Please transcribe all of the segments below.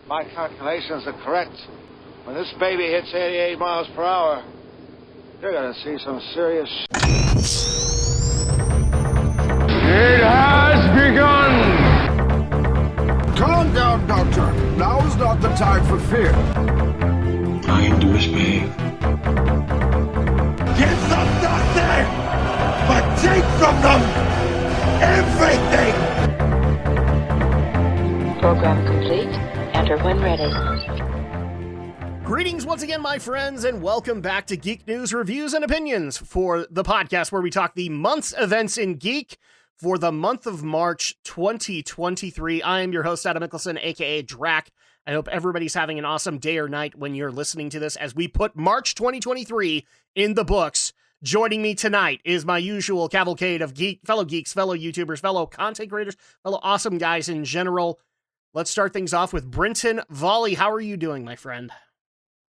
my calculations are correct, when this baby hits 88 miles per hour, you're gonna see some serious It has begun! Calm down, Doctor. Now is not the time for fear. Time to misbehave. Give them nothing, but take from them everything! Program complete. Enter when ready. Greetings once again, my friends, and welcome back to Geek News Reviews and Opinions, for the podcast where we talk the month's events in Geek for the month of March 2023. I am your host, Adam Mickelson, aka Drac. I hope everybody's having an awesome day or night when you're listening to this as we put March 2023 in the books. Joining me tonight is my usual cavalcade of fellow geeks, fellow YouTubers, fellow content creators, fellow awesome guys in general. Let's start things off with Brenton Volley. How are you doing, my friend?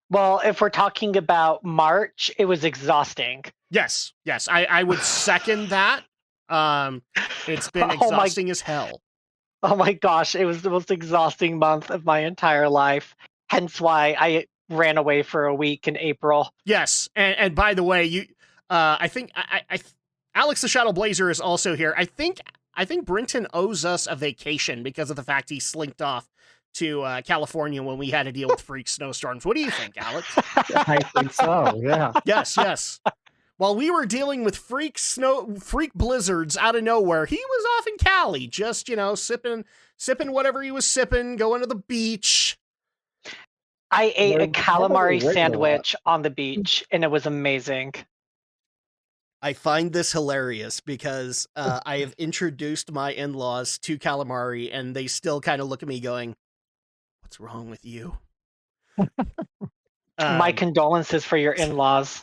Well, if we're talking about March, it was exhausting. Yes, I would second that. It's been exhausting as hell. Oh my gosh, it was the most exhausting month of my entire life. Hence why I ran away for a week in April. Yes, and by the way, I think Alex the Shadow Blazer is also here. I think Brenton owes us a vacation because of the fact he slinked off to California when we had to deal with freak snowstorms. What do you think, Alex? I think so, yeah. Yes. While we were dealing with freak blizzards out of nowhere, he was off in Cali, just, sipping whatever he was sipping, going to the beach. I ate a calamari sandwich on the beach, and it was amazing. I find this hilarious because I have introduced my in-laws to calamari, and they still kind of look at me going, "What's wrong with you?" My condolences for your in-laws.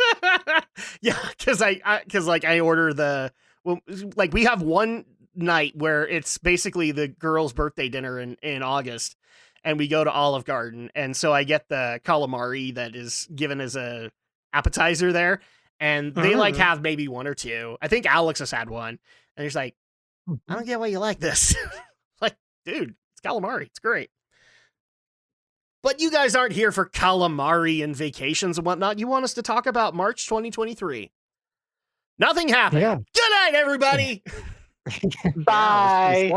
Yeah, because I order we have one night where it's basically the girls' birthday dinner in August, and we go to Olive Garden, and so I get the calamari that is given as a appetizer there, and they have maybe one or two. I think Alex has had one, and he's like, "I don't get why you like this." Like, dude, it's calamari. It's great. But you guys aren't here for calamari and vacations and whatnot. You want us to talk about March 2023. Nothing happened. Yeah. Good night, everybody. Bye.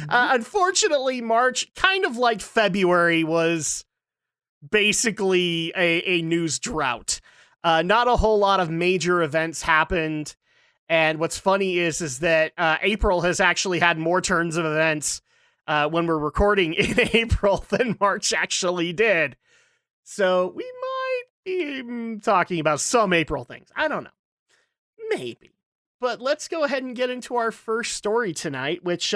Unfortunately, March, kind of like February, was basically a news drought. Not a whole lot of major events happened. And what's funny is that April has actually had more turns of events when we're recording in April than March actually did. So we might be talking about some April things. I don't know. Maybe. But let's go ahead and get into our first story tonight, which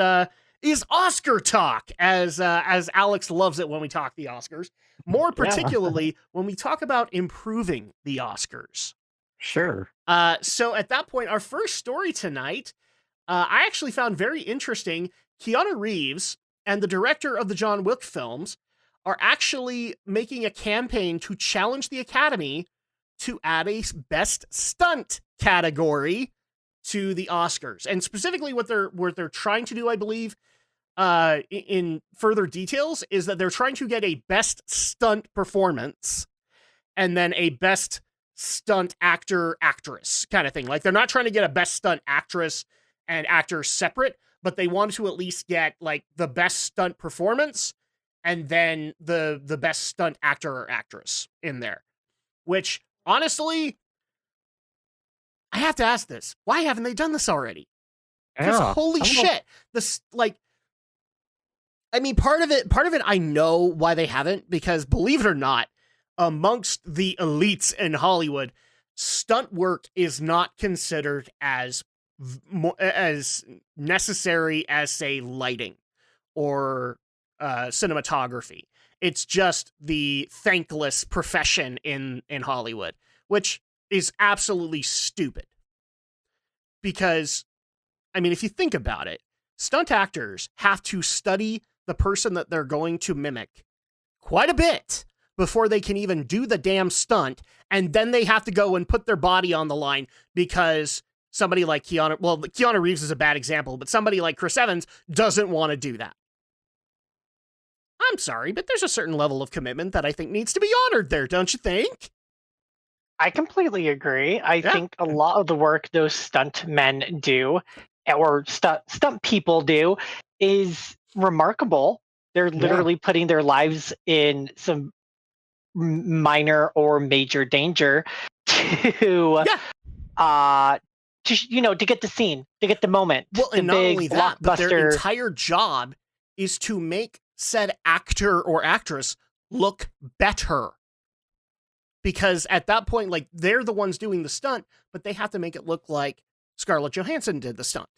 is Oscar talk, as Alex loves it when we talk the Oscars. More particularly when we talk about improving the Oscars. Sure. So at that point, our first story tonight, I actually found very interesting. Keanu Reeves and the director of the John Wick films are actually making a campaign to challenge the Academy to add a Best Stunt category to the Oscars. And specifically what they're trying to do, I believe, in further details, is that they're trying to get a Best Stunt Performance and then a Best Stunt Actor, Actress kind of thing. Like, they're not trying to get a Best Stunt Actress and Actor separate, but they want to at least get like the Best Stunt Performance and then the Best Stunt Actor or Actress in there. Which, honestly, I have to ask this. Why haven't they done this already? Because holy shit. This, like, I mean, part of it I know why they haven't, because believe it or not, amongst the elites in Hollywood, stunt work is not considered as necessary as, say, lighting or cinematography. It's just the thankless profession in Hollywood, which is absolutely stupid. Because, I mean, if you think about it, stunt actors have to study the person that they're going to mimic quite a bit before they can even do the damn stunt, and then they have to go and put their body on the line because somebody like Keanu Reeves is a bad example, but somebody like Chris Evans doesn't want to do that. I'm sorry, but there's a certain level of commitment that I think needs to be honored there, don't you think? I completely agree. I Yeah. think a lot of the work those stunt men do, or stunt people do, is remarkable. They're literally putting their lives in some minor or major danger to Yeah. to get the scene, to get the moment, Well, the and not big only that, but their blockbuster. entire job is to make said actor or actress look better. Because at that point, like, they're the ones doing the stunt, but they have to make it look like Scarlett Johansson did the stunt.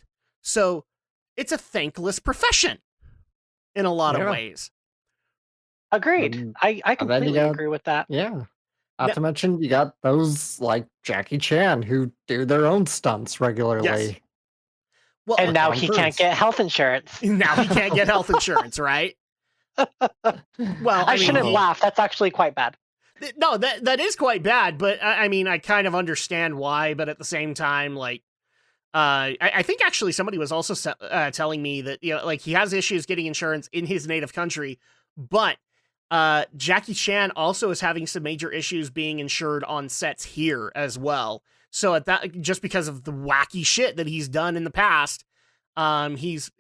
So it's a thankless profession in a lot of ways. Agreed. And- I and then you completely got- agree with that. Yeah. Now- Not to mention, you got those like Jackie Chan who do their own stunts regularly. Yes. Well, And now Tom he Cruise. can't get health insurance. now he can't get health insurance, right? Well, I mean, shouldn't he- laugh. That's actually quite bad. No, that is quite bad, but I mean, I kind of understand why, but at the same time, like, I think actually somebody was also telling me that, you know, like, he has issues getting insurance in his native country, but Jackie Chan also is having some major issues being insured on sets here as well. So at that, just because of the wacky shit that he's done in the past, he's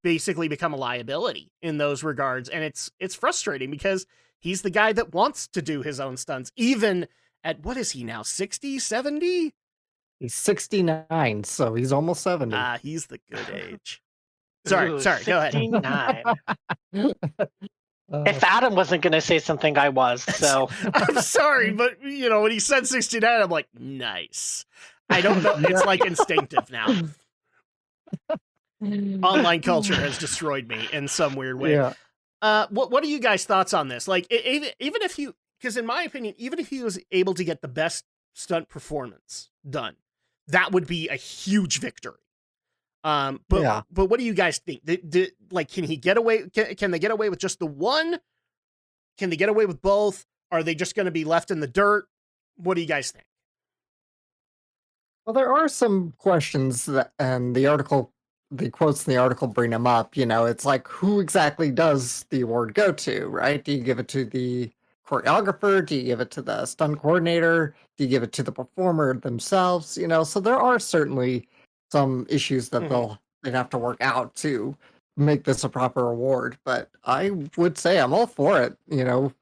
basically become a liability in those regards, and it's frustrating because he's the guy that wants to do his own stunts, even at, what is he now, 60, 70? He's 69, so he's almost 70. He's the good age. Sorry, go ahead. 69. If Adam wasn't going to say something, I was. So I'm sorry, but, you know, when he said 69, I'm like, nice. I don't know. It's like instinctive now. Online culture has destroyed me in some weird way. Yeah. What are you guys' thoughts on this? Like, even if you, because in my opinion, even if he was able to get the best stunt performance done, that would be a huge victory. But what do you guys think? Like, can he get away? Can they get away with just the one? Can they get away with both? Are they just going to be left in the dirt? What do you guys think? Well, there are some questions that, and the quotes in the article bring them up. You know, it's like, who exactly does the award go to, right? Do you give it to the choreographer? Do you give it to the stunt coordinator? Do you give it to the performer themselves? You know, so there are certainly some issues that they'd have to work out to make this a proper award. But I would say I'm all for it. You know,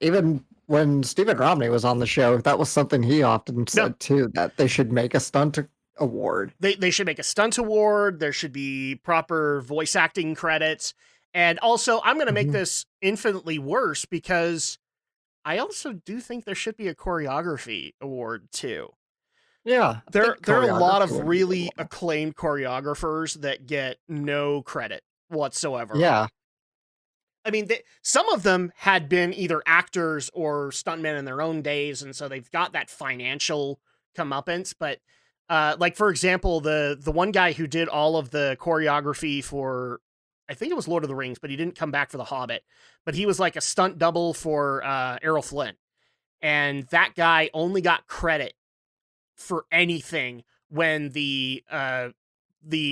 even when Stephen Romney was on the show, that was something he often said too, that they should make a stunt award. They should make a stunt award. There should be proper voice acting credits. And also, I'm going to make this infinitely worse because I also do think there should be a choreography award too. Yeah. There are a lot of really acclaimed choreographers that get no credit whatsoever. Yeah. I mean, some of them had been either actors or stuntmen in their own days, and so they've got that financial comeuppance. But, like, for example, the one guy who did all of the choreography for, I think it was Lord of the Rings, but he didn't come back for The Hobbit. But he was like a stunt double for Errol Flynn. And that guy only got credit for anything when the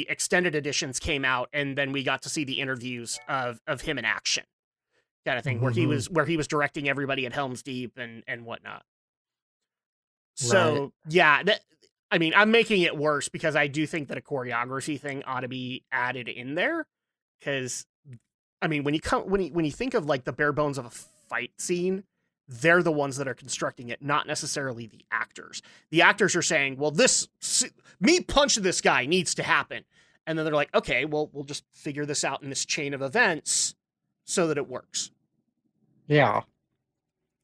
extended editions came out, and then we got to see the interviews of him in action, kind of thing, where he was directing everybody at Helm's Deep and whatnot. So yeah, I mean, I'm making it worse because I do think that a choreography thing ought to be added in there. Because I mean, when you think of like the bare bones of a fight scene, they're the ones that are constructing it, not necessarily the actors. The actors are saying, well, me punching this guy needs to happen. And then they're like, okay, well, we'll just figure this out in this chain of events so that it works. Yeah.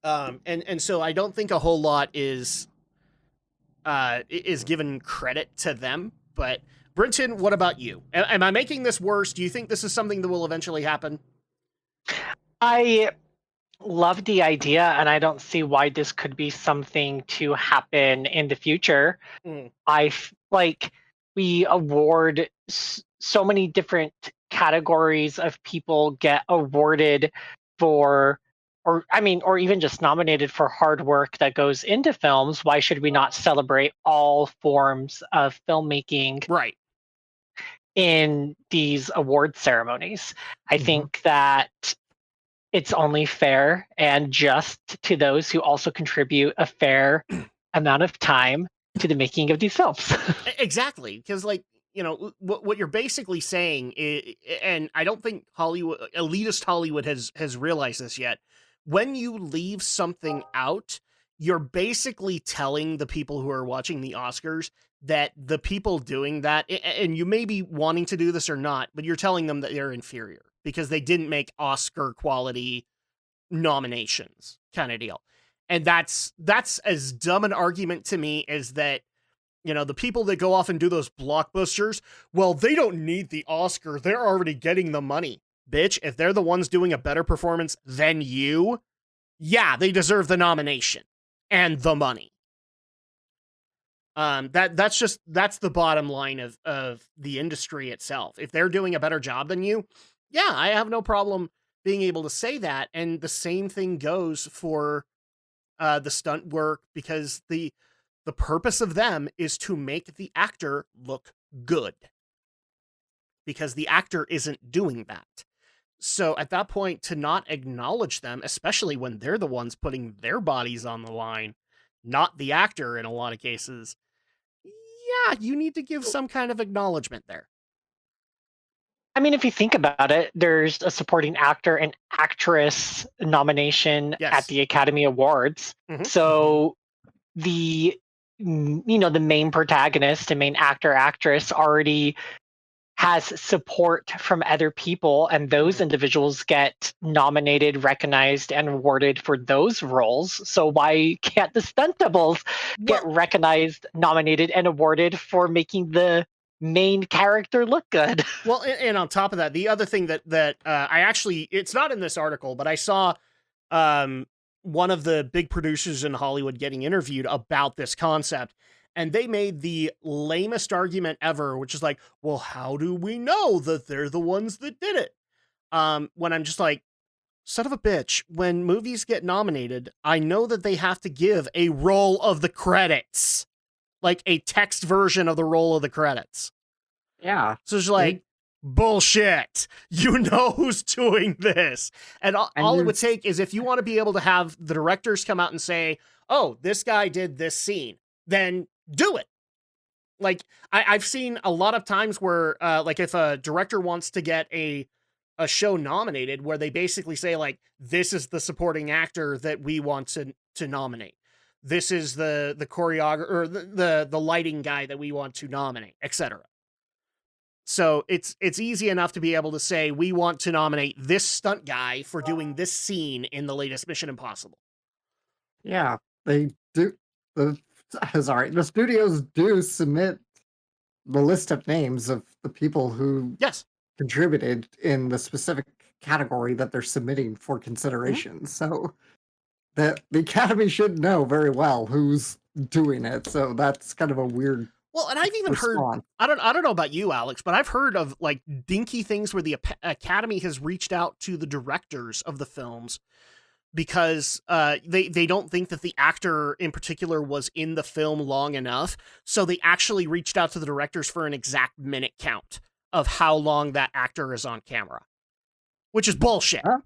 And so I don't think a whole lot is given credit to them. But Brinton, what about you? Am I making this worse? Do you think this is something that will eventually happen? I love the idea, and I don't see why this could be something to happen in the future. We award so many different categories of people get awarded for, or even just nominated for hard work that goes into films. Why should we not celebrate all forms of filmmaking Right. in these award ceremonies? I think that it's only fair and just to those who also contribute a fair amount of time to the making of these films. Exactly, because like what you're basically saying is, and I don't think elitist Hollywood has realized this yet. When you leave something out, you're basically telling the people who are watching the Oscars that the people doing that, and you may be wanting to do this or not, but you're telling them that they're inferior because they didn't make Oscar quality nominations, kind of deal. And that's as dumb an argument to me as that, the people that go off and do those blockbusters, well, they don't need the Oscar. They're already getting the money. Bitch, if they're the ones doing a better performance than you, yeah, they deserve the nomination and the money. That's the bottom line of the industry itself. If they're doing a better job than you, yeah, I have no problem being able to say that. And the same thing goes for the stunt work, because the purpose of them is to make the actor look good, because the actor isn't doing that. So at that point, to not acknowledge them, especially when they're the ones putting their bodies on the line, not the actor in a lot of cases, yeah, you need to give some kind of acknowledgement there. I mean, if you think about it, there's a supporting actor and actress nomination at the Academy Awards. Mm-hmm. So the main protagonist and main actress already has support from other people, and those individuals get nominated, recognized, and awarded for those roles. So why can't the stunt doubles get recognized, nominated, and awarded for making the main character look good? Well, and on top of that, the other thing that I actually, it's not in this article, but I saw one of the big producers in Hollywood getting interviewed about this concept, and they made the lamest argument ever, which is like, well, how do we know that they're the ones that did it? When I'm just like, son of a bitch, when movies get nominated, I know that they have to give a roll of the credits, like a text version of the roll of the credits. Yeah. So it's like, bullshit. You know who's doing this. And all it would take is if you want to be able to have the directors come out and say, oh, this guy did this scene, then do it. Like, I've seen a lot of times where, like, if a director wants to get a show nominated, where they basically say, like, this is the supporting actor that we want to nominate. This is the choreographer, or the lighting guy that we want to nominate, etc. So it's easy enough to be able to say, we want to nominate this stunt guy for doing this scene in the latest Mission Impossible. Yeah, they do. The studios do submit the list of names of the people who contributed in the specific category that they're submitting for consideration. Mm-hmm. So the Academy should know very well who's doing it. So that's kind of a weird. Well, and I've even heard, I don't know about you, Alex, but I've heard of like dinky things where the Academy has reached out to the directors of the films because they don't think that the actor in particular was in the film long enough. So they actually reached out to the directors for an exact minute count of how long that actor is on camera, which is bullshit. Huh?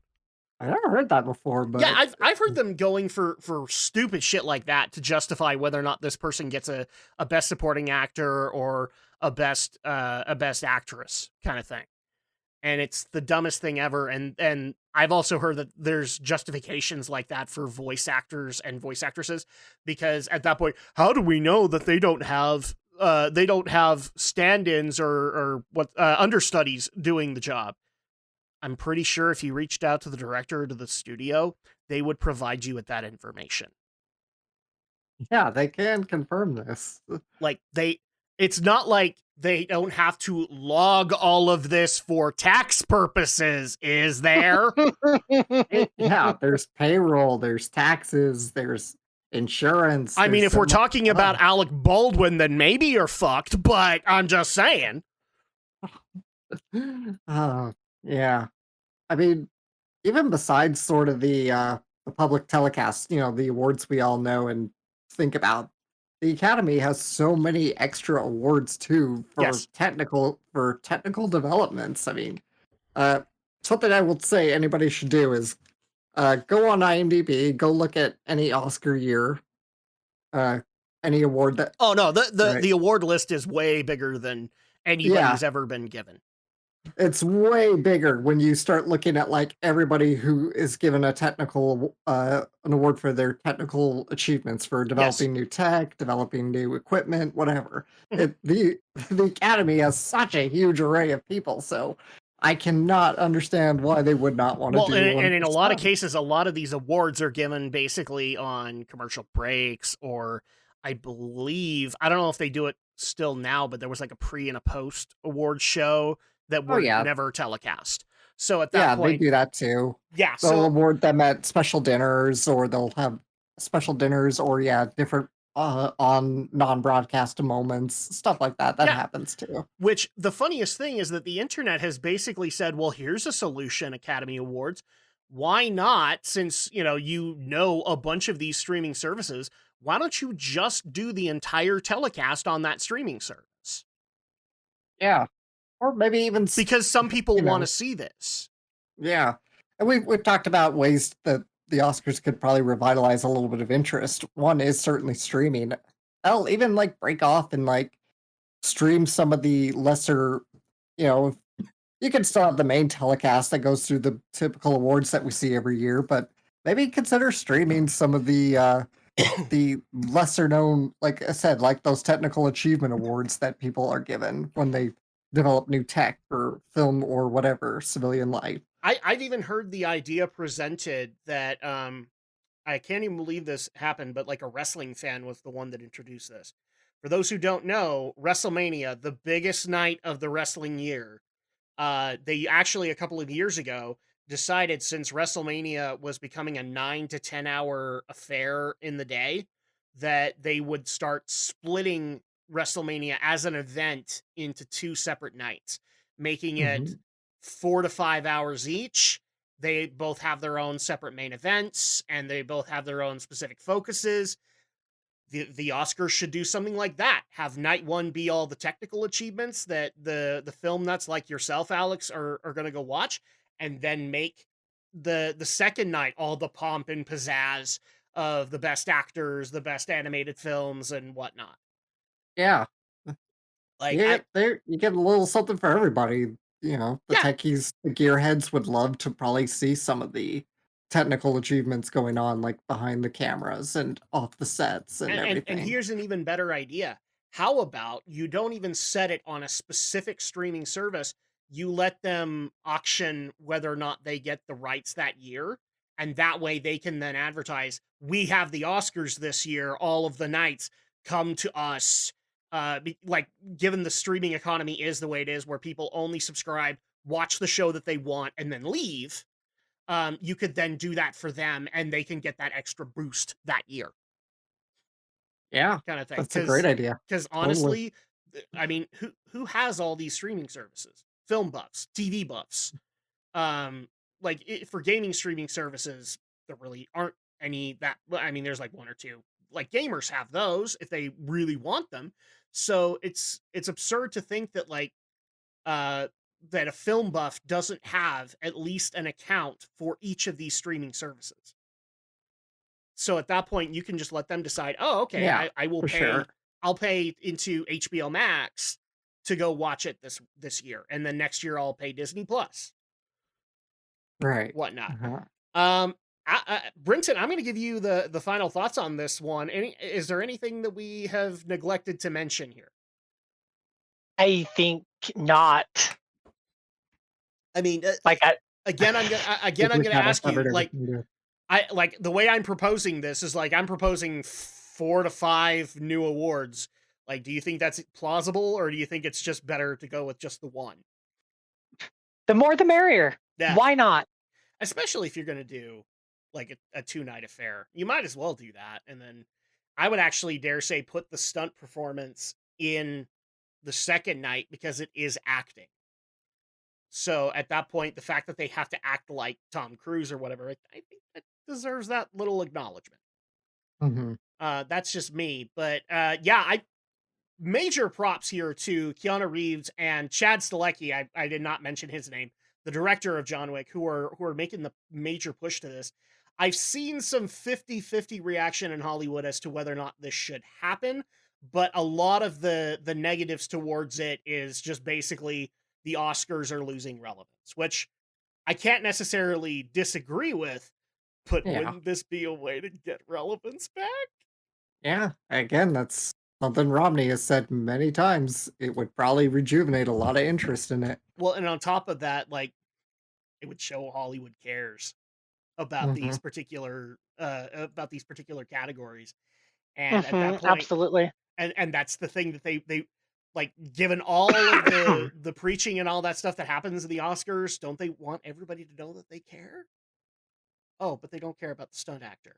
I never heard that before, but yeah, I've heard them going for stupid shit like that to justify whether or not this person gets a best supporting actor or a best actress kind of thing. And it's the dumbest thing ever. And I've also heard that there's justifications like that for voice actors and voice actresses, because at that point, how do we know that they don't have stand-ins or what understudies doing the job? I'm pretty sure if you reached out to the director or to the studio, they would provide you with that information. Yeah, they can confirm this. Like it's not like they don't have to log all of this for tax purposes, is there? Yeah, there's payroll, there's taxes, there's insurance. I mean, if we're talking about Alec Baldwin, then maybe you're fucked, but I'm just saying. Yeah. I mean, even besides sort of the public telecast, the awards we all know and think about, the Academy has so many extra awards too for technical developments. I mean, something I would say anybody should do is Go on IMDb, go look at any Oscar year, uh, any award that. Oh no, the Right. the award list is way bigger than anybody's ever been given. It's way bigger when you start looking at like everybody who is given a an award for their technical achievements for developing new tech, developing new equipment, whatever. Mhm. The Academy has such a huge array of people, so I cannot understand why they would not want to Well, do one and in for a lot of Stunt. cases, a lot of these awards are given basically on commercial breaks, or I believe, I don't know if they do it still now, but there was like a pre and a post award show that Oh were yeah, never telecast. So at that yeah, they point, do that too. yeah, They'll so award them at special dinners, or they'll have special dinners, or yeah, different on non-broadcast moments, stuff like that. That yeah, happens too. which the funniest thing is that the internet has basically said, well, here's a solution, Academy Awards. Why not, since you know a bunch of these streaming services, why don't you just do the entire telecast on that streaming service? Yeah, or maybe even Because some people you want to know, see this. yeah. And we've talked about ways that the Oscars could probably revitalize a little bit of interest. One is certainly streaming. I'll even like break off and like stream some of the lesser, you know, you can still have the main telecast that goes through the typical awards that we see every year, but maybe consider streaming some of the lesser known, like I said, like those technical achievement awards that people are given when they develop new tech for film or whatever civilian life. I've even heard the idea presented that I can't even believe this happened, but like a wrestling fan was the one that introduced this. For those who don't know, WrestleMania, the biggest night of the wrestling year, they actually a couple of years ago decided, since WrestleMania was becoming a 9 to 10 hour affair in the day, that they would start splitting WrestleMania as an event into two separate nights, making it Mhm. 4 to 5 hours each. They both have their own separate main events, and they both have their own specific focuses. The Oscars should do something like that. Have night one be all the technical achievements that the film nuts like yourself, Alex, are gonna go watch, and then make the second night all the pomp and pizzazz of the best actors, the best animated films, and whatnot. Yeah. Like Yeah, I there you get a little something for everybody. The yeah, techies, the gearheads would love to probably see some of the technical achievements going on, like behind the cameras and off the sets and and everything. here's an even better idea. How about you don't even set it on a specific streaming service? You let them auction whether or not they get the rights that year. And that way they can then advertise, we have the Oscars this year, all of the nights, come to us. Like, given the streaming economy is the way it is, where people only subscribe, watch the show that they want, and then leave. You could then do that for them, and they can get that extra boost that year, Yeah, kind of thing. that's a great idea. Because Totally. honestly, I mean, who has all these streaming services? Film buffs, TV buffs. Um, like for gaming streaming services, there really aren't any that. I mean, there's like one or two. Like gamers have those if they really want them. So it's absurd to think that uh that a film buff doesn't have at least an account for each of these streaming services. So at that point, you can just let them decide, oh, okay, Yeah, I will for sure. pay, I'll pay into HBO Max to go watch it this year. And then next year I'll pay Disney Plus, Right. whatnot. Uh-huh. Um Brinton, I'm gonna give you the final thoughts on this one. Is there anything that we have neglected to mention here? I think not. I mean, Like I, again, I think I'm we gonna kind of ask you, covered like, everything there. I like the way I'm proposing this is like I'm proposing 4 to 5 new awards. Like, do you think that's plausible, or do you think it's just better to go with just the one? the more the merrier. Yeah, Why not? especially if you're gonna do like a 2 night affair, you might as well do that. And then I would actually dare say put the stunt performance in the second night because it is acting. So at that point, the fact that they have to act like Tom Cruise or whatever, I think that deserves that little acknowledgement. Hmm. That's just me, but yeah, I major props here to Keanu Reeves and Chad Stalecki. I did not mention his name. the director of John Wick, who are making the major push to this. I've seen some 50-50 reaction in Hollywood as to whether or not this should happen, but a lot of the negatives towards it is just basically the Oscars are losing relevance, which I can't necessarily disagree with, but Yeah. wouldn't this be a way to get relevance back? Yeah. Again, that's something Romney has said many times. It would probably rejuvenate a lot of interest in it. Well, and on top of that, like, it would show Hollywood cares about these particular categories. And at that point, Absolutely. and that's the thing that they like, given all of the preaching and all that stuff that happens in the Oscars, don't they want everybody to know that they care? Oh, but they don't care about the stunt actor.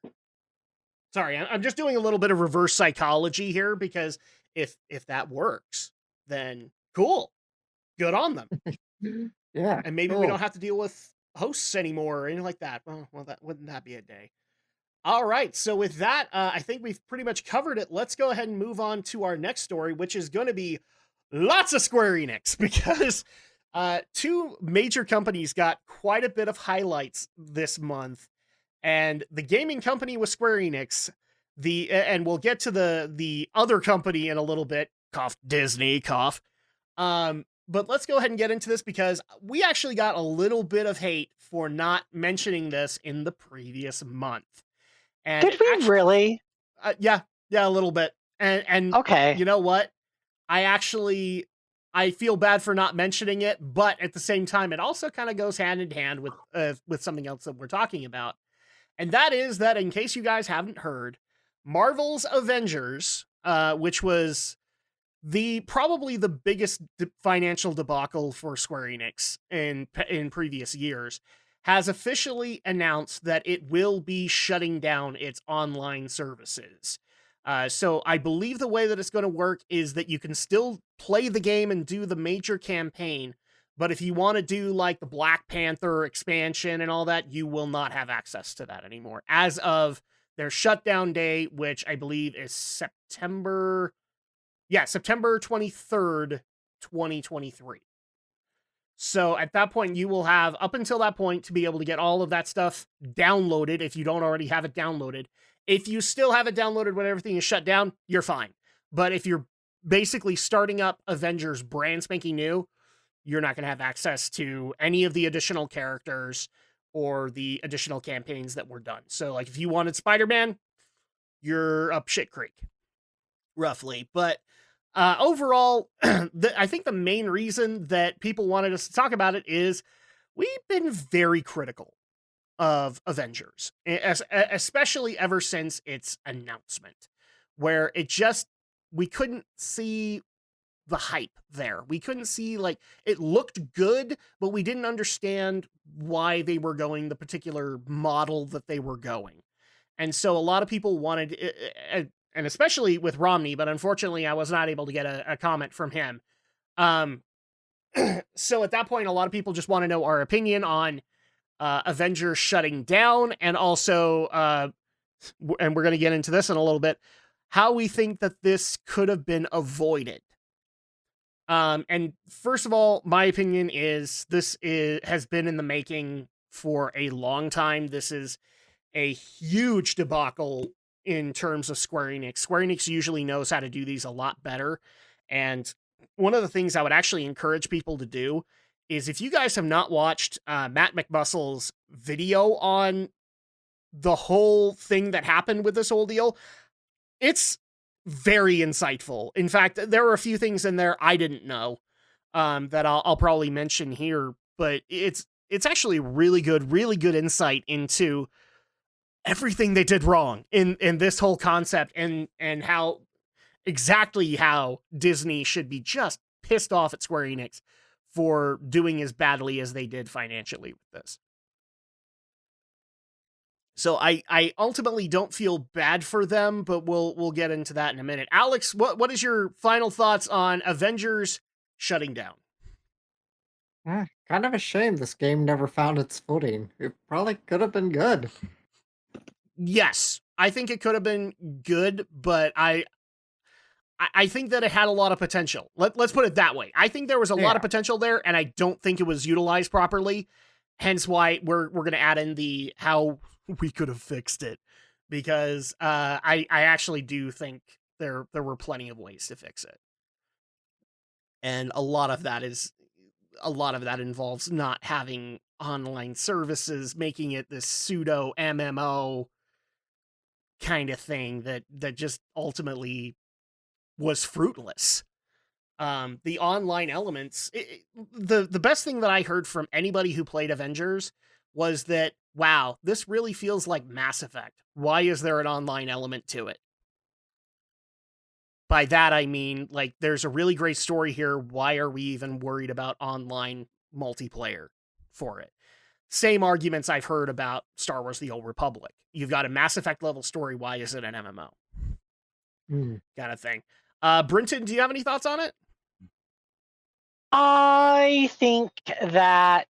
Sorry, I'm just doing a little bit of reverse psychology here, because if that works, then cool, good on them. Yeah. And maybe we cool. don't have to deal with hosts anymore or anything like that. Well, that wouldn't that be a day? All right, so with that, I think we've pretty much covered it. Let's go ahead and move on to our next story, which is going to be lots of Square Enix, because two major companies got quite a bit of highlights this month. And the gaming company was Square Enix. And we'll get to the other company in a little bit. Cough, Disney, cough. But let's go ahead and get into this, because we actually got a little bit of hate for not mentioning this in the previous month. And Did we really? yeah, a little bit. And Okay. you know what? I feel bad for not mentioning it, but at the same time, it also kind of goes hand in hand with something else that we're talking about. And that is that, in case you guys haven't heard, Marvel's Avengers, which was probably the biggest financial debacle for Square Enix in previous years, has officially announced that it will be shutting down its online services. So I believe the way that it's going to work is that you can still play the game and do the major campaign, but if you want to do like the Black Panther expansion and all that, you will not have access to that anymore as of their shutdown day, which I believe is September 23rd, 2023. So at that point, you will have up until that point to be able to get all of that stuff downloaded if you don't already have it downloaded. If you still have it downloaded when everything is shut down, you're fine. But if you're basically starting up Avengers brand spanking new, you're not going to have access to any of the additional characters or the additional campaigns that were done. So like if you wanted Spider-Man, you're up shit creek, roughly. But overall, I think the main reason that people wanted us to talk about it is we've been very critical of Avengers, especially ever since its announcement, where we couldn't see the hype there. We couldn't see, like, it looked good, but we didn't understand why they were going the particular model that they were going. And so a lot of people wanted, and especially with Romney, but unfortunately I was not able to get a comment from him. So at that point, a lot of people just want to know our opinion on Avengers shutting down, and also, and we're going to get into this in a little bit, how we think that this could have been avoided. And first of all, my opinion is has been in the making for a long time. This is a huge debacle in terms of Square Enix. Square Enix usually knows how to do these a lot better. And one of the things I would actually encourage people to do is, if you guys have not watched Matt McMuscle's video on the whole thing that happened with this whole deal, it's very insightful. In fact, there were a few things in there I didn't know that I'll probably mention here, but it's actually really good insight into everything they did wrong in this whole concept, and how Disney should be just pissed off at Square Enix for doing as badly as they did financially with this. So I ultimately don't feel bad for them, but we'll get into that in a minute. Alex, what is your final thoughts on Avengers shutting down? Kind of a shame this game never found its footing. It probably could have been good. Yes, I think it could have been good, but I think that it had a lot of potential. Let's put it that way. I think there was a lot of potential there, and I don't think it was utilized properly. Hence why we're going to add in the how we could have fixed it, because I actually do think there were plenty of ways to fix it, and a lot of that involves not having online services, making it this pseudo MMO kind of thing that just ultimately was fruitless. The online elements, the best thing that I heard from anybody who played Avengers was that, wow, this really feels like Mass Effect. Why is there an online element to it? By that, I mean, like, there's a really great story here. Why are we even worried about online multiplayer for it? Same arguments I've heard about Star Wars The Old Republic. You've got a Mass Effect level story. Why is it an MMO? Kind of thing. Brinton, do you have any thoughts on it? I think that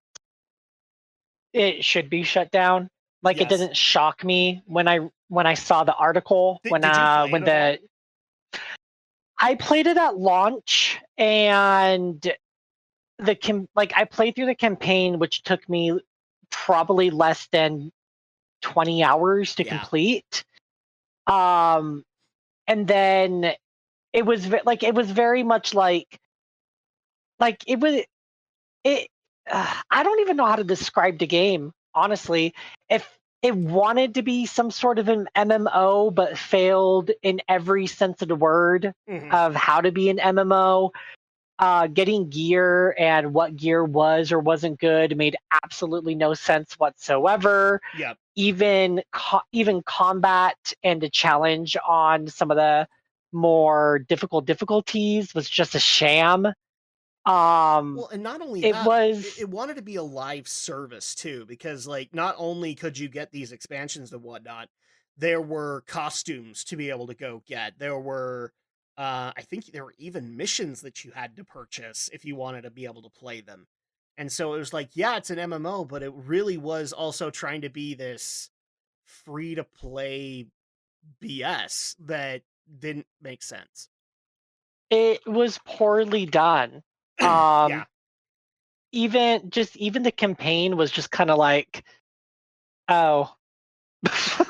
it should be shut down. Like, it didn't shock me when I saw the article. Did you play it at all? I played it at launch, and I played through the campaign, which took me probably less than 20 hours to complete. And then it was very much like it was it. I don't even know how to describe the game, honestly. If it wanted to be some sort of an MMO, but failed in every sense of the word of how to be an MMO. Getting gear and what gear was or wasn't good made absolutely no sense whatsoever. Yeah. Even combat and the challenge on some of the more difficult difficulties was just a sham. Well, and not only it wanted to be a live service too, because like not only could you get these expansions and whatnot, there were costumes to be able to go get. There were I think there were even missions that you had to purchase if you wanted to be able to play them. And so it was like, yeah, it's an MMO, but it really was also trying to be this free to play BS that didn't make sense. It was poorly done. Yeah. Even the campaign was just kind of like, oh.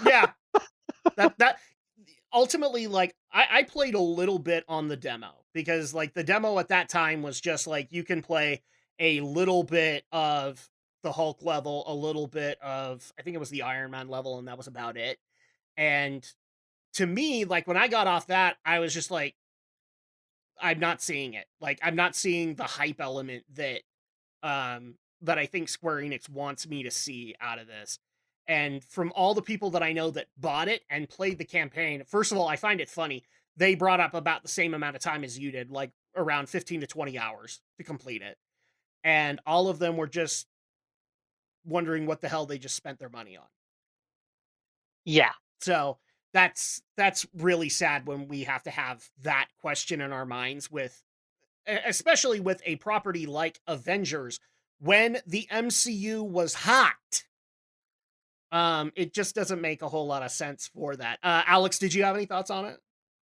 Yeah. That ultimately, like, I played a little bit on the demo, because like the demo at that time was just like, you can play a little bit of the Hulk level, a little bit of, I think it was the Iron Man level, and that was about it. And to me, like, when I got off that, I was just like, I'm not seeing it. Like, I'm not seeing the hype element that I think Square Enix wants me to see out of this. And from all the people that I know that bought it and played the campaign, first of all, I find it funny. They brought up about the same amount of time as you did, like around 15 to 20 hours to complete it. And all of them were just wondering what the hell they just spent their money on. Yeah. So that's really sad when we have to have that question in our minds, with especially with a property like Avengers, when the MCU was hot. It just doesn't make a whole lot of sense for that. Alex, did you have any thoughts on it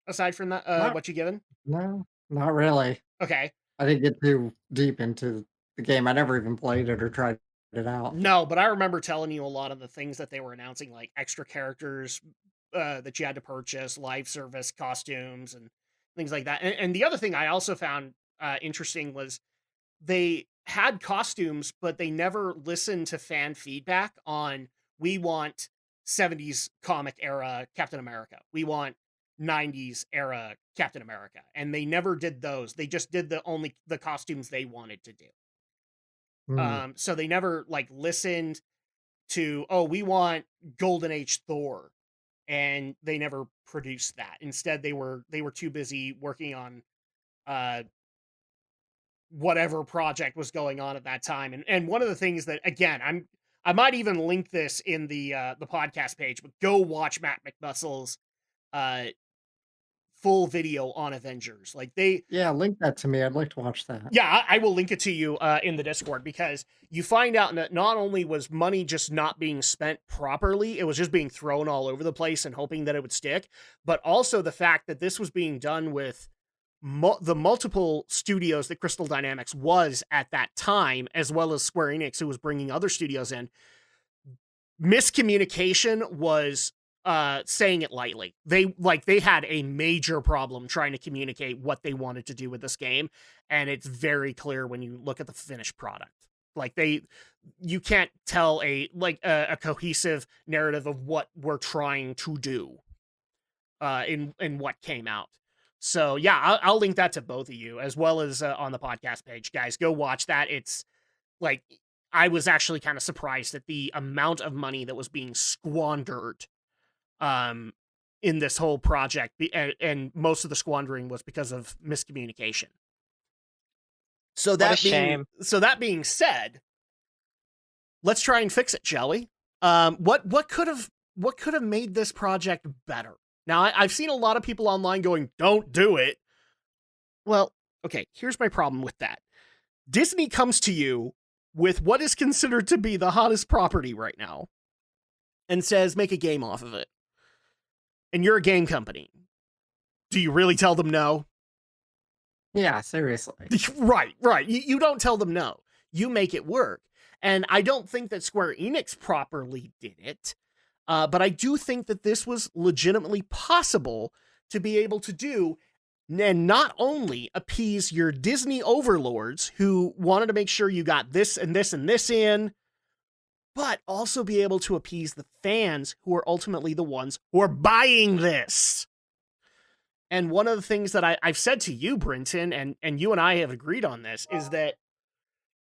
aside from that? What you given? No, not really. Okay. I didn't get too deep into the game. I never even played it or tried it out. No, but I remember telling you a lot of the things that they were announcing, like extra characters that you had to purchase, live service costumes, and things like that. And the other thing I also found interesting was they had costumes, but they never listened to fan feedback on, we want 70s comic era Captain America. We want 90s era Captain America. And they never did those. They just did the costumes they wanted to do. So they never like listened to, oh, we want Golden Age Thor. And they never produced that. Instead, they were too busy working on whatever project was going on at that time. And one of the things that, again, I might even link this in the podcast page, but go watch Matt McMuscle's full video on Avengers. Like link that to me. I'd like to watch that. Yeah, I will link it to you in the Discord, because you find out that not only was money just not being spent properly, it was just being thrown all over the place and hoping that it would stick, but also the fact that this was being done with the multiple studios that Crystal Dynamics was at that time, as well as Square Enix, who was bringing other studios in, miscommunication was saying it lightly. They had a major problem trying to communicate what they wanted to do with this game, and it's very clear when you look at the finished product. Like you can't tell a cohesive narrative of what we're trying to do in what came out. So yeah, I'll link that to both of you, as well as on the podcast page. Guys, go watch that. It's like, I was actually kind of surprised at the amount of money that was being squandered in this whole project, and most of the squandering was because of miscommunication. So that being said, let's try and fix it, shall we? What could have made this project better? Now, I've seen a lot of people online going, "Don't do it." Well, okay, here's my problem with that. Disney comes to you with what is considered to be the hottest property right now and says, make a game off of it. And you're a game company. Do you really tell them no? Yeah, seriously. Right. You don't tell them no. You make it work. And I don't think that Square Enix properly did it. But I do think that this was legitimately possible to be able to do, and not only appease your Disney overlords who wanted to make sure you got this and this and this in, but also be able to appease the fans who are ultimately the ones who are buying this. And one of the things that I've said to you, Brinton, and you and I have agreed on this, is that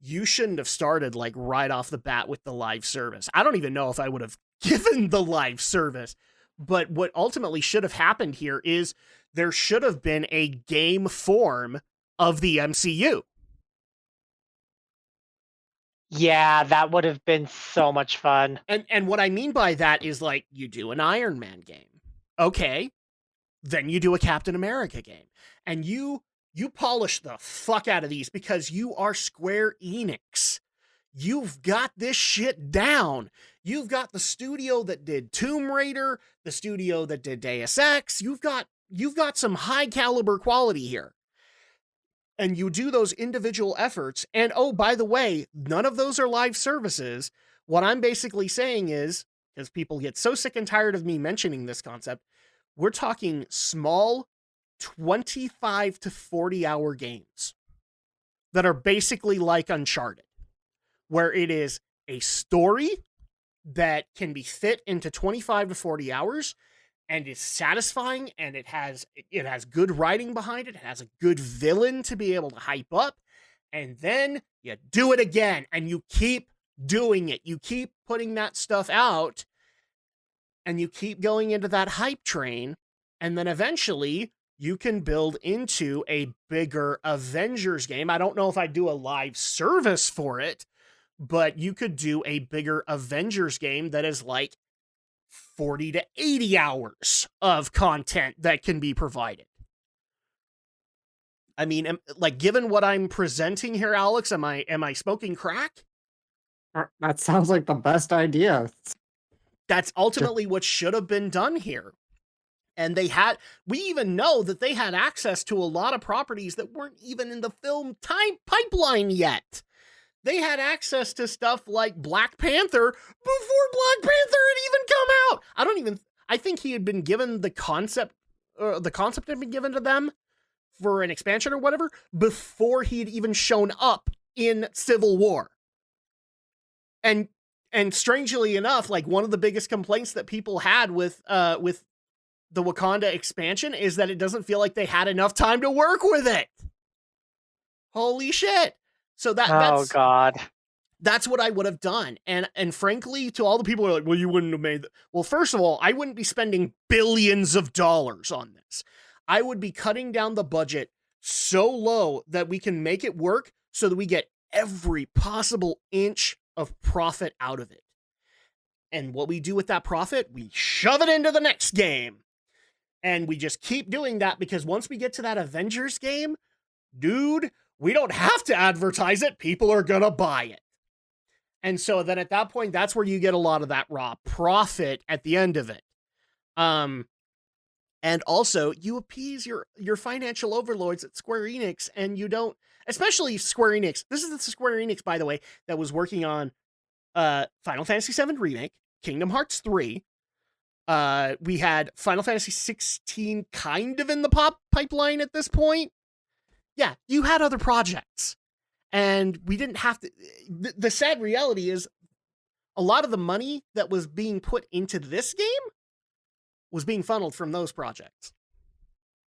you shouldn't have started like right off the bat with the live service. I don't even know if I would have given the live service, but what ultimately should have happened here is there should have been a game form of the MCU. Yeah, that would have been so much fun. And what I mean by that is, like, you do an Iron Man game. Okay. Then you do a Captain America game. And you polish the fuck out of these because you are Square Enix. You've got this shit down. You've got the studio that did Tomb Raider, the studio that did Deus Ex. You've got some high caliber quality here. And you do those individual efforts. And oh, by the way, none of those are live services. What I'm basically saying is, because people get so sick and tired of me mentioning this concept, we're talking small 25 to 40 hour games that are basically like Uncharted, where it is a story that can be fit into 25 to 40 hours and is satisfying, and it has good writing behind it. It has a good villain to be able to hype up, and then you do it again, and you keep doing it. You keep putting that stuff out, and you keep going into that hype train, and then eventually you can build into a bigger Avengers game. I don't know if I'd do a live service for it, but you could do a bigger Avengers game that is like 40 to 80 hours of content that can be provided. I mean, like, given what I'm presenting here, Alex, am I smoking crack? That sounds like the best idea. That's ultimately what should have been done here. And we even know that they had access to a lot of properties that weren't even in the film pipeline yet. They had access to stuff like Black Panther before Black Panther had even come out. I think he had been given the concept had been given to them for an expansion or whatever before he had even shown up in Civil War. And strangely enough, like, one of the biggest complaints that people had with the Wakanda expansion is that it doesn't feel like they had enough time to work with it. Holy shit. So God. That's what I would have done. And frankly, to all the people who are like, well, you wouldn't have made that. Well, first of all, I wouldn't be spending billions of dollars on this. I would be cutting down the budget so low that we can make it work so that we get every possible inch of profit out of it. And what we do with that profit, we shove it into the next game. And we just keep doing that, because once we get to that Avengers game, dude, we don't have to advertise it. People are going to buy it. And so then at that point, that's where you get a lot of that raw profit at the end of it. And And also, you appease your financial overlords at Square Enix, and you don't, especially Square Enix. This is the Square Enix, by the way, that was working on Final Fantasy VII Remake, Kingdom Hearts 3. We had Final Fantasy 16 kind of in the pipeline at this point. Yeah, you had other projects, and we didn't have to. The sad reality is, a lot of the money that was being put into this game was being funneled from those projects,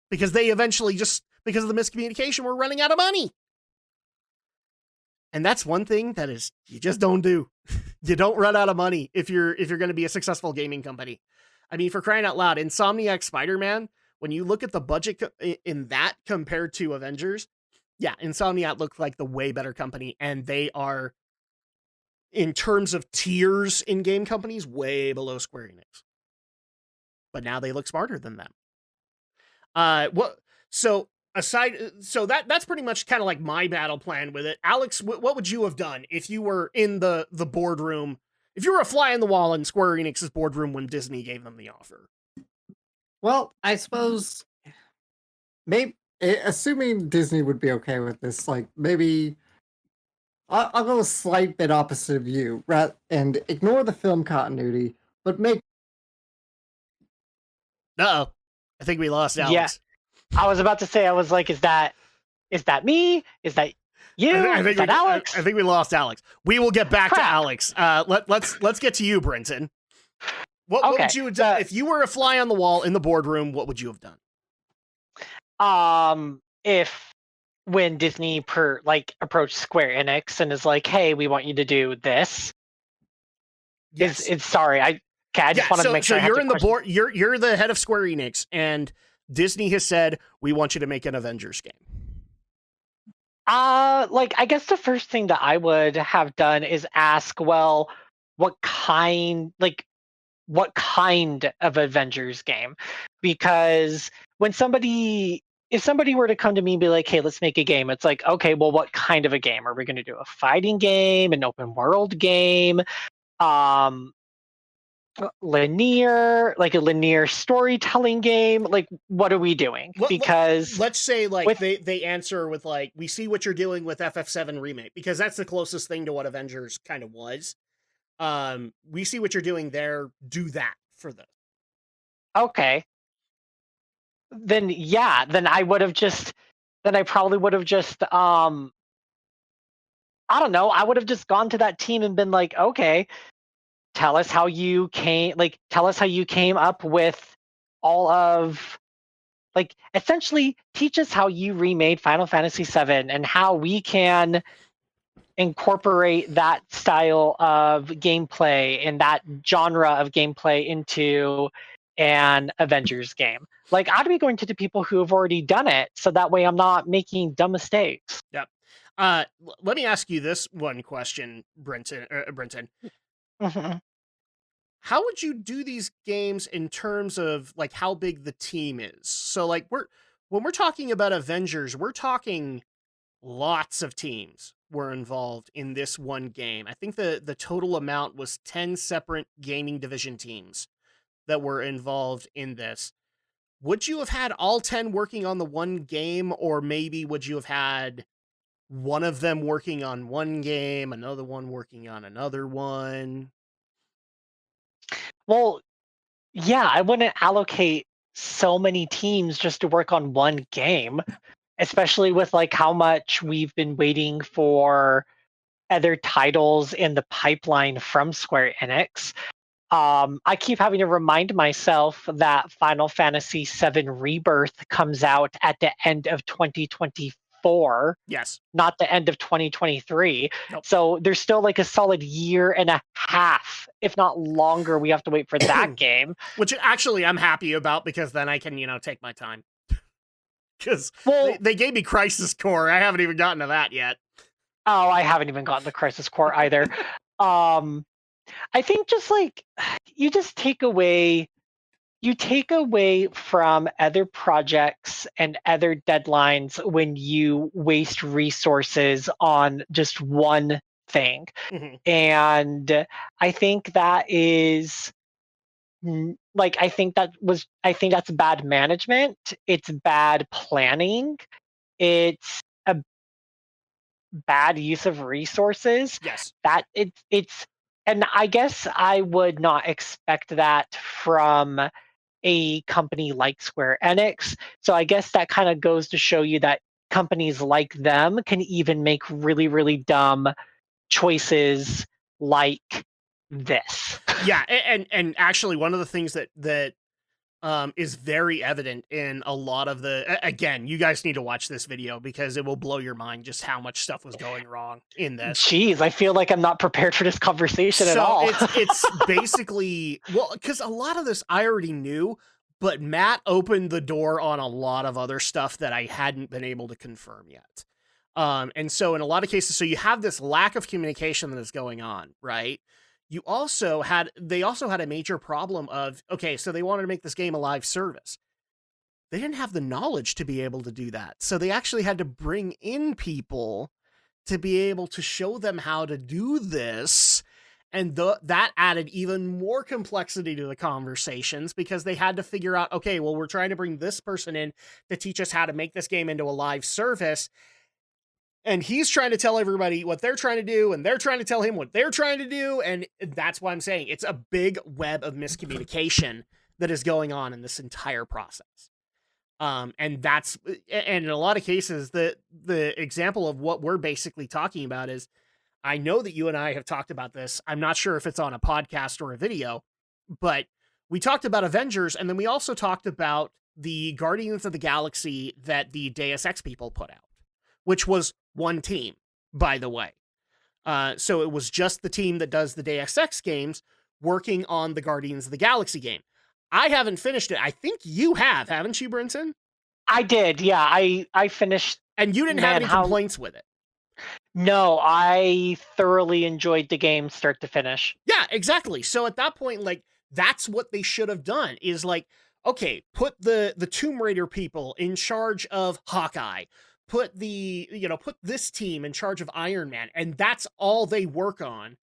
because they eventually, just because of the miscommunication, were running out of money. And that's one thing that is, you just don't do. You don't run out of money if you're going to be a successful gaming company. I mean, for crying out loud, Insomniac Spider-Man, when you look at the budget in that compared to Avengers, yeah, Insomniac looked like the way better company, and they are, in terms of tiers in game companies, way below Square Enix. But now they look smarter than them. So that's pretty much kind of like my battle plan with it. Alex, what would you have done if you were in the boardroom, if you were a fly on the wall in Square Enix's boardroom when Disney gave them the offer? Well, I suppose maybe, assuming Disney would be okay with this, like maybe I'll go a slight bit opposite of you, and ignore the film continuity, but make. Uh-oh. I think we lost Alex. Yeah. I was about to say, I was like, is that me? Is that you? Is that Alex? I think we lost Alex. We will get back to Alex. Let's get to you, Brenton. What would you have done if you were a fly on the wall in the boardroom? What would you have done? If when Disney approached Square Enix and is like, "Hey, we want you to do this." Yes. Sorry, I just wanted to make sure. So you're in the board. You're the head of Square Enix, and Disney has said, we want you to make an Avengers game. I guess the first thing that I would have done is ask, well, what kind of Avengers game? Because if somebody were to come to me and be like, hey, let's make a game, it's like, okay, well, what kind of a game? Are we going to do a fighting game, an open world game, linear, like a linear storytelling game? Like, what are we doing? Because let's say they answer with like, we see what you're doing with FF7 Remake, because that's the closest thing to what Avengers kind of was. We see what you're doing there, do that for this. Okay. Then I probably would have just I don't know, I would have just gone to that team and been like, okay, tell us how you came up with all of, essentially teach us how you remade Final Fantasy VII and how we can incorporate that style of gameplay and that genre of gameplay into an Avengers game. I'd be going to the people who have already done it, so that way I'm not making dumb mistakes. Yep. Let me ask you this one question, Brenton. Mm-hmm. How would you do these games in terms of how big the team is? So when we're talking about Avengers, we're talking lots of teams were involved in this one game. I think the total amount was 10 separate gaming division teams that were involved in this. Would you have had all 10 working on the one game, or maybe would you have had one of them working on one game, another one working on another one? Well, yeah, I wouldn't allocate so many teams just to work on one game, especially with how much we've been waiting for other titles in the pipeline from Square Enix. I keep having to remind myself that Final Fantasy VII Rebirth comes out at the end of 2024. Yes. Not the end of 2023. Nope. So there's still a solid year and a half, if not longer, we have to wait for that game. Which actually I'm happy about, because then I can, take my time. Because they gave me Crisis Core. I haven't even gotten to that yet. Oh, I haven't even gotten to Crisis Core either. I think just you take away from other projects and other deadlines when you waste resources on just one thing. Mm-hmm. And I think that is like I think that's bad management. It's bad planning. It's a bad use of resources. Yes. That it's and I guess I would not expect that from a company like Square Enix. So I guess that kind of goes to show you that companies like them can even make really, really dumb choices like this. Yeah, and actually one of the things that is very evident in a lot of again, you guys need to watch this video because it will blow your mind just how much stuff was going wrong in this. Jeez, I feel like I'm not prepared for this conversation at all. It's basically, well, because a lot of this I already knew, but Matt opened the door on a lot of other stuff that I hadn't been able to confirm yet. And so in a lot of cases, so you have this lack of communication that is going on, right? They also had a major problem of, okay, so they wanted to make this game a live service. They didn't have the knowledge to be able to do that. So they actually had to bring in people to be able to show them how to do this. And that added even more complexity to the conversations because they had to figure out, okay, well, we're trying to bring this person in to teach us how to make this game into a live service. And he's trying to tell everybody what they're trying to do, and they're trying to tell him what they're trying to do. And that's why I'm saying it's a big web of miscommunication that is going on in this entire process. And in a lot of cases, the example of what we're basically talking about is, I know that you and I have talked about this. I'm not sure if it's on a podcast or a video, but we talked about Avengers, and then we also talked about the Guardians of the Galaxy that the Deus Ex people put out, which was one team, by the way. So it was just the team that does the Deus Ex games working on the Guardians of the Galaxy game. I haven't finished it. I think you have, haven't you, Brinson? I did, yeah. I finished. And you didn't have any complaints with it. No, I thoroughly enjoyed the game start to finish. Yeah, exactly. So at that point, like, that's what they should have done is like, okay, put the Tomb Raider people in charge of Hawkeye. Put this team in charge of Iron Man, and that's all they work on.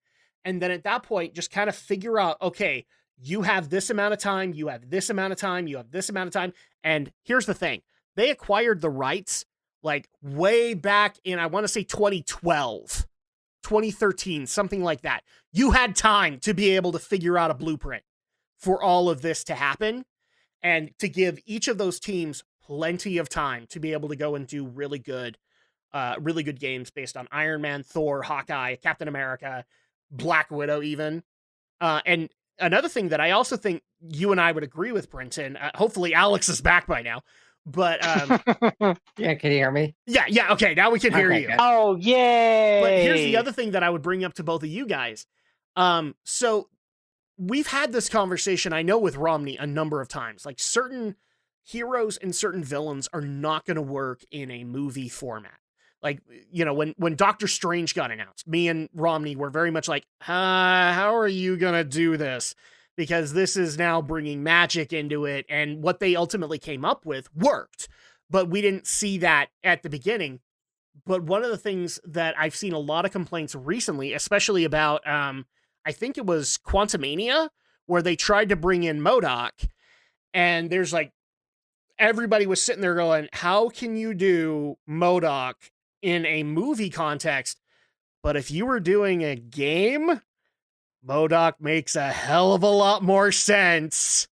And then at that point, just kind of figure out, okay, you have this amount of time, you have this amount of time, you have this amount of time. And here's the thing. They acquired the rights like way back in, I want to say 2012, 2013, something like that. You had time to be able to figure out a blueprint for all of this to happen and to give each of those teams plenty of time to be able to go and do really good games based on Iron Man, Thor, Hawkeye, Captain America, Black Widow even. And another thing that I also think you and I would agree with, Brenton, hopefully Alex is back by now, but yeah, can you hear me? Yeah, okay, now we can hear you. Good. Oh, yay! But here's the other thing that I would bring up to both of you guys. So we've had this conversation, I know, with Romney a number of times. Like, certain heroes and certain villains are not going to work in a movie format. Like, you know, when Doctor Strange got announced, me and Romney were very much like, how are you going to do this? Because this is now bringing magic into it, and what they ultimately came up with worked. But we didn't see that at the beginning. But one of the things that I've seen a lot of complaints recently, especially about, I think it was Quantumania, where they tried to bring in MODOK, and there's like, everybody was sitting there going, how can you do MODOK in a movie context? But if you were doing a game, MODOK makes a hell of a lot more sense.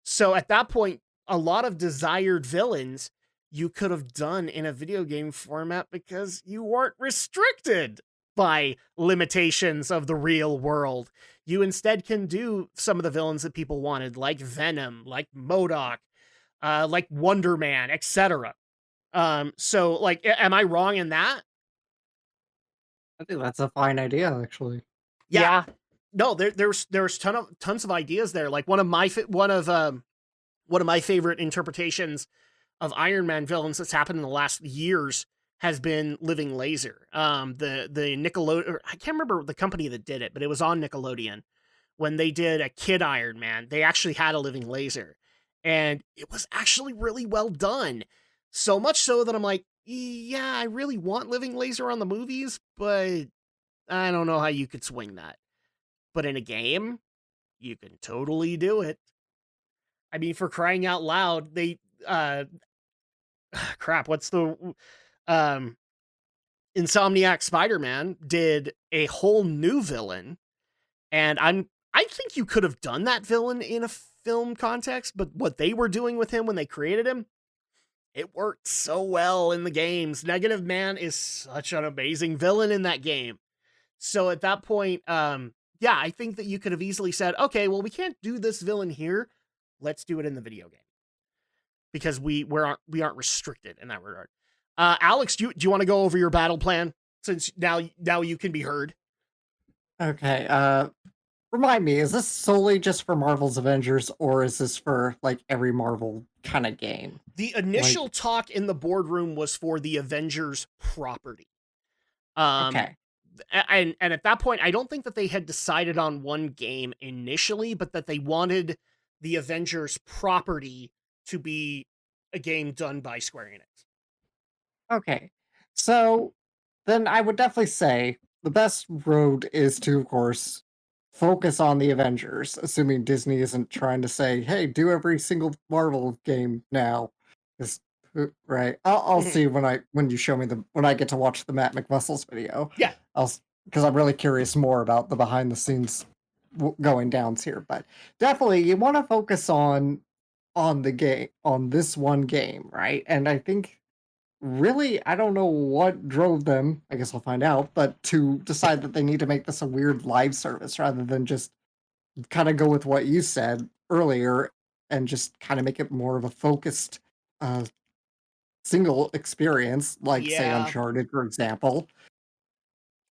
So at that point, a lot of desired villains you could have done in a video game format because you weren't restricted by limitations of the real world. You instead can do some of the villains that people wanted, like Venom, like MODOK, like Wonder Man, etc. So, like, am I wrong in that? I think that's a fine idea, actually. Yeah. No, there's tons of ideas there. Like one of my favorite interpretations of Iron Man villains that's happened in the last years has been Living Laser. The Nickelodeon, I can't remember the company that did it, but it was on Nickelodeon. When they did a Kid Iron Man, they actually had a Living Laser. And it was actually really well done. So much so that I'm like, yeah, I really want Living Laser on the movies, but I don't know how you could swing that. But in a game, you can totally do it. I mean, for crying out loud, they crap, what's the um Insomniac Spider-Man did a whole new villain, and I think you could have done that villain in a film context, but what they were doing with him when they created him, it worked so well in the games. Negative Man is such an amazing villain in that game. So at that point, yeah, I think that you could have easily said, okay, well, we can't do this villain here. Let's do it in the video game. Because we aren't restricted in that regard. Alex, do you want to go over your battle plan since now you can be heard? Okay, remind me, is this solely just for Marvel's Avengers, or is this for like every Marvel kind of game? The initial talk in the boardroom was for the Avengers property. Okay. And at that point, I don't think that they had decided on one game initially, but that they wanted the Avengers property to be a game done by Square Enix. Okay. So then I would definitely say the best road is to, of course, focus on the Avengers, assuming Disney isn't trying to say, hey, do every single Marvel game now. 'Cause, right. I'll see when you show me when I get to watch the Matt McMuscles video. Yeah. Because I'm really curious more about the behind the scenes going downs here. But definitely you want to focus on the game, on this one game, right? And I think really, I don't know what drove them, I guess I'll find out, but to decide that they need to make this a weird live service rather than just kind of go with what you said earlier and just kind of make it more of a focused uh, single experience, like say Yeah. Uncharted, for example.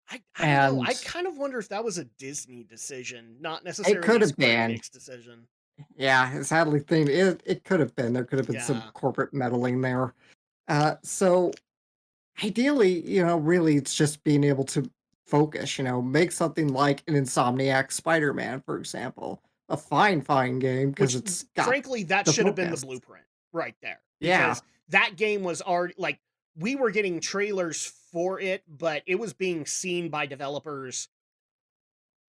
I don't know. I And kind of wonder if that was a Disney decision, not it necessarily could a have Square been, Enix decision. yeah, sadly thing it could have been. There could have been some Yeah. corporate meddling there. So ideally, really it's just being able to focus, make something like an Insomniac Spider-Man, for example. A fine game because Which, it's got frankly, that the should have been the focus. blueprint right there. Yeah, Because that game was already, like, we were getting trailers for it, but it was being seen by developers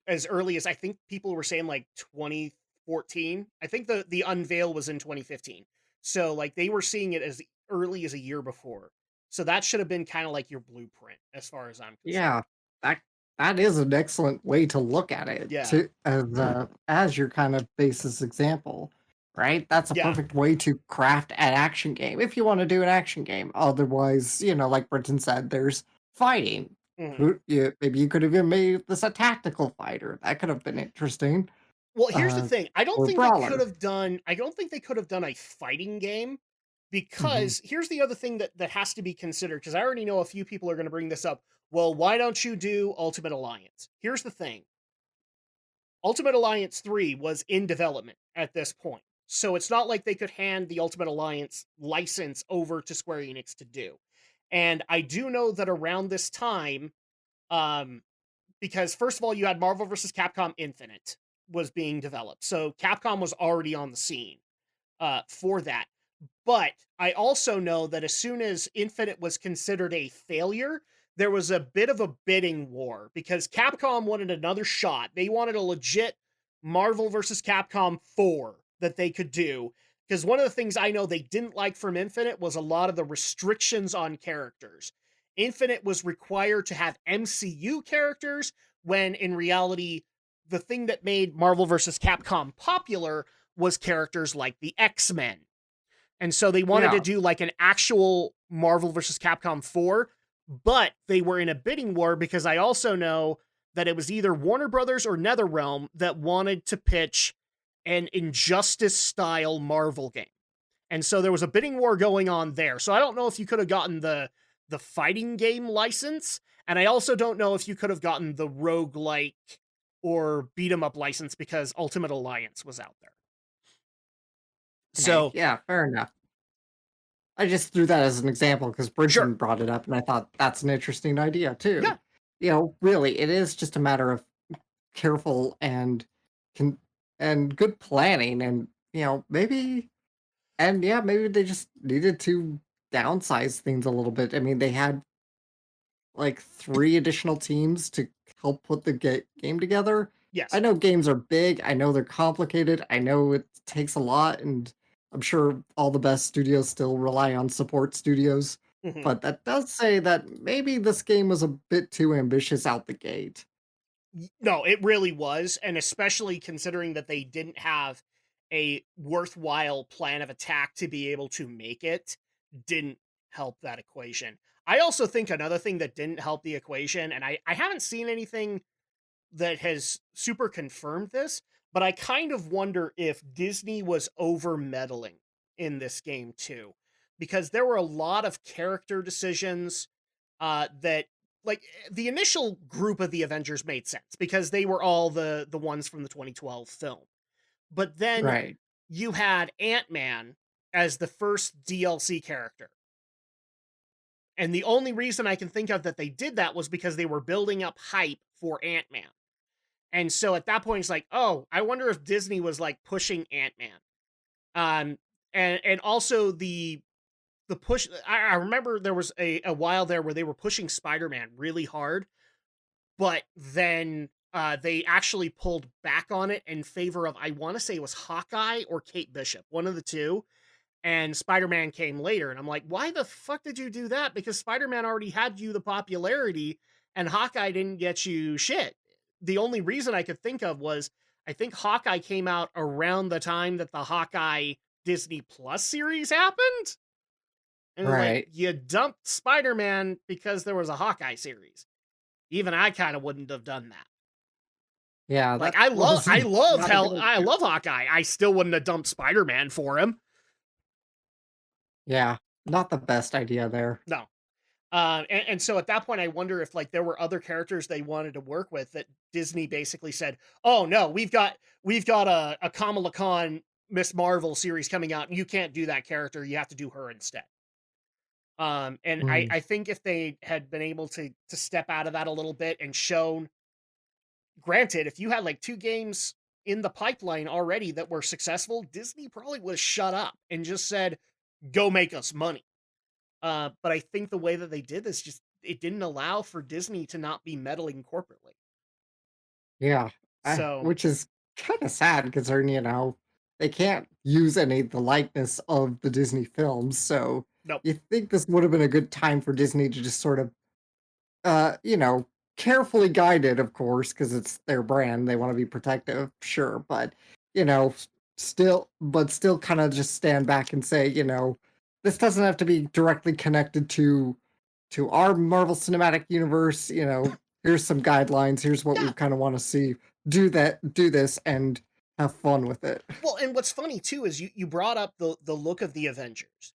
as early as I think people were saying like 2014. I think the unveil was in 2015. So like they were seeing it as early as a year before. So that should have been kind of like your blueprint as far as I'm concerned. yeah. That that is an excellent way to look at it Yeah. to as your kind of basis example, right? That's a Yeah. perfect way to craft an action game if you want to do an action game. Otherwise, like Brenton said, there's fighting. Mhm. Maybe you could have even made this a tactical fighter. That could have been interesting. Well, here's the Uh, thing. or brawler. I don't think they could have done a fighting game Mhm. because here's the other thing that has to be considered because I already know a few people are going to bring this up. Well, why don't you do Ultimate Alliance? Here's the thing. Ultimate Alliance 3 was in development at this point. So it's not like they could hand the Ultimate Alliance license over to Square Enix to do. And I do know that around this time, um, because first of all, you had Marvel vs. Capcom Infinite was being developed. So Capcom was already on the scene for that. But I also know that as soon as Infinite was considered a failure, there was a bit of a bidding war because Capcom wanted another shot. They wanted a legit Marvel versus Capcom 4 that they could do. Because one of the things I know they didn't like from Infinite was a lot of the restrictions on characters. Infinite was required to have MCU characters, when in reality, the thing that made Marvel versus Capcom popular was characters like the X-Men. And so they wanted to Yeah. do like an actual Marvel versus Capcom 4, but they were in a bidding war because I also know that it was either Warner Brothers or NetherRealm that wanted to pitch an Injustice style Marvel game. And so there was a bidding war going on there. So I don't know if you could have gotten the fighting game license, and I also don't know if you could have gotten the roguelike or beat 'em up license because Ultimate Alliance was out there. Okay. So, Yeah. Fair enough. I just threw that as an example because Bridgerton sure. brought it up, and I thought that's an interesting idea Yeah. too. Really, it is just a matter of careful con- and good planning, and maybe they just needed to downsize things a little bit. I mean, they had like 3 additional teams to help put the game together, Yes. I know games are big. I know they're complicated. I know it takes a lot, and I'm sure all the best studios still rely on support studios. Mhm. But that does say that maybe this game was a bit too ambitious out the gate. No, it really was, and especially considering that they didn't have a worthwhile plan of attack to be able to make it, didn't help that equation. I also think another thing that didn't help the equation, and I haven't seen anything that has super confirmed this, but I kind of wonder if Disney was over meddling in this game too, because there were a lot of character decisions that the initial group of the Avengers made sense because they were all the ones from the 2012 film. But then Right. you had Ant-Man as the first DLC character. And the only reason I can think of that they did that was because they were building up hype for Ant-Man. And so at that point, it's like, oh, I wonder if Disney was like pushing Ant-Man. And also the push. I remember there was a while there where they were pushing Spider-Man really hard, but then they actually pulled back on it in favor of, I want to say it was Hawkeye or Kate Bishop, one of the two. And Spider-Man came later, and I'm like, why the fuck did you do that? Because Spider-Man already had you the popularity, and Hawkeye didn't get you shit. The only reason I could think of was I think Hawkeye came out around the time that the Hawkeye Disney Plus series happened. And like, Right. you dumped Spider-Man because there was a Hawkeye series. Even I kind of wouldn't have done that. Yeah, Like, that was I love not a good I idea. love Hawkeye. I still wouldn't have dumped Spider-Man for him. Yeah, not the best idea there. No. And so at that point, I wonder if like there were other characters they wanted to work with that Disney basically said, "Oh no, we've got a Kamala Khan Miss Marvel series coming out, and you can't do that character. You have to do her instead." And Mm, I think if they had been able to step out of that a little bit and shown, granted, if you had like two games in the pipeline already that were successful, Disney probably would have shut up and just said, "Go make us money." But I think the way that they did this just it didn't allow for Disney to not be meddling corporately. yeah, So which is kind of sad considering, they can't use any of the likeness of the Disney films. So nope. you think this would have been a good time for Disney to just sort of, uh, you know, carefully guided, of course, because it's their brand. They want to be protective, sure, but you know, still kind of just stand back and say, this doesn't have to be directly connected to our Marvel Cinematic Universe. Here's some guidelines. Here's what we Yeah. kind of want to see. Do this, and have fun with it. Well, and what's funny too is you brought up the look of the Avengers,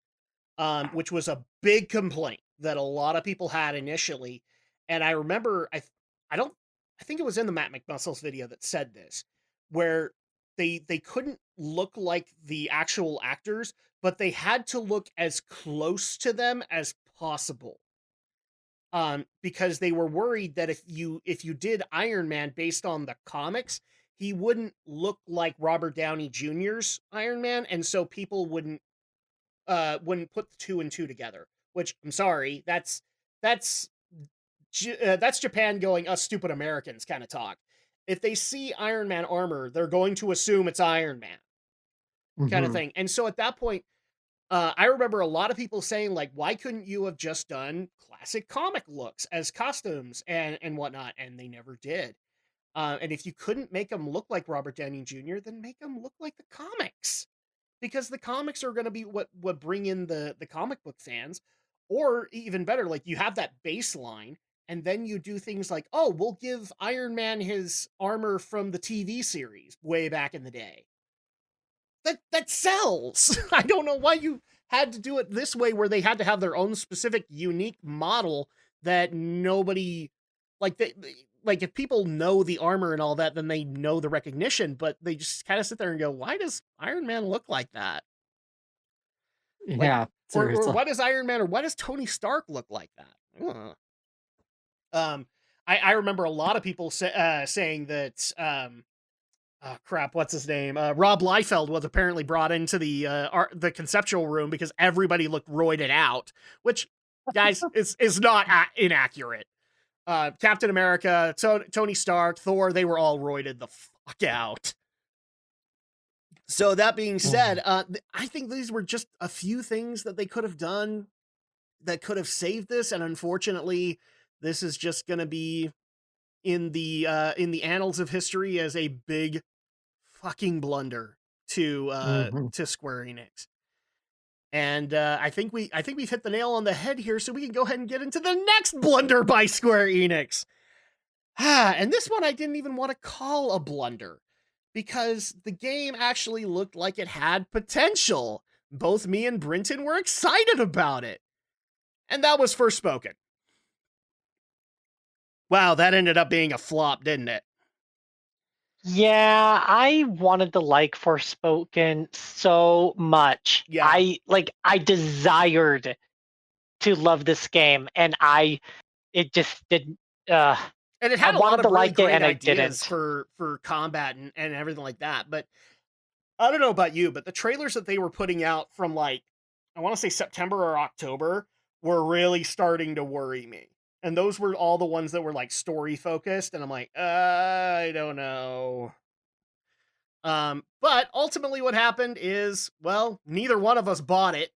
which was a big complaint that a lot of people had initially. And I remember I don't I think it was in the Matt McMuscles video that said this, where they couldn't look like the actual actors, but they had to look as close to them as possible. Because they were worried that if you did Iron Man based on the comics, he wouldn't look like Robert Downey Jr.'s Iron Man, and so people wouldn't put the two and two together. Which I'm sorry, that's that's Japan going us stupid Americans kind of talk. If they see Iron Man armor, they're going to assume it's Iron Man kind of Hmm. thing. And so at that point, I remember a lot of people saying like, "Why couldn't you have just done classic comic looks as costumes and whatnot?" And they never did. And if you couldn't make them look like Robert Downey Jr., then make them look like the comics, because the comics are going to be what bring in the comic book fans. Or even better, like you have that baseline, and then you do things like, "Oh, we'll give Iron Man his armor from the TV series way back in the day." That sells. I don't know why you had to do it this way where they had to have their own specific unique model that nobody like if people know the armor and all that, then they know the recognition, but they just kind of sit there and go, "Why does Iron Man look like that?" Like Yeah, or seriously. why does Iron Man or why does Tony Stark look like that? Um I remember a lot of people saying that oh crap, what's his name? Rob Liefeld was apparently brought into the conceptual room because everybody looked roided out, which guys is not inaccurate. Captain America, Tony Stark, Thor, they were all roided the fuck out. So that being said, I think these were just a few things that they could have done that could have saved this, and unfortunately, this is just going to be in the annals of history as a big fucking blunder to Square Enix. And I think we've hit the nail on the head here, so we can go ahead and get into the next blunder by Square Enix. And this one I didn't even want to call a blunder, because the game actually looked like it had potential. Both me and Brinton were excited about it. And that was Forspoken. Wow, that ended up being a flop, didn't it? Yeah, I wanted to like Forspoken so much. Yeah. I desired to love this game, and it just didn't. And it had I a lot wanted of to really like it, great and I ideas didn't. for combat and everything like that. But I don't know about you, but the trailers that they were putting out from, like, I want to say September or October, were really starting to worry me. And those were all the ones that were, like, story focused, and I'm like, I don't know. But ultimately what happened is, well, neither one of us bought it.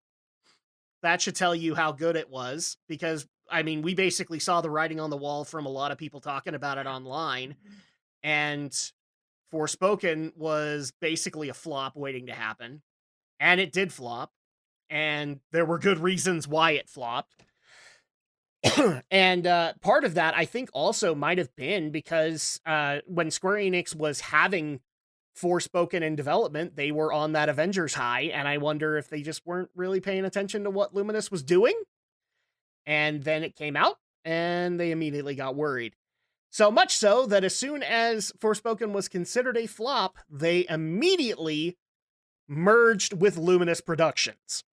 That should tell you how good it was, because, I mean, we basically saw the writing on the wall from a lot of people talking about it online, and Forspoken was basically a flop waiting to happen, and it did flop, and there were good reasons why it flopped. And part of that, I think, also might have been because when Square Enix was having Forspoken in development, they were on that Avengers high, and I wonder if they just weren't really paying attention to what Luminous was doing. And then it came out, and they immediately got worried. So much so that as soon as Forspoken was considered a flop, they immediately merged with Luminous Productions.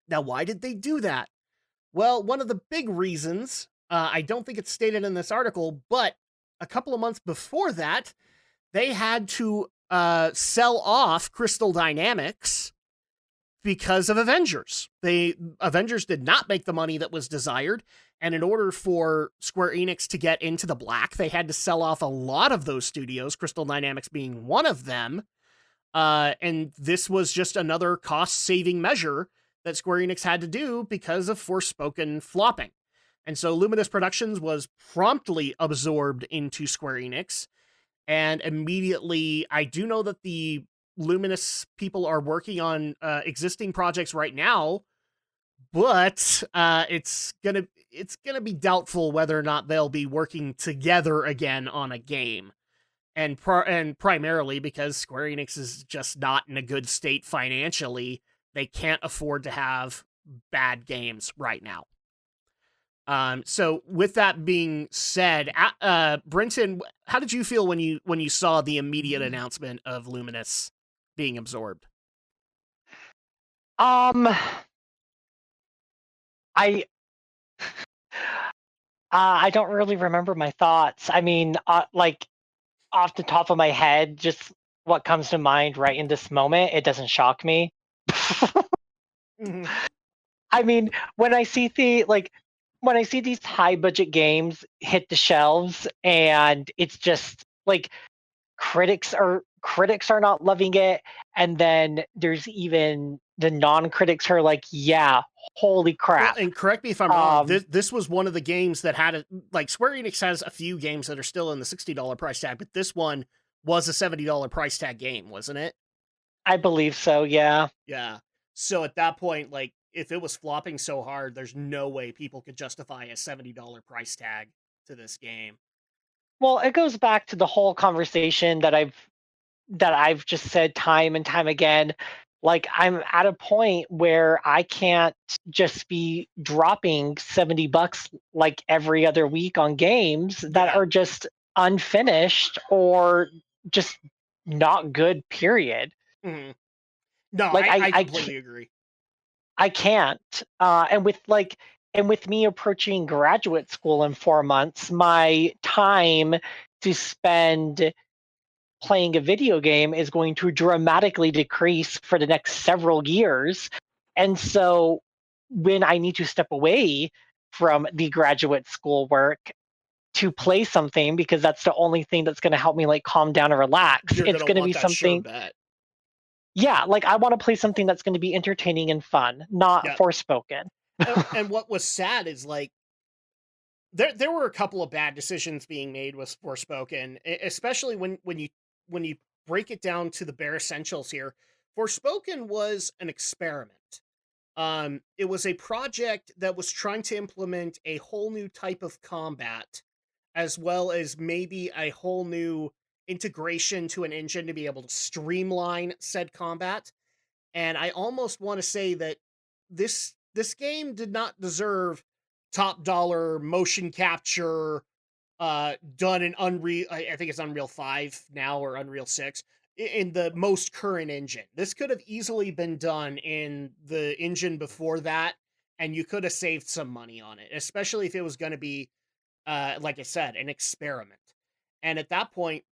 Now, why did they do that? Well, one of the big reasons, I don't think it's stated in this article, but a couple of months before that, they had to sell off Crystal Dynamics because of Avengers. Avengers did not make the money that was desired, and in order for Square Enix to get into the black, they had to sell off a lot of those studios, Crystal Dynamics being one of them. And this was just another cost-saving measure that Square Enix had to do because of Forspoken flopping. And so Luminous Productions was promptly absorbed into Square Enix, and immediately, I do know that the Luminous people are working on existing projects right now, but it's gonna be doubtful whether or not they'll be working together again on a game. And primarily because Square Enix is just not in a good state financially. They can't afford to have bad games right now. So with that being said, Brinton, how did you feel when you saw the immediate announcement of Luminous being absorbed? I don't really remember my thoughts. I mean, like, off the top of my head, just what comes to mind right in this moment, it doesn't shock me. Mm-hmm. I mean, when I see these high budget games hit the shelves, and it's just like critics are not loving it, and then there's even the non-critics who are like, yeah, holy crap. Well, and correct me if I'm wrong, this was one of the games that had like, Square Enix has a few games that are still in the $60 price tag, but this one was a $70 price tag game, wasn't it? I believe so, yeah. Yeah. So at that point, like, if it was flopping so hard, there's no way people could justify a $70 price tag to this game. Well, it goes back to the whole conversation that I've just said time and time again. Like, I'm at a point where I can't just be dropping $70 like every other week on games that are just unfinished or just not good, period. Mm-hmm. No, Like, I completely agree. I can't. And with me approaching graduate school in 4 months, my time to spend playing a video game is going to dramatically decrease for the next several years. And so when I need to step away from the graduate school work, to play something because that's the only thing that's going to help me like calm down and relax. You're It's gonna going to want be that sure something. bet. Yeah, like I want to play something that's going to be entertaining and fun, not Yeah. Forspoken. And what was sad is like there were a couple of bad decisions being made with Forspoken, especially when you break it down to the bare essentials here. Forspoken was an experiment. It was a project that was trying to implement a whole new type of combat, as well as maybe a whole new integration to an engine to be able to streamline said combat. And I almost want to say that this game did not deserve top dollar motion capture done in Unreal. I think it's Unreal 5 now, or Unreal 6, in the most current engine. This could have easily been done in the engine before that, and you could have saved some money on it, especially if it was going to be like I said, an experiment. And at that point,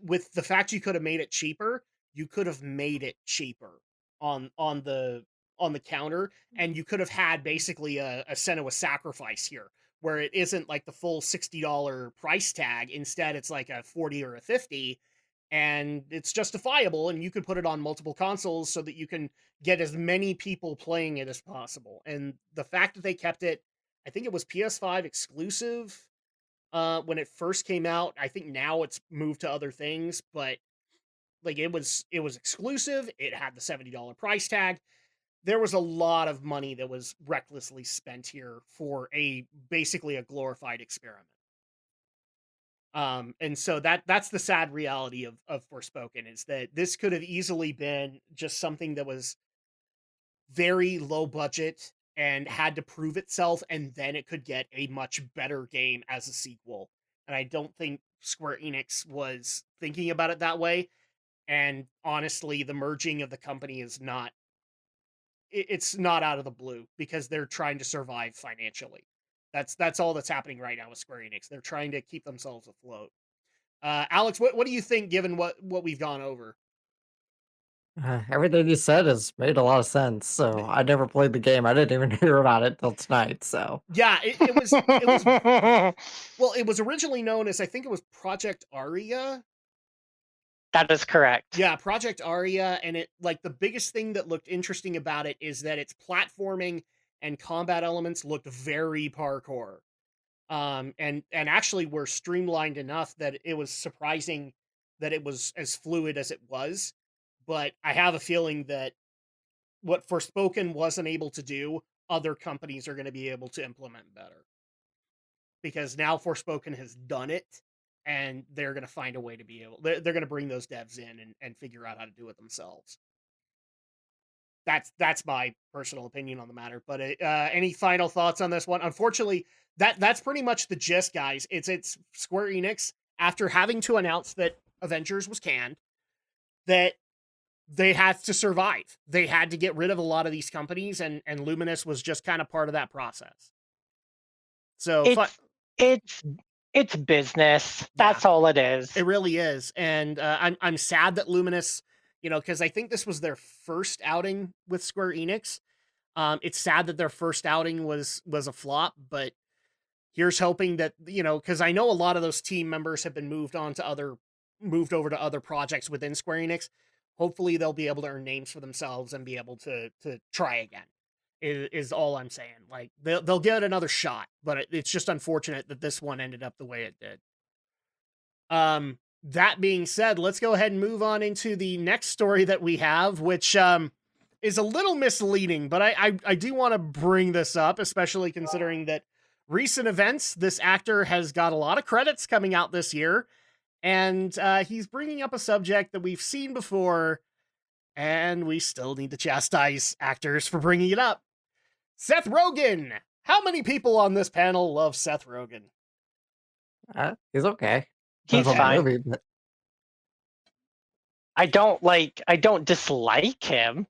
with the fact you could have made it cheaper, you could have made it cheaper on the counter, and you could have had basically a Senua sacrifice here, where it isn't like the full $60 price tag. Instead, it's like a 40 or a 50, and it's justifiable, and you could put it on multiple consoles so that you can get as many people playing it as possible. And the fact that they kept it, I think it was PS5 exclusive when it first came out. I think now it's moved to other things, but like it was exclusive. It had the $70 price tag. There was a lot of money that was recklessly spent here for a basically a glorified experiment. And so that's the sad reality of Forspoken, is that this could have easily been just something that was very low budget and had to prove itself, and then it could get a much better game as a sequel. And I don't think Square Enix was thinking about it that way. And honestly, the merging of the company is not it's not out of the blue, because they're trying to survive financially. That's all that's happening right now with Square Enix. They're trying to keep themselves afloat. Alex, what do you think, given what we've gone over? Everything you said has made a lot of sense. So I never played the game. I didn't even hear about it till tonight. So Yeah, it was well, it was originally known as, I think it was Project Aria. That is correct. Yeah, Project Aria, and it, like, the biggest thing that looked interesting about it is that its platforming and combat elements looked very parkour. And actually were streamlined enough that it was surprising that it was as fluid as it was. But I have a feeling that what Forspoken wasn't able to do, other companies are going to be able to implement better, because now Forspoken has done it, and they're going to find a way to be able. They're going to bring those devs in and figure out how to do it themselves. That's my personal opinion on the matter. But any final thoughts on this one? Unfortunately, that's pretty much the gist, guys. It's Square Enix, after having to announce that Avengers was canned, that they had to survive. They had to get rid of a lot of these companies, and Luminous was just kind of part of that process. So It's business. Yeah. That's all it is. It really is. And I'm sad that Luminous, because I think this was their first outing with Square Enix. It's sad that their first outing was a flop, but here's hoping that, because I know a lot of those team members have been moved over to other projects within Square Enix. Hopefully they'll be able to earn names for themselves and be able to try again. Is all I'm saying. Like, they'll get another shot, but it's just unfortunate that this one ended up the way it did. That being said, let's go ahead and move on into the next story that we have, which is a little misleading, but I do want to bring this up, especially considering that recent events, this actor has got a lot of credits coming out this year, and he's bringing up a subject that we've seen before, and we still need to chastise actors for bringing it up. Seth Rogen! How many people on this panel love Seth Rogen? he's okay. He's Depends on the fine. movie, but I don't dislike him.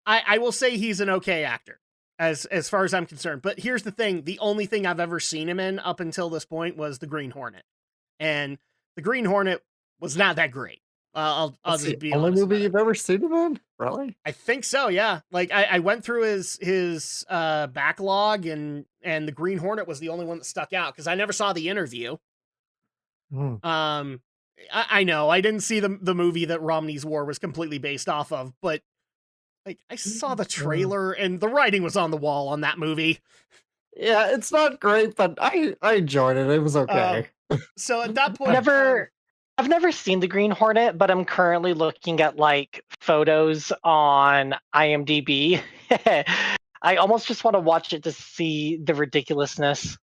I will say he's an okay actor, as far as I'm concerned. But here's the thing. The only thing I've ever seen him in up until this point was The Green Hornet. And The Green Hornet was not that great. I'll That's the just be only honest movie about it. you've ever seen him in? Really? I think so, yeah. Like I went through his backlog, and the Green Hornet was the only one that stuck out because I never saw the interview. Hmm. I know I didn't see the movie that Romney's War was completely based off of, but like I saw the trailer and the writing was on the wall on that movie. Yeah, it's not great, but I enjoyed it. It was Um, okay. so at that point, I've never seen the Green Hornet, but I'm currently looking at like photos on IMDb. I almost just want to watch it to see the ridiculousness.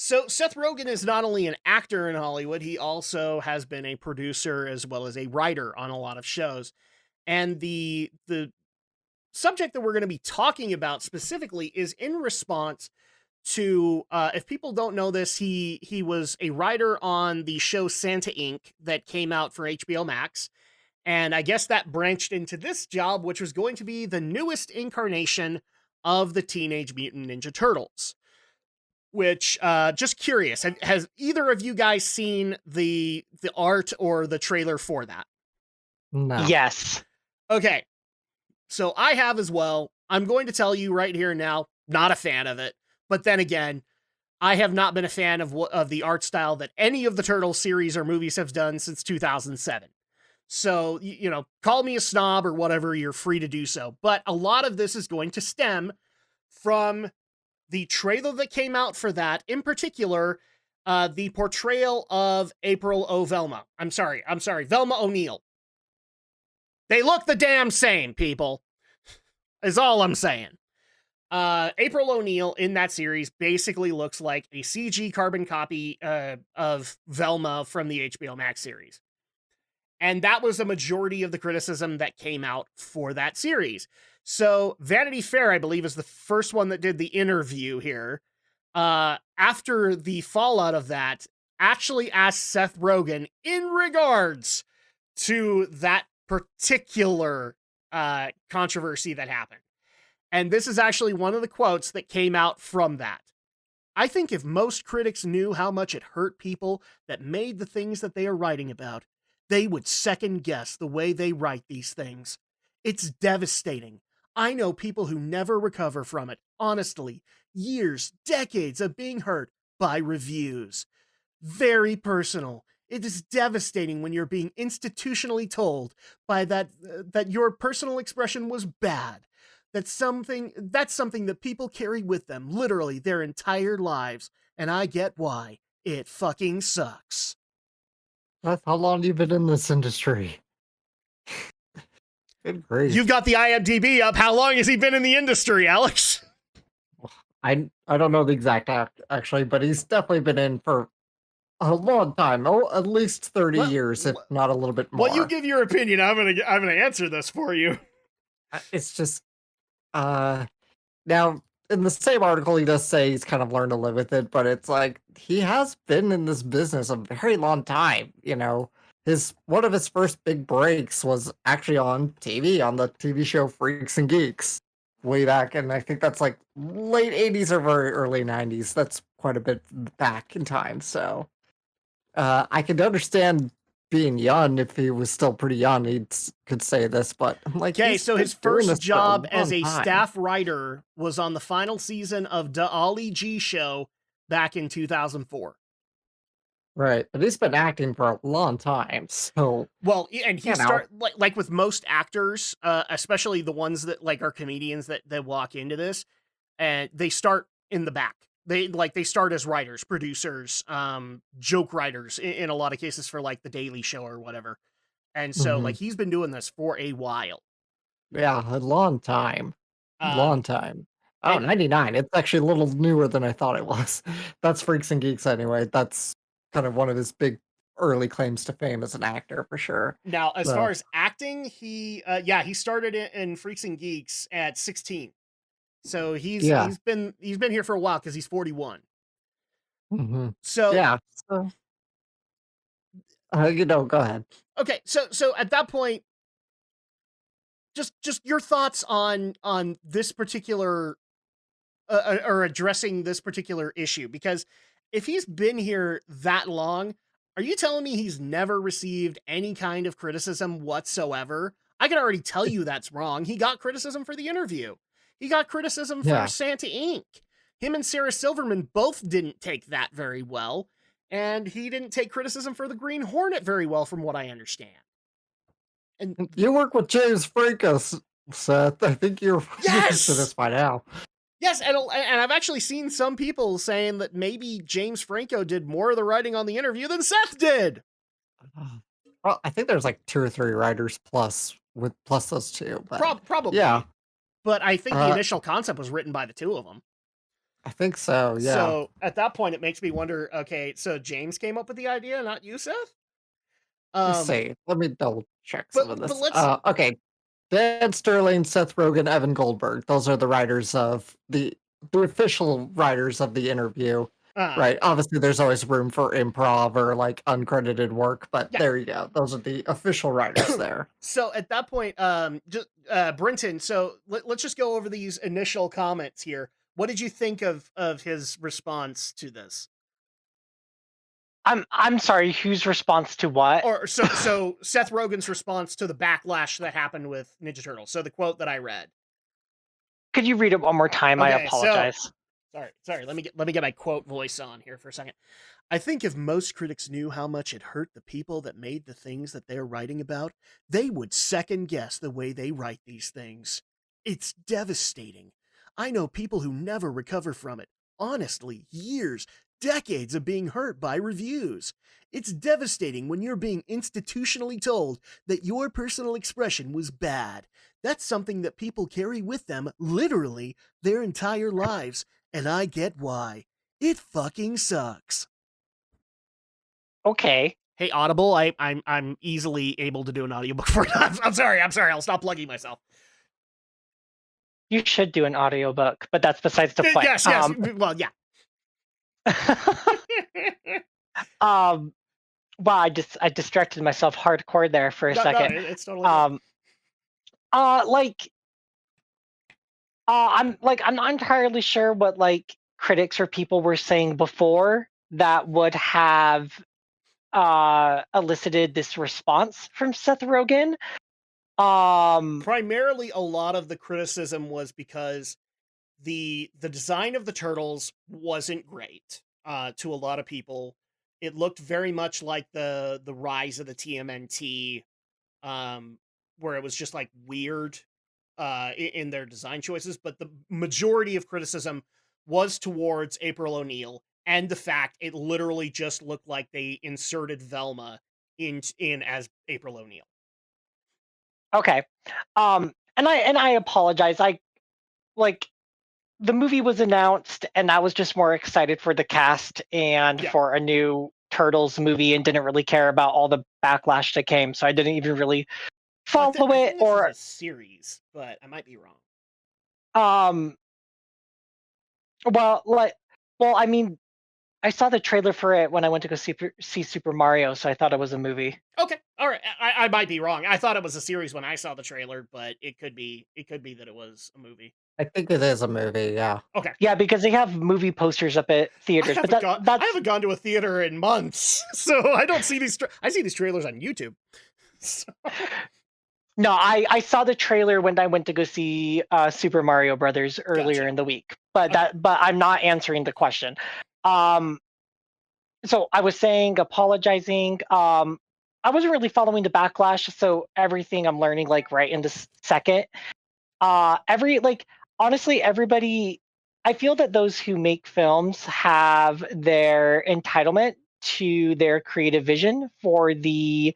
so Seth Rogen is not only an actor in Hollywood, he also has been a producer as well as a writer on a lot of shows. And the subject that we're going to be talking about specifically is in response to if people don't know this, he was a writer on the show Santa Inc. that came out for HBO Max. And I guess that branched into this job, which was going to be the newest incarnation of the Teenage Mutant Ninja Turtles. Which, just curious, has either of you guys seen the art or the trailer for that? No. Yes. Okay, so I have as well. I'm going to tell you right here and now, not a fan of it. But then again, I have not been a fan of the art style that any of the Turtles series or movies have done since 2007. So, call me a snob or whatever, you're free to do so. But a lot of this is going to stem from the trailer that came out for that, in particular, the portrayal of April O. Velma. I'm sorry, Velma O'Neill. They look the damn same, people, is all I'm saying. April O'Neil in that series basically looks like a CG carbon copy of Velma from the HBO Max series. And that was a majority of the criticism that came out for that series. So Vanity Fair, I believe, is the first one that did the interview here. After the fallout of that, actually asked Seth Rogen in regards to that particular controversy that happened. And this is actually one of the quotes that came out from that. I think if most critics knew how much it hurt people that made the things that they are writing about, they would second guess the way they write these things. It's devastating. I know people who never recover from it, honestly. Years, decades of being hurt by reviews. Very personal. It is devastating when you're being institutionally told by that your personal expression was bad. That's something that people carry with them literally their entire lives, and I get why. It fucking sucks. Beth, how long have you been in this industry? Good grief. You've got the IMDb up. How long has he been in the industry, Alex? I don't know the exact act actually, but he's definitely been in for a long time. Oh, at least 30 years, if not a little bit more. Well, you give your opinion. I'm gonna answer this for you. It's just now in the same article he does say he's kind of learned to live with it, but it's like he has been in this business a very long time, one of his first big breaks was actually on TV, on the TV show Freaks and Geeks, way back, and I think that's like late 80s or very early 90s. That's quite a bit back in time, so I could understand being young. If he was still pretty young, he could say this, but I'm like, Okay, so his first job as a time. staff writer was on the final season of the Ollie G Show back in 2004. Right, but he's been acting for a long time, so well, and he like with most actors, especially the ones that like are comedians that walk into this, and they start in the back. They start as writers, producers, joke writers in a lot of cases for like the Daily Show or whatever. And so like he's been doing this for a while. Yeah, a long time. Long time. Oh, 99. It's actually a little newer than I thought it was. That's Freaks and Geeks anyway. That's kind of one of his big early claims to fame as an actor for sure. Now, as far as acting, he started in Freaks and Geeks at 16. So he's been here for a while because he's 41. So yeah. So, go ahead. Okay, so at that point, just your thoughts on this particular or addressing this particular issue, because if he's been here that long, Are you telling me he's never received any kind of criticism whatsoever? I can already tell you that's wrong. He got criticism for the interview. He got criticism for Yeah. Santa Inc. Him and Sarah Silverman both didn't take that very well, and he didn't take criticism for the Green Hornet very well, from what I understand. And You work with James Franco, Seth. I think you're Yes! used to this by now. yes, and I've actually seen some people saying that maybe James Franco did more of the writing on the interview than Seth did. Well, I think there's like 2 or 3 writers plus those two. But Probably. yeah, But I think the Uh, initial concept was written by the two of them. I think so. Yeah. So at that point, it makes me wonder, okay, so James came up with the idea, not you, Seth? Let's see. Let me double check but- some of but this. let's- Okay. Dan Sterling, Seth Rogen, Evan Goldberg. Those are the writers of the official writers of the interview. Right. Obviously, there's always room for improv or like uncredited work, but Yeah. there you go. Those are the official writers there. So at that point, Brenton, so let's just go over these initial comments here. What did you think of his response to this? I'm sorry, whose response to what? Or so Seth Rogen's response to the backlash that happened with Ninja Turtles. So the quote that I read. Could you read it one more time? I Okay, so- apologize. Sorry. Let me get my quote voice on here for a second. I think if most critics knew how much it hurt the people that made the things that they're writing about, they would second guess the way they write these things. It's devastating. I know people who never recover from it. Honestly, years, decades of being hurt by reviews. It's devastating when you're being institutionally told that your personal expression was bad. That's something that people carry with them, literally, their entire lives. And I get why. It fucking sucks. Okay. Hey, Audible, I'm easily able to do an audiobook for it. I'm sorry. I'll stop plugging myself. You should do an audiobook, but that's besides the point. Yes. Well, yeah. Wow, I distracted myself hardcore there for a second. No, it's totally I'm not entirely sure what like critics or people were saying before that would have elicited this response from Seth Rogen. primarily a lot of the criticism was because the design of the turtles wasn't great to a lot of people. It looked very much like the rise of the TMNT, where it was just like weird in their design choices. But the majority of criticism was towards April O'Neil and the fact it literally just looked like they inserted Velma in as April O'Neil. Okay. And I apologize. I like the movie was announced and I was just more excited for the cast and Yeah. for a new Turtles movie and didn't really care about all the backlash that came. So I didn't even really follow I think it this or is a series, but I might be wrong. I mean, I saw the trailer for it when I went to go see Super Mario, so I thought it was a movie. Okay, all right. I might be wrong. I thought it was a series when I saw the trailer, but it could be that it was a movie. I think it is a movie. Yeah. Okay. Yeah, because they have movie posters up at theaters. I But haven't gone to a theater in months, so I don't see these. I see these trailers on YouTube. So, no, I saw the trailer when I went to go see Super Mario Brothers earlier Gotcha. in the week. But Okay. but I'm not answering the question. So I was saying, apologizing. I wasn't really following the backlash, so everything I'm learning like right in this second. Honestly, everybody. I feel that those who make films have their entitlement to their creative vision for the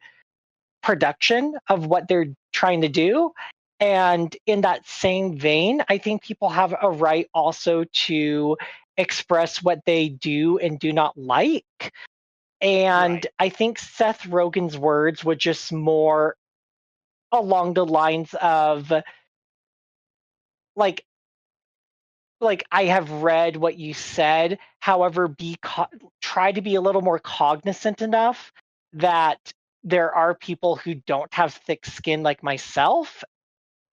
production of what they're trying to do. And in that same vein, I think people have a right also to express what they do and do not like. And Right. I think Seth Rogen's words were just more along the lines of like I have read what you said. However, try to be a little more cognizant enough that there are people who don't have thick skin like myself,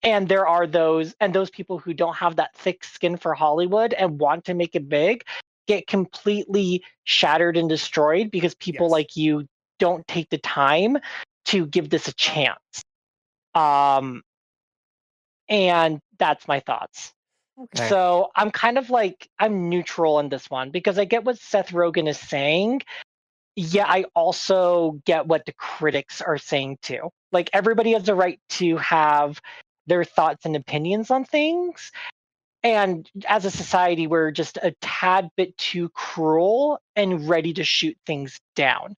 and there are those people who don't have that thick skin for Hollywood and want to make it big get completely shattered and destroyed because people Yes. like you don't take the time to give this a chance. And that's my thoughts. Okay. So I'm kind of like, I'm neutral on this one because I get what Seth Rogen is saying. Yeah, I also get what the critics are saying too. Like, everybody has a right to have their thoughts and opinions on things. And as a society, we're just a tad bit too cruel and ready to shoot things down.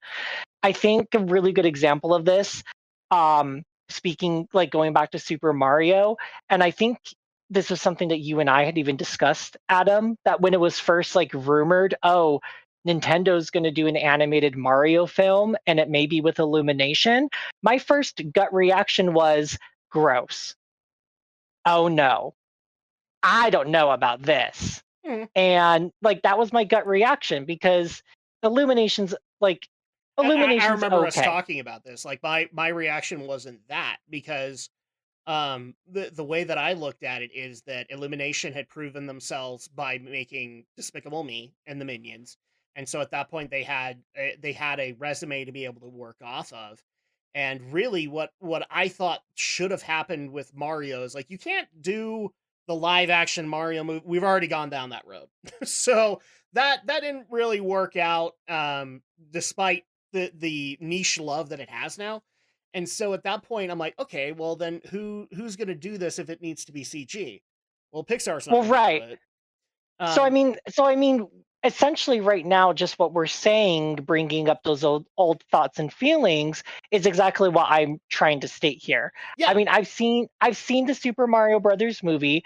I think a really good example of this, speaking like going back to Super Mario, and I think this was something that you and I had even discussed, Adam, that when it was first like rumored, oh, Nintendo's going to do an animated Mario film and it may be with Illumination, my first gut reaction was gross. Oh no, I don't know about this. Mm. And like that was my gut reaction because Illumination's like I Illumination's remember us okay. talking about this. Like my reaction wasn't that because the way that I looked at it is that Illumination had proven themselves by making Despicable Me and the Minions, and so at that point they had a resume to be able to work off of. And really, what I thought should have happened with Mario is like you can't do the live action Mario movie. We've already gone down that road, so that didn't really work out. Despite the niche love that it has now. And so at that point, I'm like, okay, well then who's going to do this if it needs to be CG? Well, Pixar's not Well, going to do right. it. So I mean, essentially, right now, just what we're saying, bringing up those old thoughts and feelings, is exactly what I'm trying to state here. I Yeah. mean, I've seen the Super Mario Brothers movie.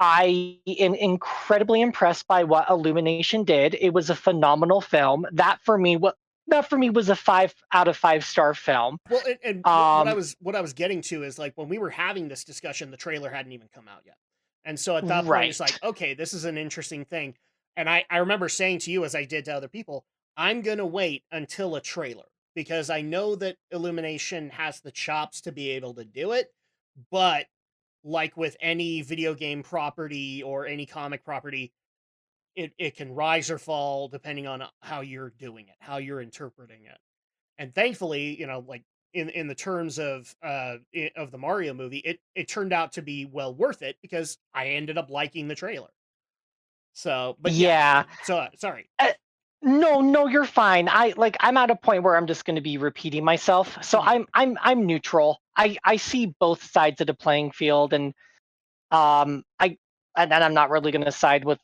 I am incredibly impressed by what Illumination did. It was a phenomenal film. That for me was a 5 out of 5 star film. Well, and Um, what I was getting to is like when we were having this discussion, the trailer hadn't even come out yet. And so at that point, it's like, right. okay, this is an interesting thing. And I remember saying to you, as I did to other people, I'm going to wait until a trailer because I know that Illumination has the chops to be able to do it. But like with any video game property or any comic property, it can rise or fall depending on how you're doing it, how you're interpreting it. And thankfully, like in the terms of of the Mario movie, it turned out to be well worth it because I ended up liking the trailer. So, but yeah, Yeah. sorry. Uh, no, you're fine. I'm at a point where I'm just going to be repeating myself. So Mhm. I'm neutral. I see both sides of the playing field, and I and then I'm not really going to side with,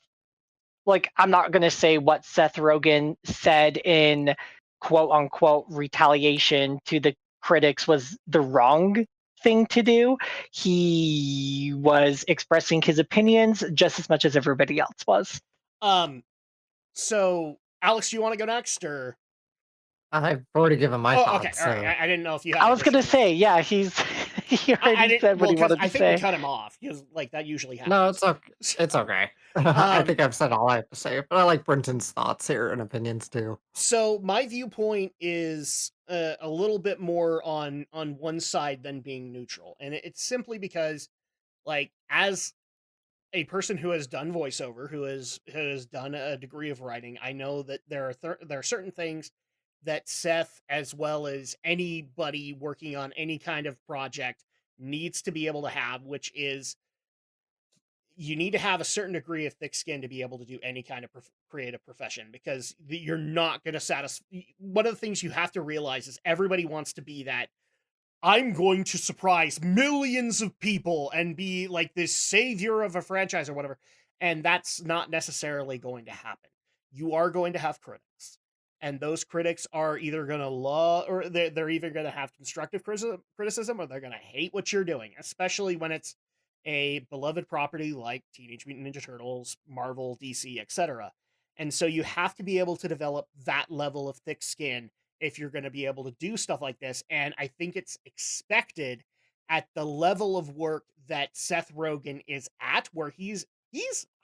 like, I'm not going to say what Seth Rogen said in quote unquote retaliation to the critics was the wrong thing to do. He was expressing his opinions just as much as everybody else was. Um, so Alex, do you want to go next or? I've already given my Oh, okay, thoughts, all right. so I didn't know if you had I was gonna additional ones. say, yeah, he's he I already didn't said what well he because wanted I to think we say. cut him off because like that usually no, happens. it's okay. It's okay. I um, think I've said all I have to say, but I like Brenton's thoughts here and opinions too. so my viewpoint is a little bit more on one side than being neutral, and it's simply because like as a person who has done voiceover, who has done a degree of writing, I know that there are certain things that Seth, as well as anybody working on any kind of project, needs to be able to have, which is you need to have a certain degree of thick skin to be able to do any kind of creative profession because you're not going to satisfy. One of the things you have to realize is everybody wants to be that I'm going to surprise millions of people and be like this savior of a franchise or whatever. And that's not necessarily going to happen. You are going to have critics. And those critics are either going to love or they're either going to have constructive criticism or they're going to hate what you're doing, especially when it's a beloved property like Teenage Mutant Ninja Turtles, Marvel, DC, etc. And so you have to be able to develop that level of thick skin if you're going to be able to do stuff like this. And I think it's expected at the level of work that Seth Rogen is at, where he's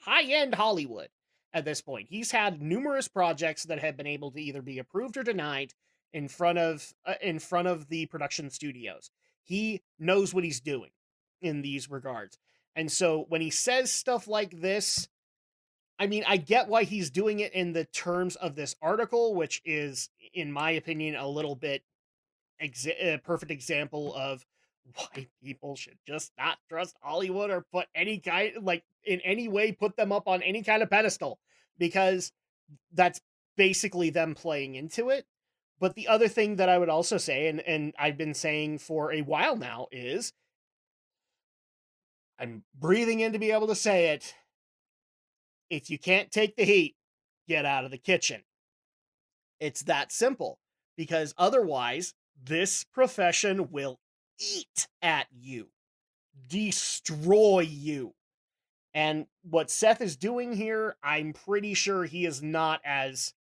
high end Hollywood at this point. He's had numerous projects that have been able to either be approved or denied in front of the production studios. He knows what he's doing in these regards. And so when he says stuff like this, I mean, I get why he's doing it in the terms of this article, which is, in my opinion, a little bit perfect example of why people should just not trust Hollywood or put any kind, like, in any way put them up on any kind of pedestal, because that's basically them playing into it. But the other thing that I would also say, and I've been saying for a while now, is I'm breathing in to be able to say it. If you can't take the heat, get out of the kitchen. It's that simple, because otherwise, this profession will eat at you, destroy you. And what Seth is doing here, I'm pretty sure he is not as,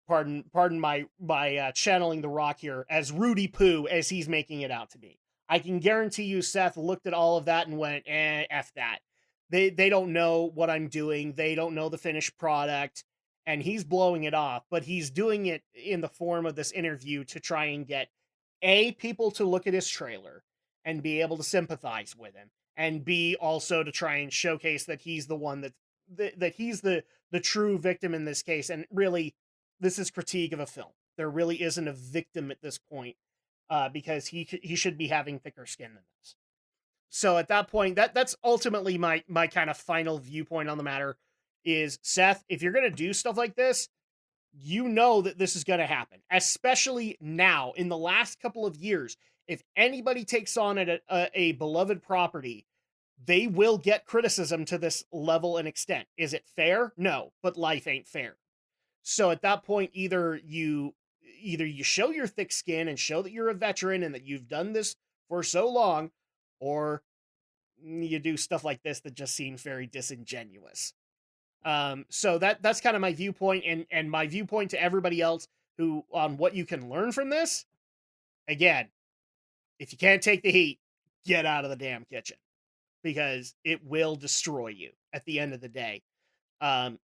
pardon my channeling the Rock here, as Rudy Poo as he's making it out to be. I can guarantee you Seth looked at all of that and went, F that. They don't know what I'm doing. They don't know the finished product. And he's blowing it off, but he's doing it in the form of this interview to try and get people to look at his trailer and be able to sympathize with him, and B, also to try and showcase that he's the one that he's the true victim in this case. And really, this is critique of a film. There really isn't a victim at this point, because he should be having thicker skin than this. So at that point, that's ultimately my kind of final viewpoint on the matter is, Seth, if you're going to do stuff like this, you know that this is going to happen, especially now in the last couple of years. If anybody takes on a beloved property, they will get criticism to this level and extent. Is it fair? No, but life ain't fair. So at that point, either you show your thick skin and show that you're a veteran and that you've done this for so long, or you do stuff like this that just seems very disingenuous. So that's kind of my viewpoint, and my viewpoint to everybody else who, on what you can learn from this. Again, if you can't take the heat, get out of the damn kitchen, because it will destroy you at the end of the day.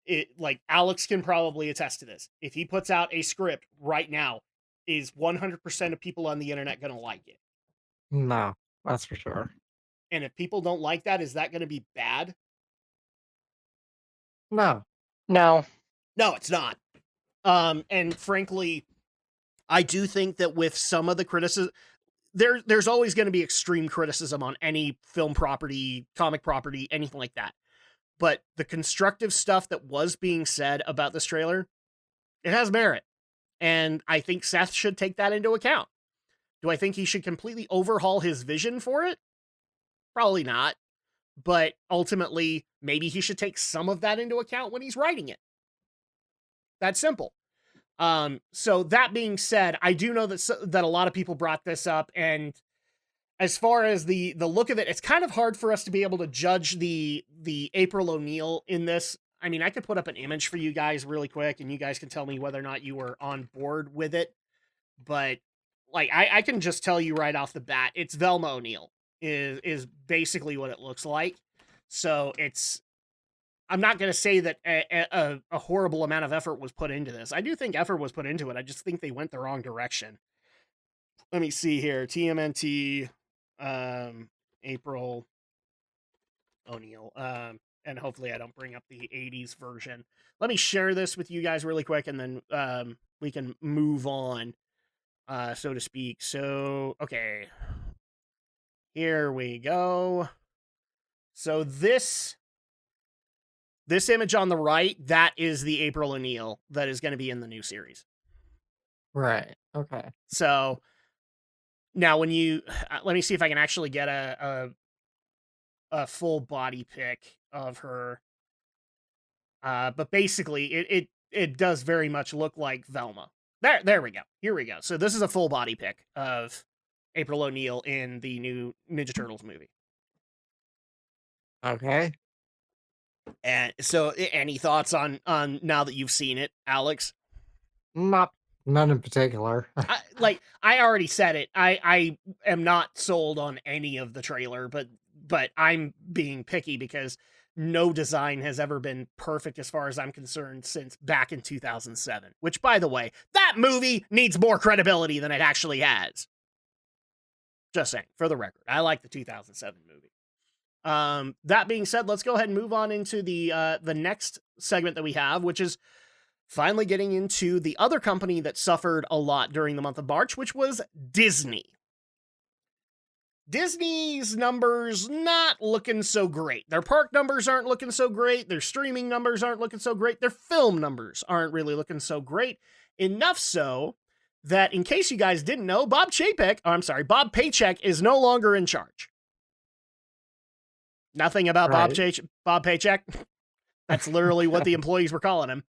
It, like, Alex can probably attest to this. If he puts out a script right now, is 100% of people on the internet going to like it? No, that's for sure. And if people don't like that, is that going to be bad? No. No. No, it's not. And frankly, I do think that with some of the criticism, there's always going to be extreme criticism on any film property, comic property, anything like that. But the constructive stuff that was being said about this trailer, it has merit. And I think Seth should take that into account. Do I think he should completely overhaul his vision for it? Probably not. But ultimately, maybe he should take some of that into account when he's writing it. That's simple. So that being said, I do know that a lot of people brought this up, and as far as the look of it, it's kind of hard for us to be able to judge the April O'Neil in this. I mean, I could put up an image for you guys really quick, and you guys can tell me whether or not you were on board with it. But like, I can just tell you right off the bat, it's Velma O'Neil is basically what it looks like. So I'm not going to say that a horrible amount of effort was put into this. I do think effort was put into it. I just think they went the wrong direction. Let me see here. TMNT, April O'Neil. And hopefully I don't bring up the 80s version. Let me share this with you guys really quick, and then we can move on, so to speak. So, okay. Here we go. So this image on the right, that is the April O'Neil that is going to be in the new series. Right. Okay. So now when you, let me see if I can actually get a full body pic of her. But basically it does very much look like Velma. There we go. Here we go. So this is a full body pic of April O'Neil in the new Ninja Turtles movie. Okay. And so, any thoughts on now that you've seen it, Alex? None in particular. I already said it. I am not sold on any of the trailer, but I'm being picky because no design has ever been perfect as far as I'm concerned since back in 2007. Which, by the way, that movie needs more credibility than it actually has. Just saying, for the record, I like the 2007 movie. That being said, let's go ahead and move on into the next segment that we have, which is finally getting into the other company that suffered a lot during the month of March, which was Disney. Disney's numbers not looking so great. Their park numbers aren't looking so great. Their streaming numbers aren't looking so great. Their film numbers aren't really looking so great. Enough so that, in case you guys didn't know, Bob Paycheck is no longer in charge. Nothing about Right. Bob Paycheck. That's literally what the employees were calling him.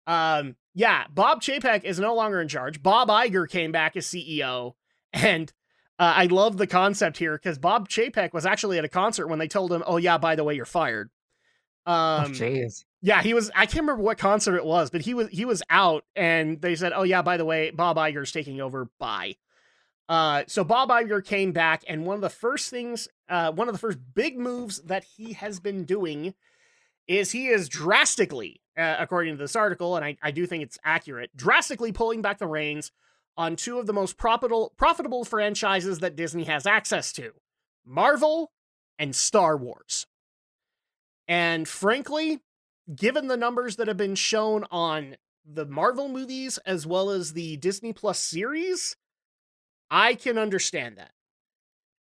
Yeah, Bob Chapek is no longer in charge. Bob Iger came back as CEO, and I love the concept here because Bob Chapek was actually at a concert when they told him, "Oh yeah, by the way, you're fired." Oh, jeez. Yeah, he was. I can't remember what concert it was, but he was out, and they said, "Oh yeah, by the way, Bob Iger's taking over." Bye. So Bob Iger came back, and one of the first big moves that he has been doing is he is drastically, according to this article, and I do think it's accurate, drastically pulling back the reins on two of the most profitable franchises that Disney has access to, Marvel and Star Wars. And frankly, given the numbers that have been shown on the Marvel movies as well as the Disney Plus series, I can understand that.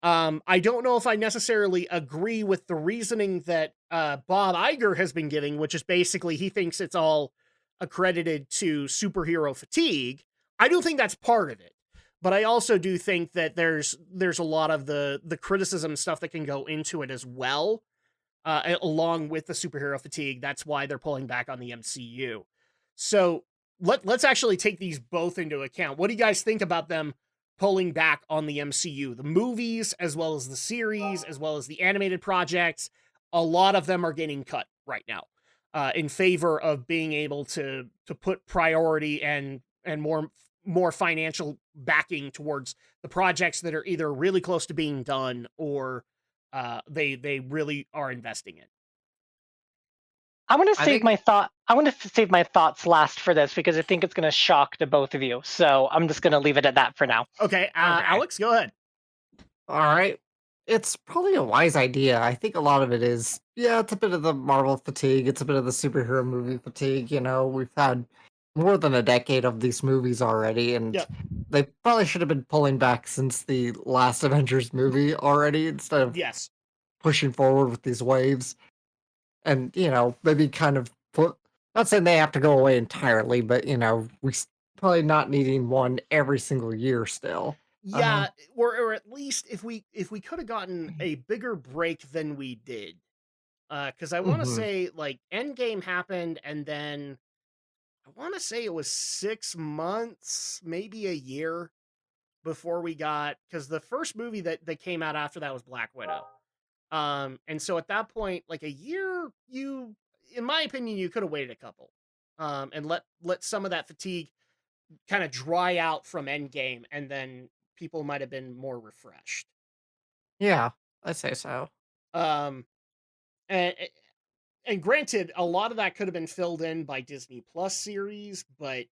I don't know if I necessarily agree with the reasoning that Bob Iger has been giving, which is basically he thinks it's all accredited to superhero fatigue. I do think that's part of it, but I also do think that there's a lot of the criticism stuff that can go into it as well, along with the superhero fatigue. That's why they're pulling back on the MCU. So let's actually take these both into account. What do you guys think about them pulling back on the MCU, the movies, as well as the series, as well as the animated projects? A lot of them are getting cut right now, in favor of being able to put priority and more financial backing towards the projects that are either really close to being done or they really are investing in. I want to I save think my thought. I want to save my thoughts last for this because I think it's going to shock the both of you. So I'm just going to leave it at that for now. Okay, Okay. Alex, go ahead. All right. It's probably a wise idea. I think a lot of it is, yeah, it's a bit of the Marvel fatigue. It's a bit of the superhero movie fatigue. We've had more than a decade of these movies already, and Yep. they probably should have been pulling back since the last Avengers movie already instead of Yes. pushing forward with these waves. And, maybe kind of not saying they have to go away entirely, but, probably not needing one every single year still. Yeah, or at least if we could have gotten a bigger break than we did. Because I want to Mhm. say like Endgame happened, and then I want to say it was 6 months, maybe a year before we got, because the first movie that came out after that was Black Widow. And so at that point, like a year, in my opinion, you could have waited a couple, and let some of that fatigue kind of dry out from Endgame, and then people might have been more refreshed. Yeah, I'd say so. Um, and granted, a lot of that could have been filled in by Disney Plus series, but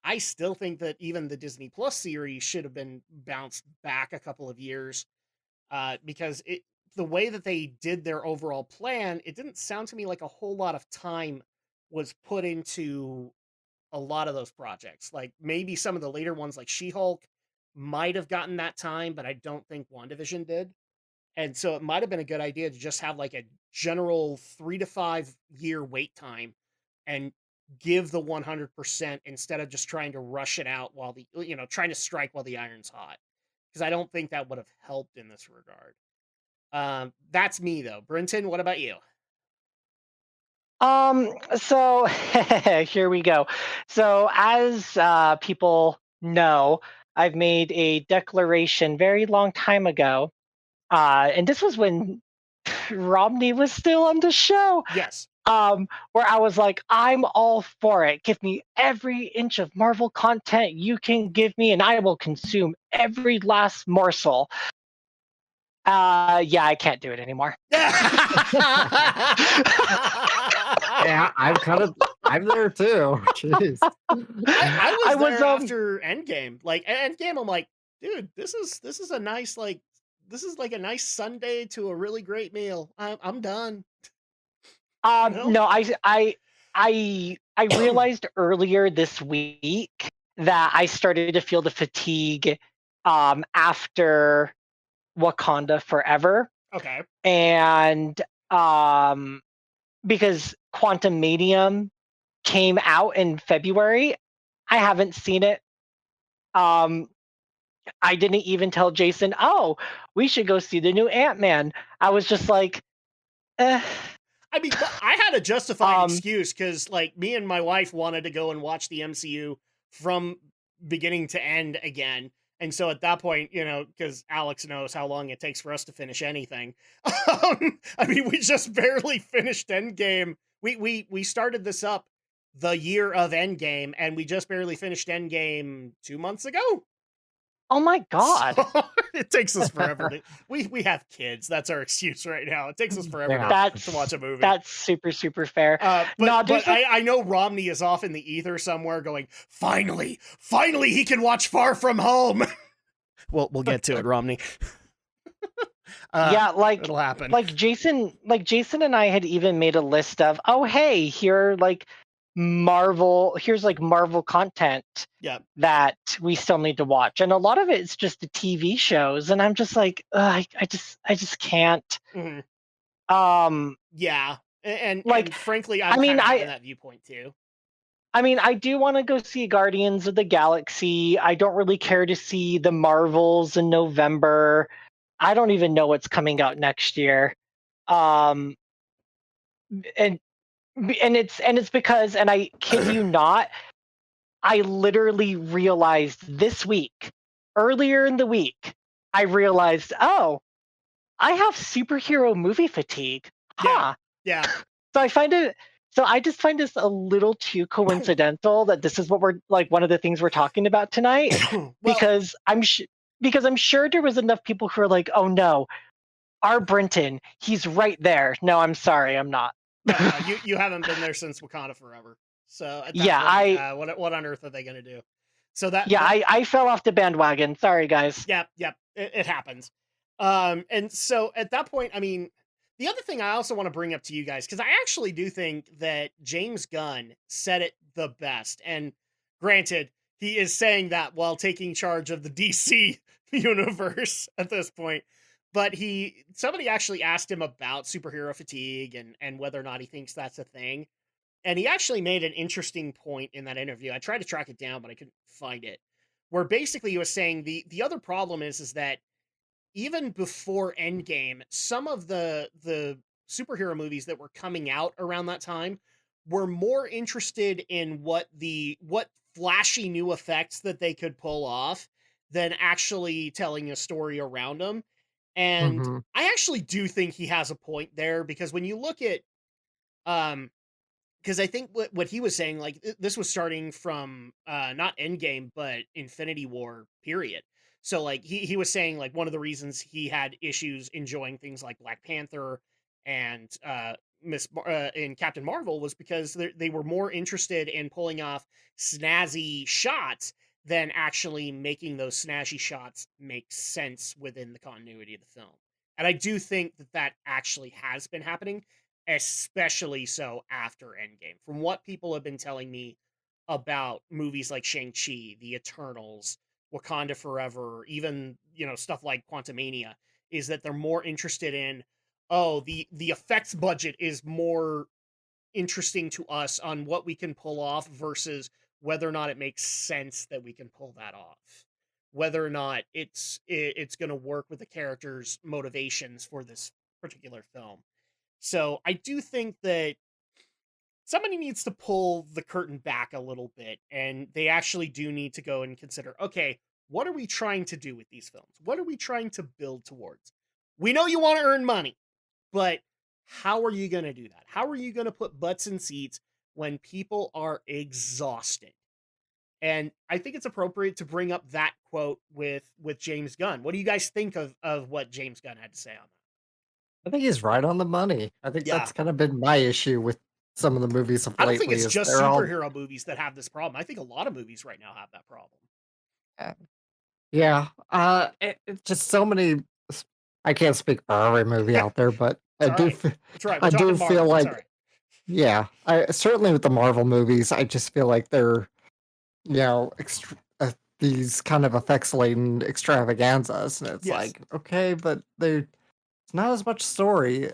I still think that even the Disney Plus series should have been bounced back a couple of years, because the way that they did their overall plan, it didn't sound to me like a whole lot of time was put into a lot of those projects. Like maybe some of the later ones, like She-Hulk, might have gotten that time, but I don't think WandaVision did. And so it might have been a good idea to just have like a general 3 to 5 year wait time and give the 100% instead of just trying to rush it out while trying to strike while the iron's hot. Because I don't think that would have helped in this regard. That's me though. Brenton, what about you? So here we go. So as people know, I've made a declaration very long time ago, and this was when Romney was still on the show. Yes. Where I was like, I'm all for it. Give me every inch of Marvel content you can give me, and I will consume every last morsel. Yeah, I can't do it anymore. Yeah, I'm there too. Jeez. I was there um, after Endgame. Like Endgame, I'm like, dude, this is a nice this is like a nice Sunday to a really great meal. I'm done. You know? No, I I realized earlier this week that I started to feel the fatigue after Wakanda Forever. Okay. And because Quantum Manium came out in February, I haven't seen it. I didn't even tell Jason, oh, we should go see the new Ant-Man. I was just like, eh. I mean, I had a justified excuse because, like, me and my wife wanted to go and watch the MCU from beginning to end again. And so at that point, you know, because Alex knows how long it takes for us to finish anything. I mean, we just barely finished Endgame. We started this up the year of Endgame, and we just barely finished Endgame 2 months ago. Oh my God. So, it takes us forever to we have kids. That's our excuse right now. It takes us forever to watch a movie. That's super, super fair. But I know Romney is off in the ether somewhere going, finally he can watch Far From Home. We'll get to it, Romney. Yeah, like it'll happen. Like Jason and I had even made a list of, oh hey, here's like Marvel content that we still need to watch. And a lot of it is just the TV shows. And I'm just like, I just can't. Mm-hmm. Yeah. And frankly, I'm kind of in that viewpoint too. I mean, I do want to go see Guardians of the Galaxy. I don't really care to see the Marvels in November. I don't even know what's coming out next year. And it's because, and I kid you not, I literally realized this week, earlier in the week, I realized, oh, I have superhero movie fatigue. Huh. Yeah. So I just find this a little too coincidental that this is what we're like one of the things we're talking about tonight. Because I'm sure there was enough people who are like, oh no, R. Brenton, he's right there. No, I'm sorry, I'm not. No, you haven't been there since Wakanda Forever. So at that point, what on earth are they going to do? So I fell off the bandwagon. Sorry, guys. Yep, it happens. And so at that point, I mean, the other thing I also want to bring up to you guys, because I actually do think that James Gunn said it the best. And granted, he is saying that while taking charge of the DC universe at this point. But somebody actually asked him about superhero fatigue and whether or not he thinks that's a thing. And he actually made an interesting point in that interview. I tried to track it down, but I couldn't find it. Where basically he was saying the other problem is that even before Endgame, some of the superhero movies that were coming out around that time were more interested in what flashy new effects that they could pull off than actually telling a story around them. And I actually do think he has a point there, because when you look at because I think what he was saying, like, this was starting from not Endgame but Infinity War period. So like he was saying, like, one of the reasons he had issues enjoying things like Black Panther and in Captain Marvel was because they were more interested in pulling off snazzy shots than actually making those snazzy shots make sense within the continuity of the film. And I do think that actually has been happening, especially so after Endgame. From what people have been telling me about movies like Shang-Chi, The Eternals, Wakanda Forever, even, you know, stuff like Quantumania, is that they're more interested in, the effects budget is more interesting to us on what we can pull off versus whether or not it makes sense that we can pull that off. Whether or not it's going to work with the characters' motivations for this particular film. So I do think that somebody needs to pull the curtain back a little bit, and they actually do need to go and consider, okay, what are we trying to do with these films? What are we trying to build towards? We know you want to earn money, but how are you going to do that? How are you going to put butts in seats when people are exhausted? And I think it's appropriate to bring up that quote with James Gunn. What do you guys think of what James Gunn had to say on that? I think he's right on the money. I think that's kind of been my issue with some of the movies of lately. I don't think it's just superhero movies that have this problem. I think a lot of movies right now have that problem. Yeah. It's just so many. I can't speak for every movie out there, but I do feel like Yeah, I certainly with the Marvel movies, I just feel like they're, these kind of effects laden extravaganzas, and it's Yes. like, okay, but there's not as much story.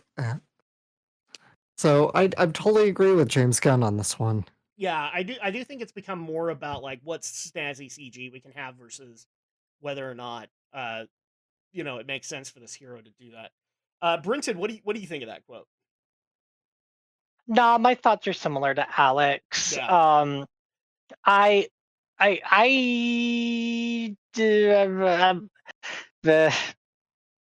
So I totally agree with James Gunn on this one. Yeah, I do think it's become more about like what snazzy CG we can have versus whether or not it makes sense for this hero to do that. Brinton, what do you think of that quote? Nah, my thoughts are similar to Alex. Yeah. I, I, d- the,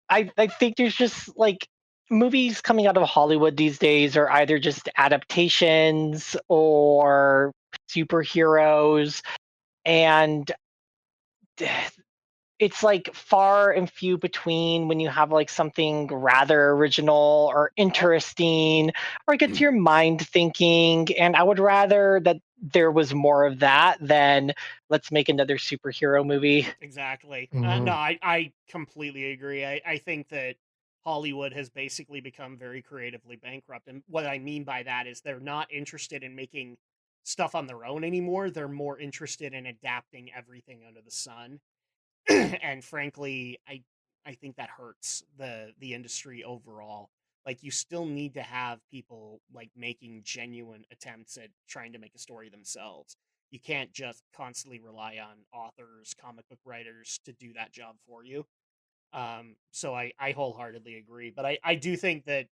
I think there's just like movies coming out of Hollywood these days are either just adaptations or superheroes, and it's like far and few between when you have like something rather original or Yep. interesting or gets your mind thinking. And I would rather that there was more of that than let's make another superhero movie. Exactly. No, Mhm. I completely agree. I think that Hollywood has basically become very creatively bankrupt. And what I mean by that is they're not interested in making stuff on their own anymore. They're more interested in adapting everything under the sun. And frankly, I think that hurts the industry overall. Like you still need to have people like making genuine attempts at trying to make a story themselves. You can't just constantly rely on authors, comic book writers to do that job for you. So I wholeheartedly agree, but I do think that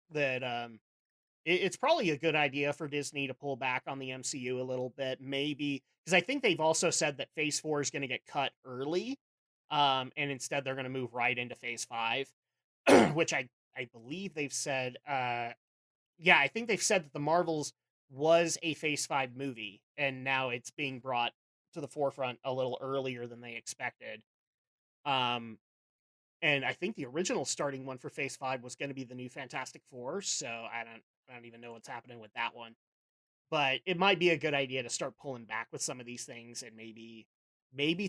it's probably a good idea for Disney to pull back on the MCU a little bit, maybe because I think they've also said that Phase 4 is going to get cut early, and instead they're going to move right into Phase 5, which I believe they've said. Yeah, I think they've said that the Marvels was a Phase 5 movie, and now it's being brought to the forefront a little earlier than they expected. Um, and I think the original starting one for Phase 5 was going to be the new Fantastic Four, so I don't even know what's happening with that one. But it might be a good idea to start pulling back with some of these things and maybe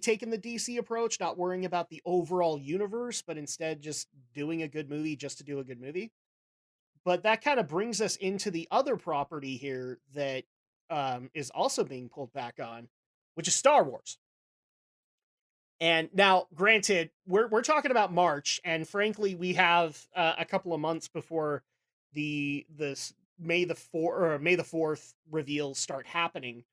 taking the DC approach, not worrying about the overall universe, but instead just doing a good movie just to do a good movie. But that kind of brings us into the other property here that is also being pulled back on, which is Star Wars. And now, granted, we're talking about March, and frankly, we have a couple of months before the May the 4th reveals start happening.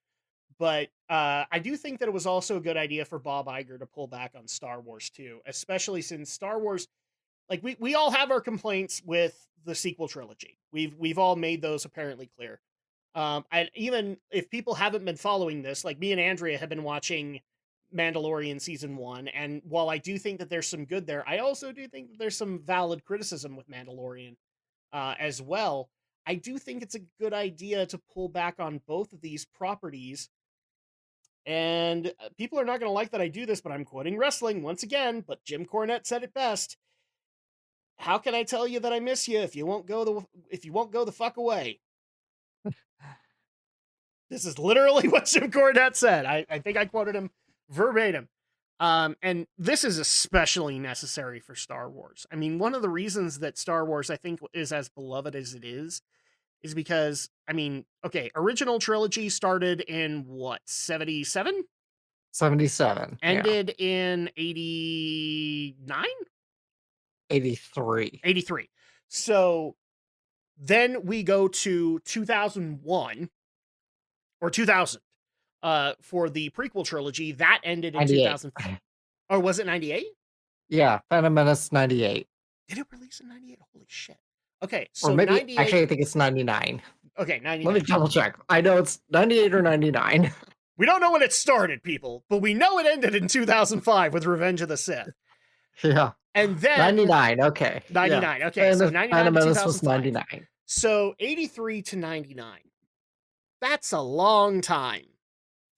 But I do think that it was also a good idea for Bob Iger to pull back on Star Wars too, especially since Star Wars, like we all have our complaints with the sequel trilogy. We've all made those apparently clear. And even if people haven't been following this, like me and Andrea have been watching Mandalorian season 1, and while I do think that there's some good there, I also do think that there's some valid criticism with Mandalorian as well. I do think it's a good idea to pull back on both of these properties. And people are not going to like that I do this, but I'm quoting wrestling once again. But Jim Cornette said it best: "How can I tell you that I miss you if you won't go the fuck away?" This is literally what Jim Cornette said. I think I quoted him verbatim. And this is especially necessary for Star Wars. I mean, one of the reasons that Star Wars, I think, is as beloved as it is because, I mean, okay, original trilogy started in what, 77? 77. Yeah. Ended in 89? 83. 83. So then we go to 2001 or 2000 for the prequel trilogy. That ended in 98. 2000. Or was it 98? Yeah, Phantom Menace 98. Did it release in 98? Holy shit. Okay, Or so maybe, actually, 98. I think it's 99. Okay, Let me 99. double check. I know it's 98 or 99. We don't know when it started, people, but we know it ended in 2005 with Revenge of the Sith. Yeah. And then 99. Okay. Yeah. 99. Okay, so 99 Phantom to Menace was 2005. 99. So 83 to 99. That's a long time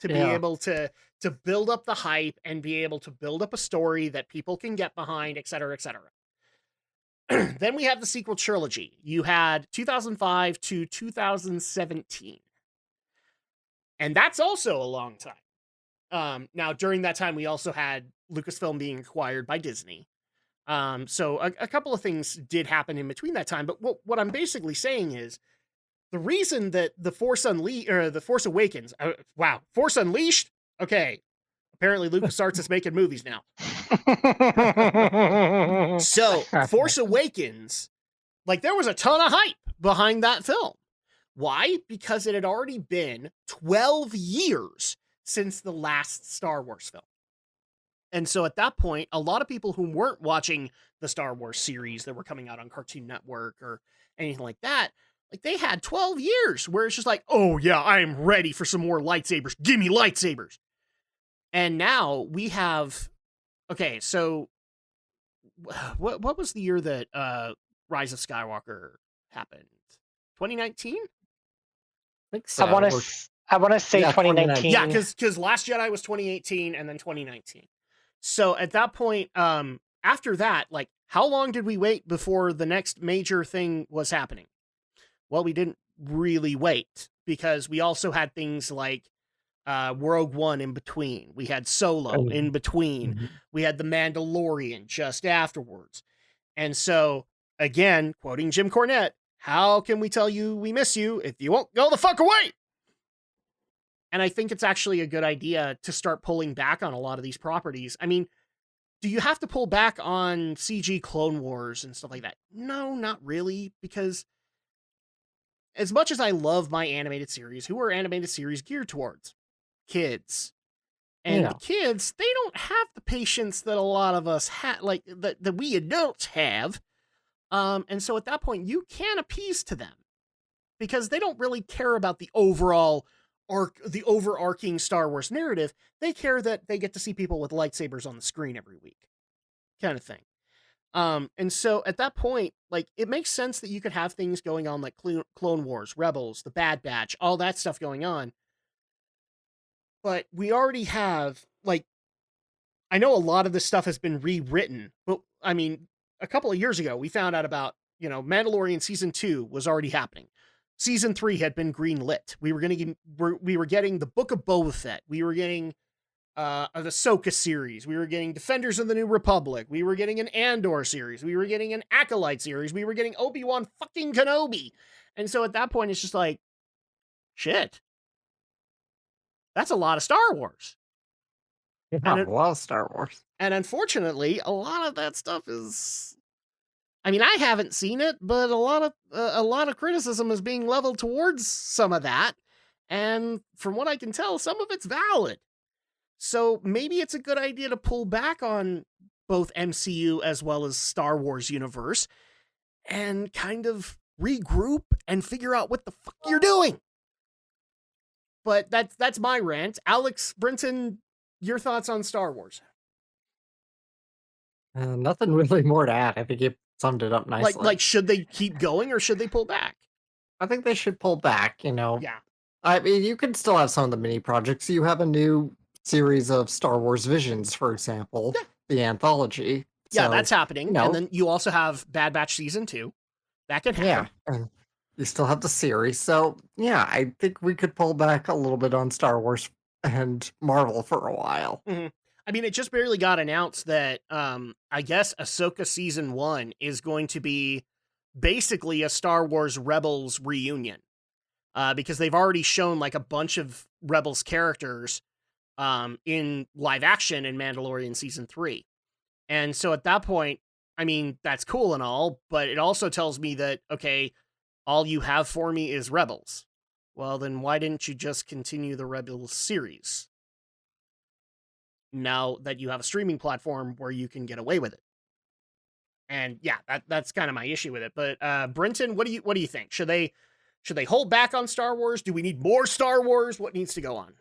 to be Yeah. able to build up the hype and be able to build up a story that people can get behind, et cetera, et cetera. Then we have the sequel trilogy. You had 2005 to 2017. And that's also a long time. Now, during that time, we also had Lucasfilm being acquired by Disney. So a couple of things did happen in between that time. But what I'm basically saying is the reason that the Force Awakens, Force Unleashed. Okay, apparently LucasArts is making movies now. So Force Awakens, like there was a ton of hype behind that film. Why? Because it had already been 12 years since the last Star Wars film. And so at that point, a lot of people who weren't watching the Star Wars series that were coming out on Cartoon Network or anything like that, like they had 12 years where it's just like, oh yeah, I am ready for some more lightsabers. Give me lightsabers. And now we have, okay, so what was the year that Rise of Skywalker happened? 2019? I think so. I want to say 2019. Yeah, because Last Jedi was 2018 and then 2019. So at that point, after that, like, how long did we wait before the next major thing was happening? Well, we didn't really wait because we also had things like Rogue One in between. We had Solo in between. Mm-hmm. We had The Mandalorian just afterwards. And so, again, quoting Jim Cornette, how can we tell you we miss you if you won't go the fuck away? And I think it's actually a good idea to start pulling back on a lot of these properties. I mean, do you have to pull back on CG Clone Wars and stuff like that? No, not really, because as much as I love my animated series, who are animated series geared towards? Kids. And the kids, they don't have the patience that a lot of us have, like that we adults have. And so at that point, you can appease to them because they don't really care about the overall the overarching Star Wars narrative. They care that they get to see people with lightsabers on the screen every week, kind of thing. And so at that point, like, it makes sense that you could have things going on like Clone Wars, Rebels, the Bad Batch, all that stuff going on. But we already have, like, I know a lot of this stuff has been rewritten, but I mean, a couple of years ago, we found out about, Mandalorian Season 2 was already happening. Season 3 had been greenlit. We were getting the Book of Boba Fett. We were getting the Ahsoka series. We were getting Defenders of the New Republic. We were getting an Andor series. We were getting an Acolyte series. We were getting Obi-Wan fucking Kenobi. And so at that point, it's just like, shit. That's a lot of Star Wars. A lot of Star Wars. And unfortunately, a lot of that stuff is, I mean, I haven't seen it, but a lot of criticism is being leveled towards some of that. And from what I can tell, some of it's valid. So maybe it's a good idea to pull back on both MCU as well as Star Wars universe and kind of regroup and figure out what the fuck you're doing. But that's my rant. Alex, Brenton, your thoughts on Star Wars? Nothing really more to add. I think you summed it up nicely. Like, should they keep going or should they pull back? I think they should pull back, Yeah. I mean, you can still have some of the mini projects. You have a new series of Star Wars Visions, for example, the anthology. Yeah, so, that's happening. And then you also have Bad Batch Season 2. That could happen. Yeah, and you still have the series. So, yeah, I think we could pull back a little bit on Star Wars and Marvel for a while. Mm-hmm. I mean, it just barely got announced that I guess Ahsoka Season 1 is going to be basically a Star Wars Rebels reunion. Because they've already shown like a bunch of Rebels characters in live action in Mandalorian Season 3. And so at that point, I mean, that's cool and all, but it also tells me that, okay, all you have for me is Rebels. Well, then why didn't you just continue the Rebels series? Now that you have a streaming platform where you can get away with it. And yeah, that's kind of my issue with it. But Brenton, what do you think? Should they hold back on Star Wars? Do we need more Star Wars? What needs to go on?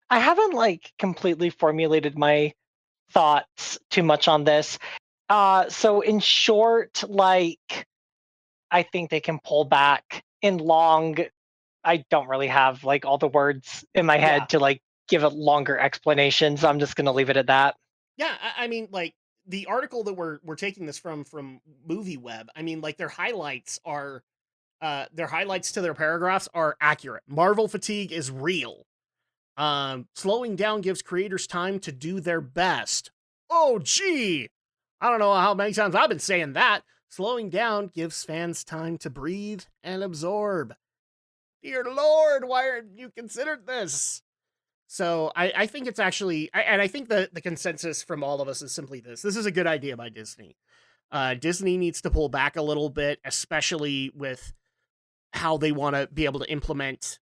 I haven't like completely formulated my thoughts too much on this. So in short, like, I think they can pull back. In long, I don't really have like all the words in my head to like give it longer explanations. I'm just going to leave it at that. Yeah. I mean, like, the article that we're taking this from MovieWeb, I mean, like, their highlights to their paragraphs are accurate. Marvel fatigue is real. Slowing down gives creators time to do their best. Oh, gee. I don't know how many times I've been saying that. Slowing down gives fans time to breathe and absorb. Dear Lord, why aren't you considered this? So I think it's actually, and I think the consensus from all of us is simply this. This is a good idea by Disney. Disney needs to pull back a little bit, especially with how they want to be able to implement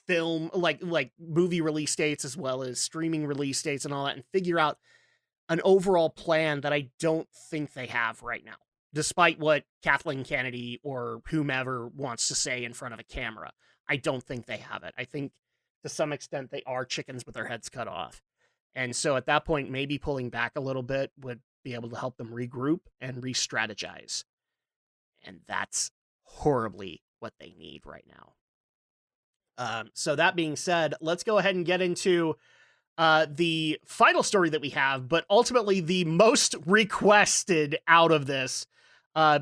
film, like movie release dates as well as streaming release dates and all that, and figure out an overall plan that I don't think they have right now, despite what Kathleen Kennedy or whomever wants to say in front of a camera. I don't think they have it. I think to some extent they are chickens with their heads cut off. And so at that point, maybe pulling back a little bit would be able to help them regroup and re-strategize. And that's horribly what they need right now. So that being said, let's go ahead and get into the final story that we have, but ultimately the most requested out of this,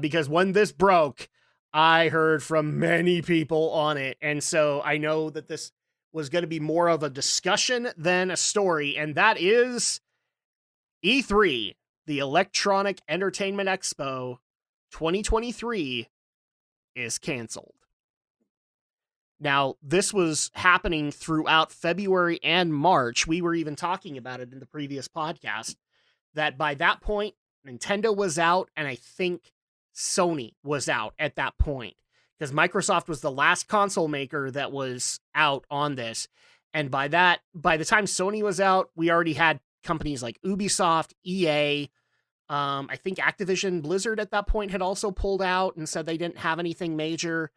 because when this broke, I heard from many people on it. And so I know that this was going to be more of a discussion than a story, and that is E3, the Electronic Entertainment Expo 2023, is canceled. Now, this was happening throughout February and March. We were even talking about it in the previous podcast, that by that point, Nintendo was out, and I think Sony was out at that point, because Microsoft was the last console maker that was out on this. And by the time Sony was out, we already had companies like Ubisoft, EA, I think Activision Blizzard at that point had also pulled out and said they didn't have anything major.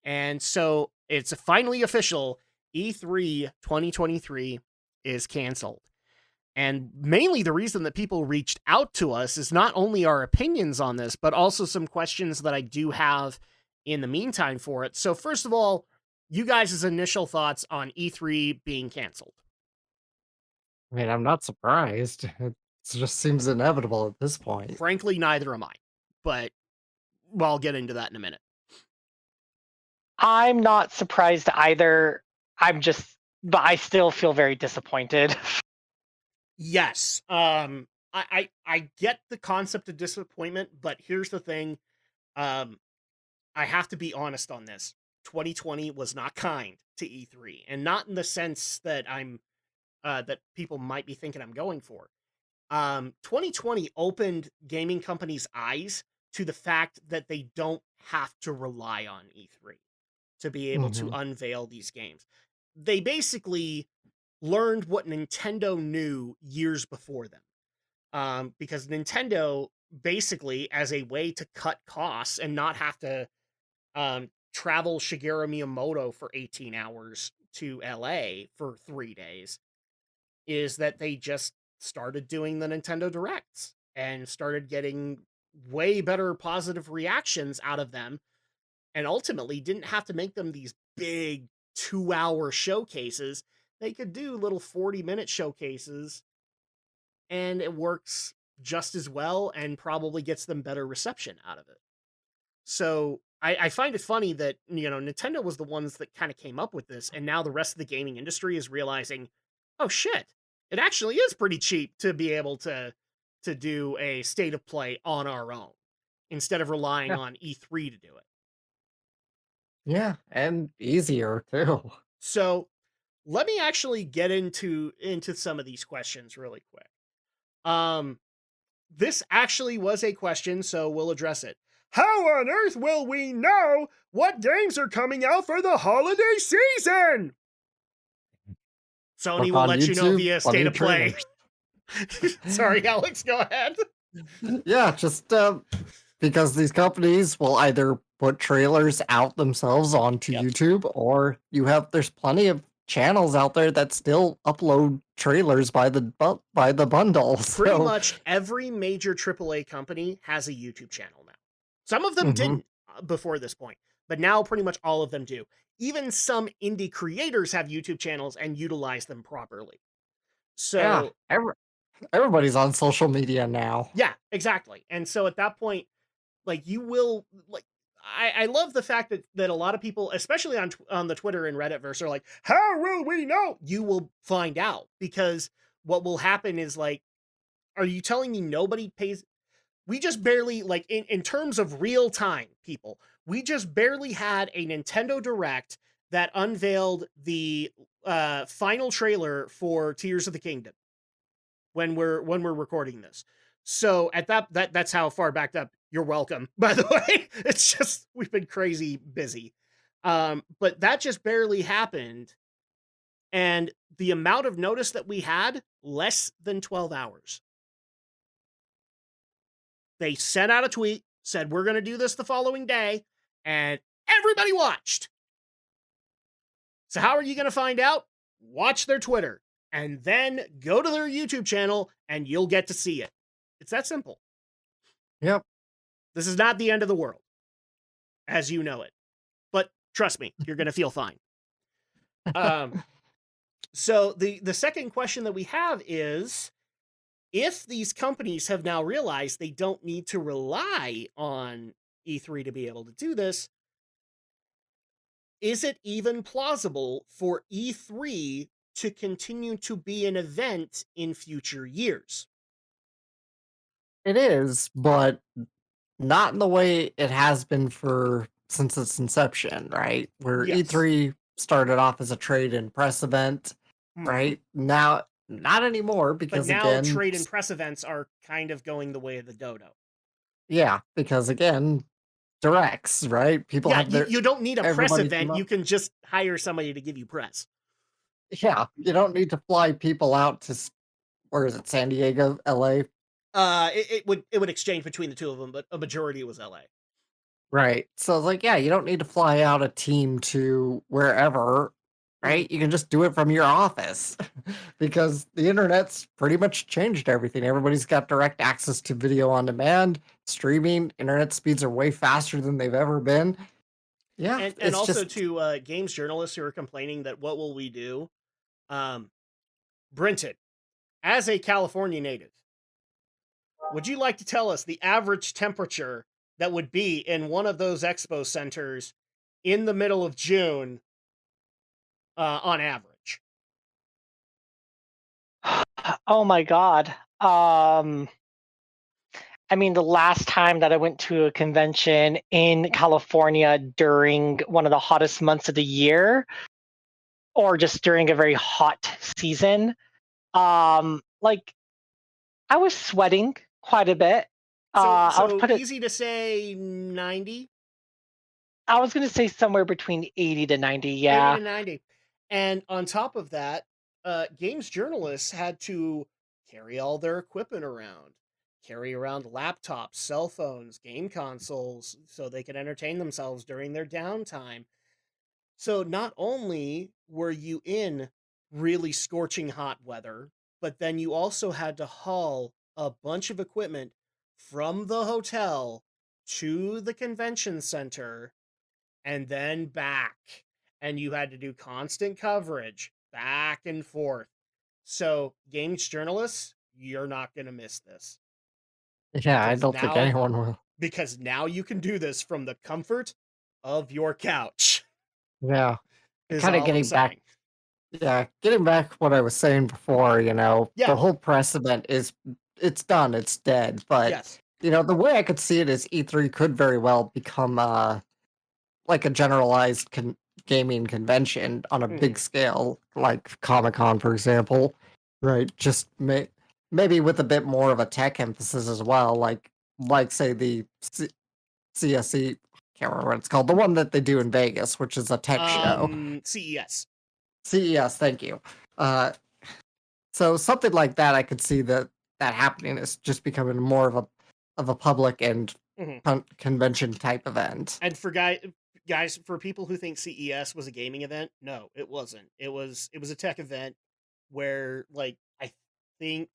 And so it's finally official. E3 2023 is canceled. And mainly the reason that people reached out to us is not only our opinions on this, but also some questions that I do have in the meantime for it. So first of all, you guys' initial thoughts on E3 being canceled. I mean, I'm not surprised. It just seems inevitable at this point. Frankly, neither am I. But, well, I'll get into that in a minute. I'm not surprised either. But I still feel very disappointed. Yes. I get the concept of disappointment, but here's the thing. I have to be honest on this. 2020 was not kind to E3, and not in the sense that that people might be thinking I'm going for. 2020 opened gaming companies' eyes to the fact that they don't have to rely on E3 to be able to unveil these games. They basically learned what Nintendo knew years before them. Because Nintendo, basically, as a way to cut costs and not have to travel Shigeru Miyamoto for 18 hours to LA for 3 days, is that they just started doing the Nintendo Directs and started getting way better positive reactions out of them, and ultimately didn't have to make them these big 2-hour showcases. They could do little 40-minute showcases, and it works just as well and probably gets them better reception out of it. So I find it funny that, Nintendo was the ones that kind of came up with this, and now the rest of the gaming industry is realizing, oh shit, it actually is pretty cheap to be able to do a state of play on our own instead of relying on E3 to do it. Yeah, and easier too. So let me actually get into some of these questions really quick. This actually was a question, so we'll address it. How on earth will we know what games are coming out for the holiday season? Sony will let you know via state of play. Sorry, Alex, go ahead. Yeah, just because these companies will either put trailers out themselves onto YouTube, or there's plenty of channels out there that still upload trailers by the bundle. Pretty much every major AAA company has a YouTube channel now. Some of them didn't before this point, but now pretty much all of them do. Even some indie creators have YouTube channels and utilize them properly. So everybody's on social media now. Yeah, exactly. And so at that point, you will I love the fact that a lot of people, especially on the Twitter and Redditverse, are like, how will we know? You will find out, because what will happen is, are you telling me nobody pays? we just barely, like, in terms of real time, people, we just barely had a Nintendo Direct that unveiled the final trailer for Tears of the Kingdom when we're recording this. So at that's how far backed up. You're welcome, by the way. It's just we've been crazy busy. But that just barely happened. And the amount of notice that we had, less than 12 hours. They sent out a tweet, said, we're going to do this the following day, and everybody watched. So how are you going to find out? Watch their Twitter, and then go to their YouTube channel, and you'll get to see it. It's that simple. Yep. This is not the end of the world, as you know it. But trust me, you're going to feel fine. So the second question that we have is, if these companies have now realized they don't need to rely on E3 to be able to do this, is it even plausible for E3 to continue to be an event in future years? It is, but not in the way it has been since its inception, right? Where Yes. E3 started off as a trade and press event, right? Now, not anymore, But because now again, trade and press events are kind of going the way of the dodo. yeah, because again, directs, right? People Yeah, have their you don't need a press everybody event. You can just hire somebody to give you press. yeah, you don't need to fly people out to where is it, San Diego, LA? It would exchange between the two of them, but a majority was LA. Right. So it's like, yeah, you don't need to fly out a team to wherever, right? You can just do it from your office because the internet's pretty much changed everything. Everybody's got direct access to video on demand, streaming, internet speeds are way faster than they've ever been. Yeah, And it's also just to games journalists who are complaining that what will we do? Brenton, as a California native, would you like to tell us the average temperature that would be in one of those expo centers in the middle of June on average? Oh my god. I mean, the last time that I went to a convention in California during one of the hottest months of the year, or just during a very hot season, like I was sweating quite a bit. I would So put it. easy to say 90? I was going to say somewhere between 80 to 90. Yeah. 80 to 90. And on top of that, games journalists had to carry all their equipment around, carry around laptops, cell phones, game consoles, so they could entertain themselves during their downtime. So not only were you in really scorching hot weather, but then you also had to haul a bunch of equipment from the hotel to the convention center and then back. And you had to do constant coverage back and forth. So, games journalists, you're not going to miss this. yeah, I don't think anyone will. Because now you can do this from the comfort of your couch. Yeah. Is Kind of all I'm getting back saying. Yeah, getting back what I was saying before, Yeah. the whole press event it's done, it's dead. But Yes. the way I could see it is E3 could very well become like a generalized gaming convention on a big scale, like Comic-Con, for example, right? Just maybe with a bit more of a tech emphasis as well, like say the CSE, can't remember what it's called, the one that they do in Vegas, which is a tech show. CES. CES, thank you. So something like that, I could see that happening is just becoming more of a public and convention type event. And for guys, for people who think CES was a gaming event, no, it wasn't. It was a tech event where, like, I think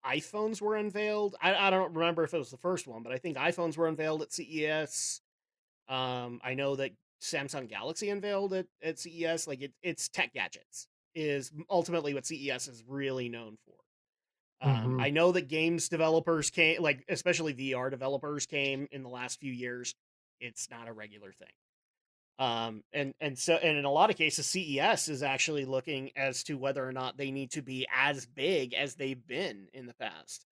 iPhones were unveiled. I don't remember if it was the first one, but I think iPhones were unveiled at CES. I know that Samsung Galaxy unveiled at CES. Like, it's tech gadgets is ultimately what CES is really known for. I know that games developers came, like especially VR developers came in the last few years. It's not a regular thing. And in a lot of cases, CES is actually looking as to whether or not they need to be as big as they've been in the past.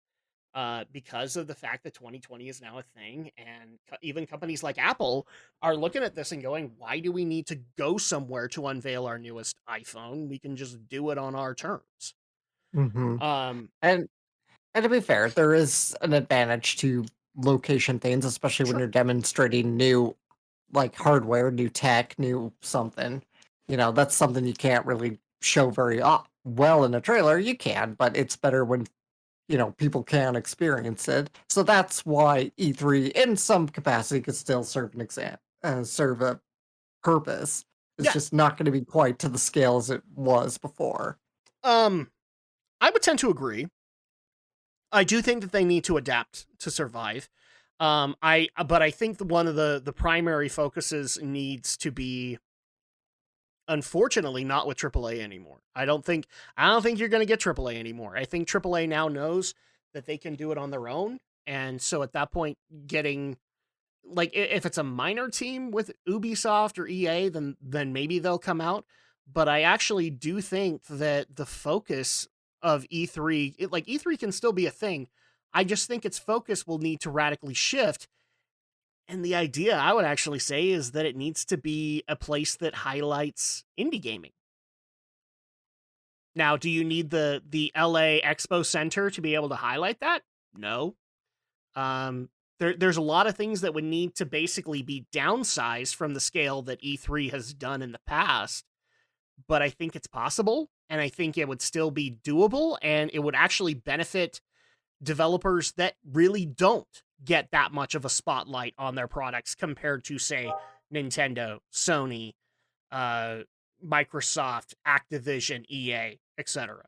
because of the fact that 2020 is now a thing, and even companies like Apple are looking at this and going, why do we need to go somewhere to unveil our newest iPhone? We can just do it on our terms. Hmm. Um, And to be fair, there is an advantage to location things, especially when sure. you're demonstrating new like hardware, new tech, new something. That's something you can't really show very well in a trailer. You can, but it's better when people can experience it. So that's why E3, in some capacity, could still serve serve a purpose. It's Yeah. just not going to be quite to the scale as it was before. I would tend to agree. I do think that they need to adapt to survive. But I think one of the primary focuses needs to be, unfortunately, not with AAA anymore. I don't think you're going to get AAA anymore. I think AAA now knows that they can do it on their own, and so at that point, getting, like, if it's a minor team with Ubisoft or EA, then maybe they'll come out. But I actually do think that the focus of E3, E3 can still be a thing. I just think its focus will need to radically shift. And the idea, I would actually say, is that it needs to be a place that highlights indie gaming. Now, do you need the LA Expo Center to be able to highlight that? No. There's a lot of things that would need to basically be downsized from the scale that E3 has done in the past, but I think it's possible, and I think it would still be doable, and it would actually benefit developers that really don't get that much of a spotlight on their products compared to, say, Nintendo, Sony, uh, Microsoft, Activision, EA, etc.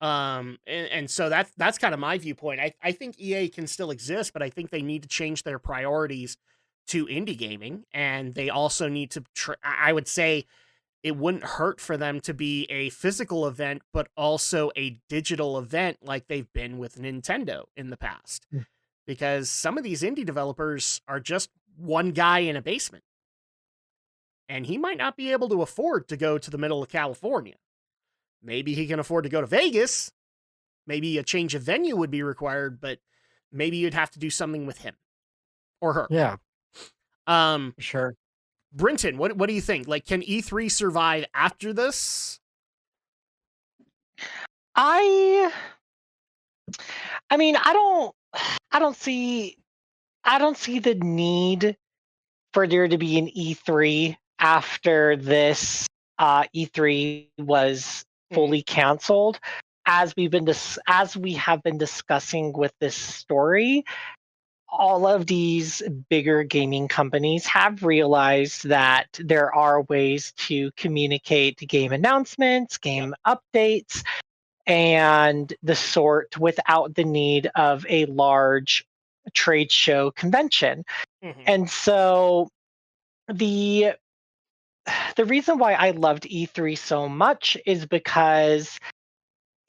And so that's kind of my viewpoint. I think EA can still exist, but I think they need to change their priorities to indie gaming, and they also need to. I would say it wouldn't hurt for them to be a physical event, but also a digital event like they've been with Nintendo in the past, Mm. because some of these indie developers are just one guy in a basement, and he might not be able to afford to go to the middle of California. Maybe he can afford to go to Vegas. Maybe a change of venue would be required, but maybe you'd have to do something with him or her. Yeah, Um, sure. Brinton, what do you think? Like, can E3 survive after this? I I mean, I don't see I don't see the need for there to be an E3 after this E3 was fully canceled. As we have been discussing with this story, all of these bigger gaming companies have realized that there are ways to communicate game announcements, Yep. game updates, and the sort without the need of a large trade show convention. Mm-hmm. And so the the reason why I loved E3 so much is because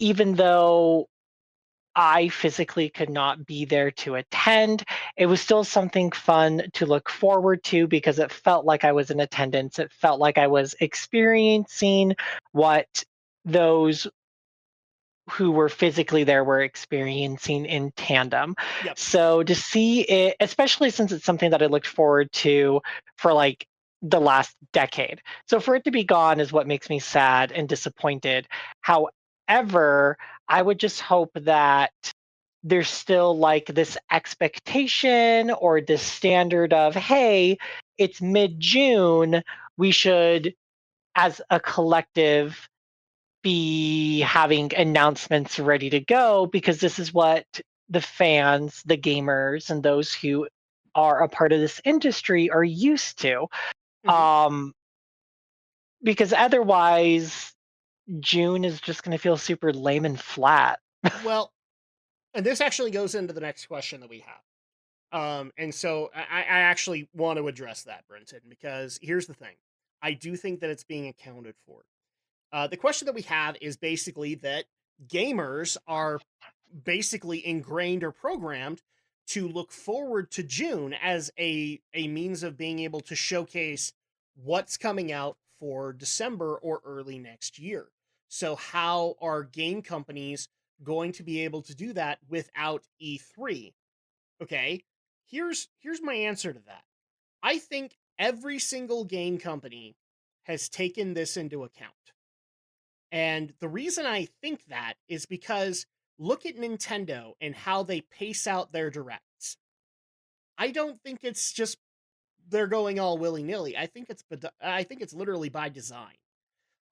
even though I physically could not be there to attend, it was still something fun to look forward to because it felt like I was in attendance. It felt like I was experiencing what those who were physically there were experiencing in tandem. Yep. So to see it, especially since it's something that I looked forward to for like the last decade. So for it to be gone is what makes me sad and disappointed. However, I would just hope that there's still like this expectation or this standard of, hey, it's mid June, we should, as a collective, be having announcements ready to go because this is what the fans, the gamers, and those who are a part of this industry are used to. Mm-hmm. Because otherwise, June is just going to feel super lame and flat. Well, and this actually goes into the next question that we have. And so I actually want to address that, Brenton, because here's the thing. I do think that it's being accounted for. The question that we have is basically that gamers are basically ingrained or programmed to look forward to June as a means of being able to showcase what's coming out for December or early next year. So how are game companies going to be able to do that without E3. Okay, here's my answer to that. I think every single game company has taken this into account. And the reason I think that is because look at Nintendo and how they pace out their directs. I don't think it's just they're going all willy-nilly. I think it's literally by design.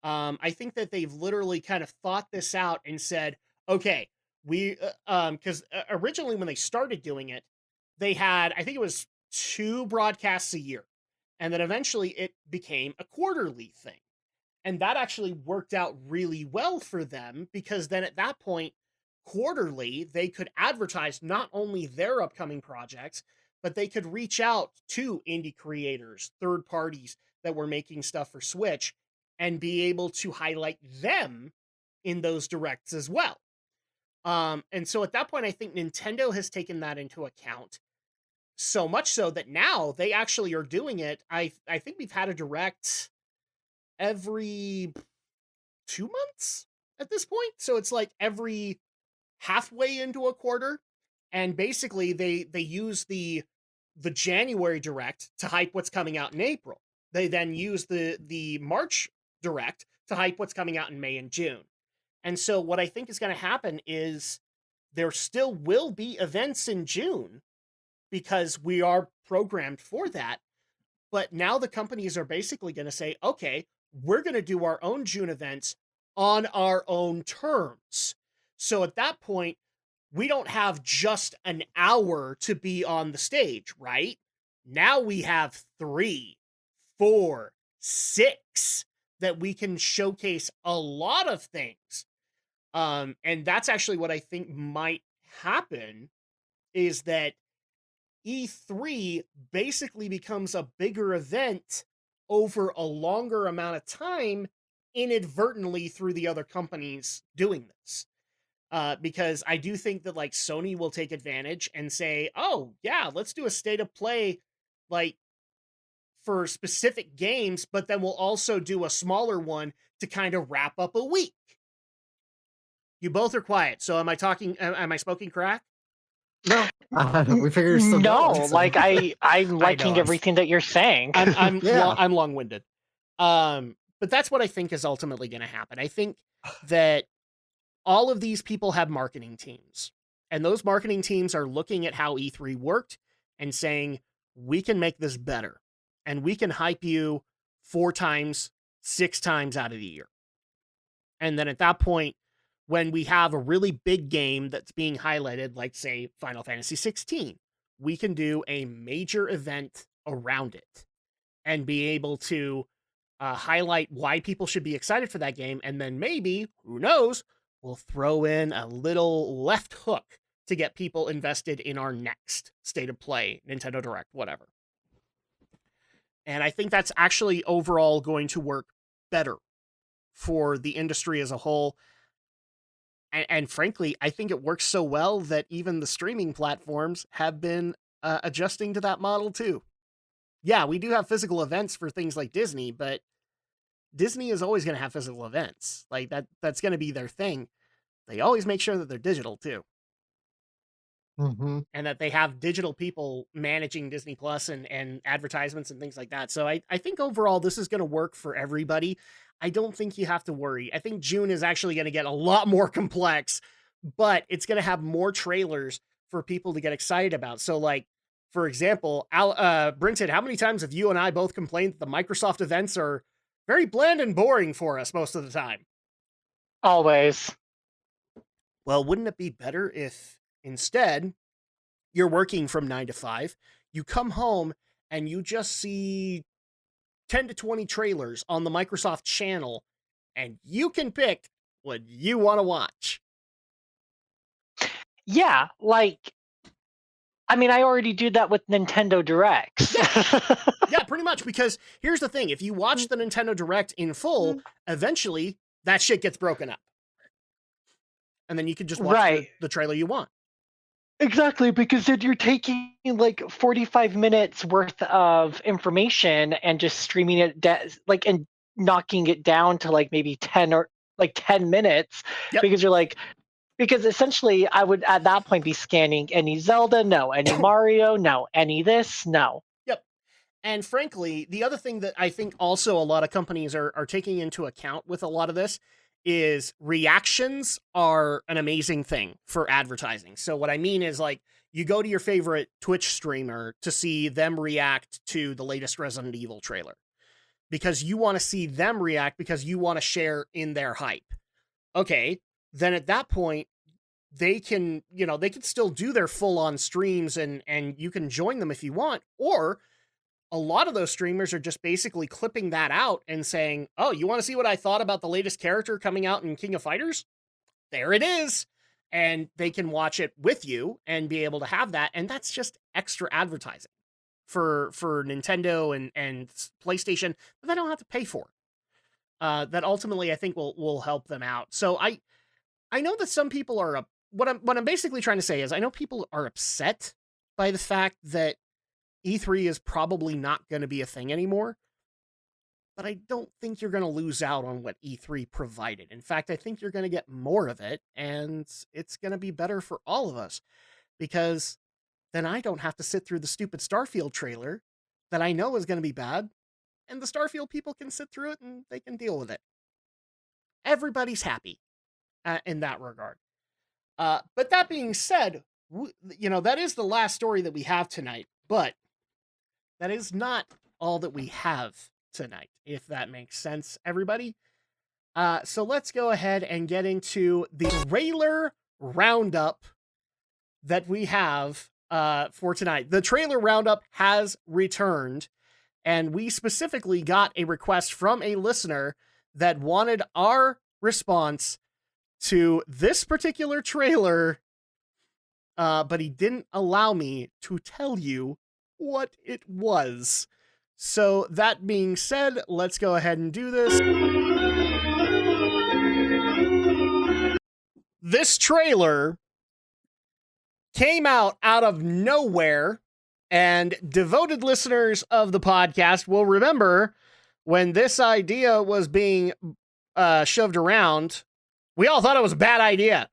I think that they've literally kind of thought this out and said, okay, because originally when they started doing it, they had, I think it was 2 broadcasts a year. And then eventually it became a quarterly thing. And that actually worked out really well for them because then at that point, quarterly, they could advertise not only their upcoming projects, but they could reach out to indie creators, third parties that were making stuff for Switch, and be able to highlight them in those directs as well. And so at that point, I think Nintendo has taken that into account. So much so that now they actually are doing it. I think we've had a direct every 2 months at this point. So it's like every halfway into a quarter. And basically they use the January direct to hype what's coming out in April. They then use the March direct to hype what's coming out in May and June. And so what I think is going to happen is there still will be events in June because we are programmed for that. But now the companies are basically going to say, okay, we're going to do our own June events on our own terms. So at that point, we don't have just an hour to be on the stage, right? Now we have 3, 4, 6 that we can showcase a lot of things. And that's actually what I think might happen is that E3 basically becomes a bigger event over a longer amount of time inadvertently through the other companies doing this. Because I do think that like Sony will take advantage and say, oh yeah, let's do a state of play like for specific games, but then we'll also do a smaller one to kind of wrap up a week. You both are quiet. So am I smoking crack? No, we figured you're still No, going, so. like I'm liking I'm- everything that you're saying. I'm Yeah. I'm long-winded. But that's what I think is ultimately going to happen. I think that all of these people have marketing teams, and those marketing teams are looking at how E3 worked and saying, we can make this better, and we can hype you 4 times, 6 times out of the year. And then at that point, when we have a really big game that's being highlighted, like say Final Fantasy 16, we can do a major event around it and be able to highlight why people should be excited for that game. And then maybe, who knows, we'll throw in a little left hook to get people invested in our next state of play, Nintendo Direct, whatever. And I think that's actually overall going to work better for the industry as a whole. And frankly, I think it works so well that even the streaming platforms have been adjusting to that model too. Yeah, we do have physical events for things like Disney, but Disney is always going to have physical events. Like that's going to be their thing. They always make sure that they're digital too. Mm-hmm. And that they have digital people managing Disney Plus and advertisements and things like that. So I think overall this is going to work for everybody. I don't think you have to worry. I think June is actually going to get a lot more complex, but it's going to have more trailers for people to get excited about. So like, for example, Brinton, how many times have you and I both complained that the Microsoft events are very bland and boring for us most of the time? Always. Well, wouldn't it be better if instead you're working from 9 to 5, you come home and you just see 10 to 20 trailers on the Microsoft channel and you can pick what you want to watch? Yeah, like, I mean, I already do that with Nintendo Directs. Yeah, pretty much, because here's the thing. If you watch the Nintendo Direct in full, eventually that shit gets broken up. And then you can just watch Right. the trailer you want. Exactly, because then you're taking like 45 minutes worth of information and just streaming it and knocking it down to like maybe 10 or like 10 minutes. Yep. Because you're like, Because essentially, I would at that point be scanning any Zelda, no. Any Mario, no. Any this, no. Yep. And frankly, the other thing that I think also a lot of companies are taking into account with a lot of this is reactions are an amazing thing for advertising. So what I mean is, like, you go to your favorite Twitch streamer to see them react to the latest Resident Evil trailer because you want to see them react because you want to share in their hype. Okay, then at that point, they can, they can still do their full-on streams and you can join them if you want, or a lot of those streamers are just basically clipping that out and saying, oh, you want to see what I thought about the latest character coming out in King of Fighters? There it is. And they can watch it with you and be able to have that. And that's just extra advertising for Nintendo and PlayStation that they don't have to pay for. That ultimately I think will help them out. So I know that some people are what I'm basically trying to say is I know people are upset by the fact that E3 is probably not going to be a thing anymore, but I don't think you're going to lose out on what E3 provided. In fact, I think you're going to get more of it, and it's going to be better for all of us, because then I don't have to sit through the stupid Starfield trailer that I know is going to be bad, and the Starfield people can sit through it and they can deal with it. Everybody's happy in that regard. But that being said, that is the last story that we have tonight, but that is not all that we have tonight, if that makes sense, everybody. So let's go ahead and get into the trailer roundup that we have for tonight. The trailer roundup has returned, and we specifically got a request from a listener that wanted our response to this particular trailer, but he didn't allow me to tell you what it was. So that being said, let's go ahead and do this. This trailer came out of nowhere, and devoted listeners of the podcast will remember when this idea was being shoved around, we all thought it was a bad idea.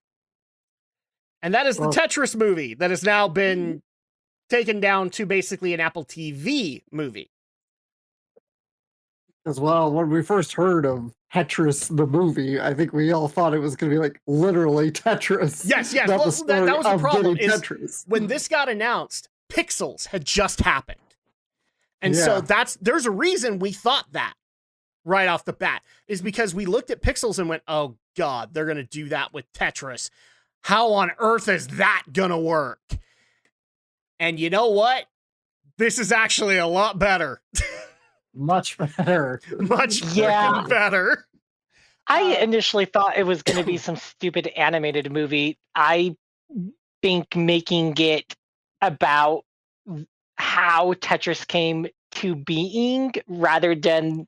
And that is the Tetris movie that has now been taken down to basically an Apple TV movie. As well, when we first heard of Tetris the movie, I think we all thought it was going to be like literally Tetris. Yes. Not Well, the story that was the of problem. getting Is Tetris. when this got announced, Pixels had just happened. And so there's a reason we thought that right off the bat, is because we looked at Pixels and went, oh God, they're going to do that with Tetris. How on earth is that going to work? And you know what? This is actually a lot better. Much better. Much better. I initially thought it was going to be some stupid animated movie. I think making it about how Tetris came to being rather than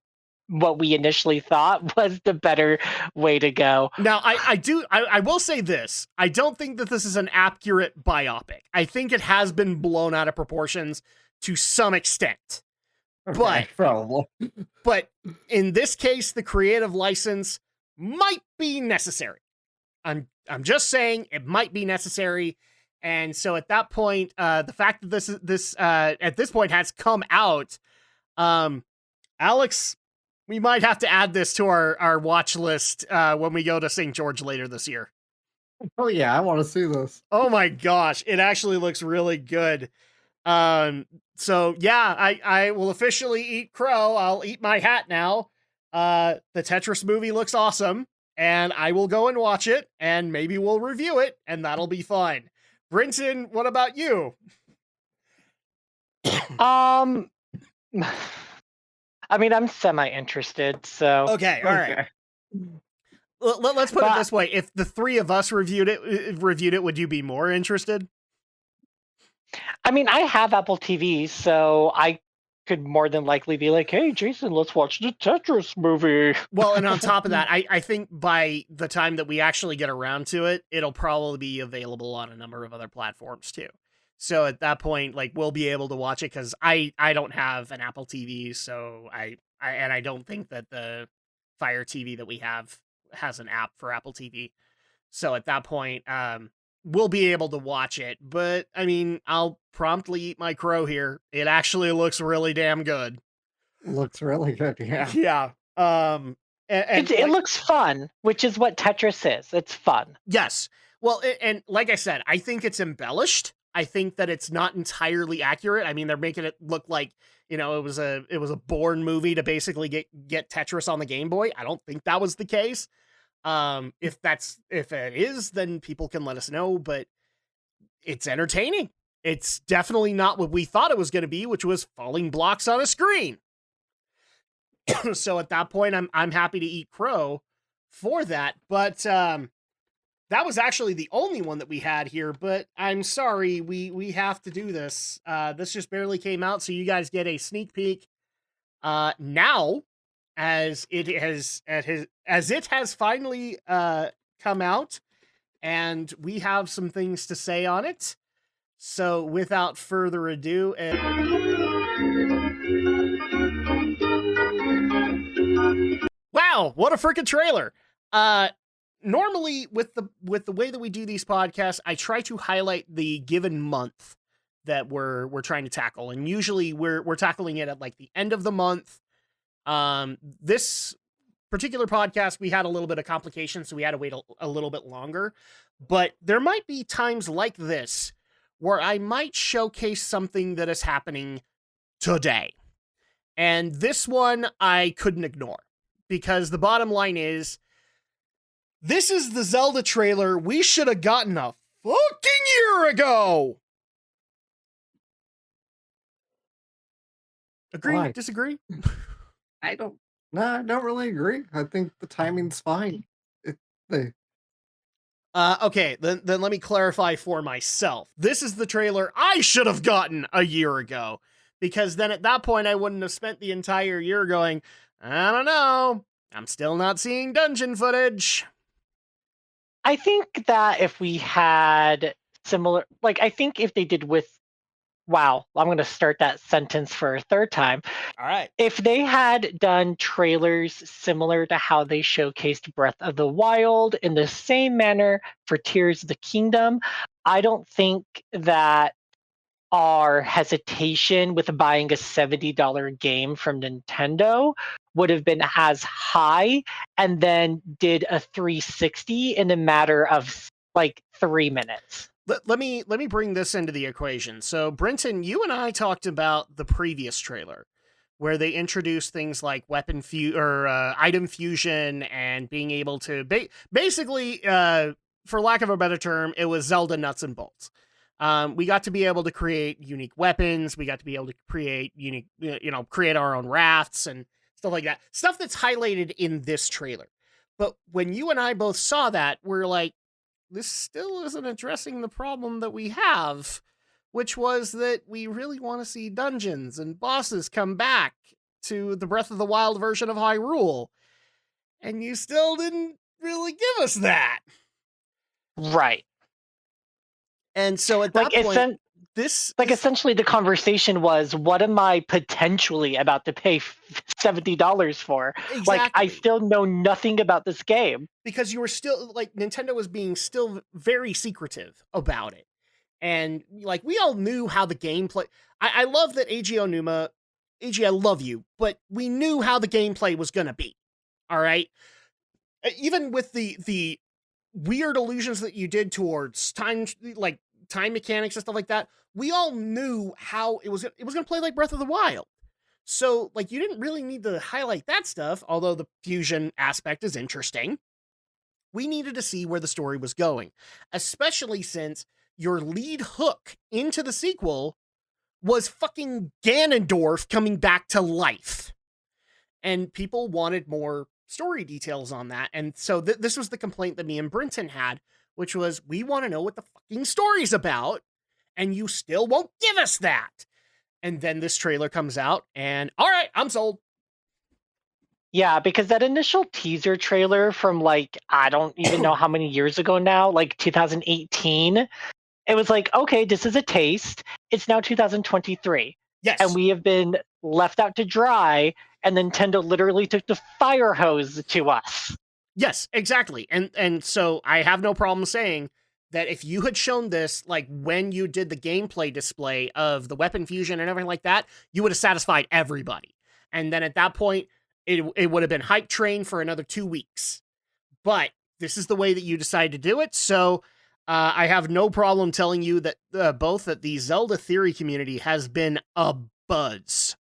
what we initially thought was the better way to go. Now, I will say this. I don't think that this is an accurate biopic. I think it has been blown out of proportions to some extent. Okay, but in this case, the creative license might be necessary. I'm just saying it might be necessary. And so at that point, the fact that this at this point has come out, Alex, we might have to add this to our watch list when we go to St. George later this year. Oh yeah, I want to see this. Oh my gosh, it actually looks really good. So yeah, I will officially eat crow. I'll eat my hat now. The Tetris movie looks awesome, and I will go and watch it, and maybe we'll review it, and that'll be fine. Brinson, what about you? I mean, I'm semi-interested, so... Okay, all right. Let's put it this way. If the three of us reviewed it, would you be more interested? I mean, I have Apple TV, so I could more than likely be like, hey, Jason, let's watch the Tetris movie. Well, and on top of that, I think by the time that we actually get around to it, it'll probably be available on a number of other platforms too. So at that point, like, we'll be able to watch it, because I don't have an Apple TV, so I don't think that the Fire TV that we have has an app for Apple TV. So at that point, we'll be able to watch it. But I mean, I'll promptly eat my crow here. It actually looks really damn good. Looks really good, yeah. Yeah. It looks fun, which is what Tetris is. It's fun. Yes. Well, and like I said, I think it's embellished. I think that it's not entirely accurate. I mean, they're making it look like, it was a Bourne movie to basically get Tetris on the Game Boy. I don't think that was the case. If it is, then people can let us know, but it's entertaining. It's definitely not what we thought it was going to be, which was falling blocks on a screen. So at that point, I'm happy to eat crow for that. But that was actually the only one that we had here. But I'm sorry, we have to do this. This just barely came out, so you guys get a sneak peek now, as it has finally come out, and we have some things to say on it. So without further ado, wow, what a freaking trailer. Normally with the way that we do these podcasts, I try to highlight the given month that we're trying to tackle, and usually we're tackling it at like the end of the month. This particular podcast, we had a little bit of complications, so we had to wait a little bit longer, but there might be times like this where I might showcase something that is happening today. And this one I couldn't ignore, because the bottom line is, this is the Zelda trailer we should have gotten a fucking year ago. Agree? Why? Disagree? I don't really agree. I think the timing's fine. Okay, then let me clarify for myself. This is the trailer I should have gotten a year ago, because then at that point I wouldn't have spent the entire year going, I don't know, I'm still not seeing dungeon footage. I think that if we had similar, I think if they did with, wow, I'm going to start that sentence for a third time. All right. If they had done trailers similar to how they showcased Breath of the Wild in the same manner for Tears of the Kingdom, I don't think that our hesitation with buying a $70 game from Nintendo would have been as high, and then did a 360 in a matter of 3 minutes. Let me bring this into the equation. So, Brenton, you and I talked about the previous trailer, where they introduced things like item fusion, and being able to basically, for lack of a better term, it was Zelda nuts and bolts. We got to be able to create unique weapons. We got to be able to create create our own rafts and stuff like that. Stuff that's highlighted in this trailer. But when you and I both saw that, we're like, this still isn't addressing the problem that we have, which was that we really want to see dungeons and bosses come back to the Breath of the Wild version of Hyrule. And you still didn't really give us that. Right. And so at that point, essentially the conversation was, what am I potentially about to pay $70 for? Exactly. I still know nothing about this game. Because you were still, Nintendo was being still very secretive about it. And, we all knew how the gameplay... I love that Eiji Onuma... Eiji, I love you, but we knew how the gameplay was going to be. All right? Even with the weird illusions that you did towards time mechanics and stuff like that, we all knew how it was going to play like Breath of the Wild. So, you didn't really need to highlight that stuff, although the fusion aspect is interesting. We needed to see where the story was going, especially since your lead hook into the sequel was fucking Ganondorf coming back to life. And people wanted more story details on that. And so this was the complaint that me and Brenton had, which was, we want to know what the fucking story's about, and you still won't give us that. And then this trailer comes out, and all right, I'm sold. Yeah, because that initial teaser trailer from I don't even know how many years ago now, 2018, it was okay, this is a taste. It's now 2023. Yes. And we have been left out to dry, and Nintendo literally took the fire hose to us. Yes, exactly. And so I have no problem saying that if you had shown this, like when you did the gameplay display of the weapon fusion and everything like that, you would have satisfied everybody. And then at that point, it would have been hype train for another 2 weeks. But this is the way that you decide to do it. So I have no problem telling you that both that the Zelda theory community has been a buzz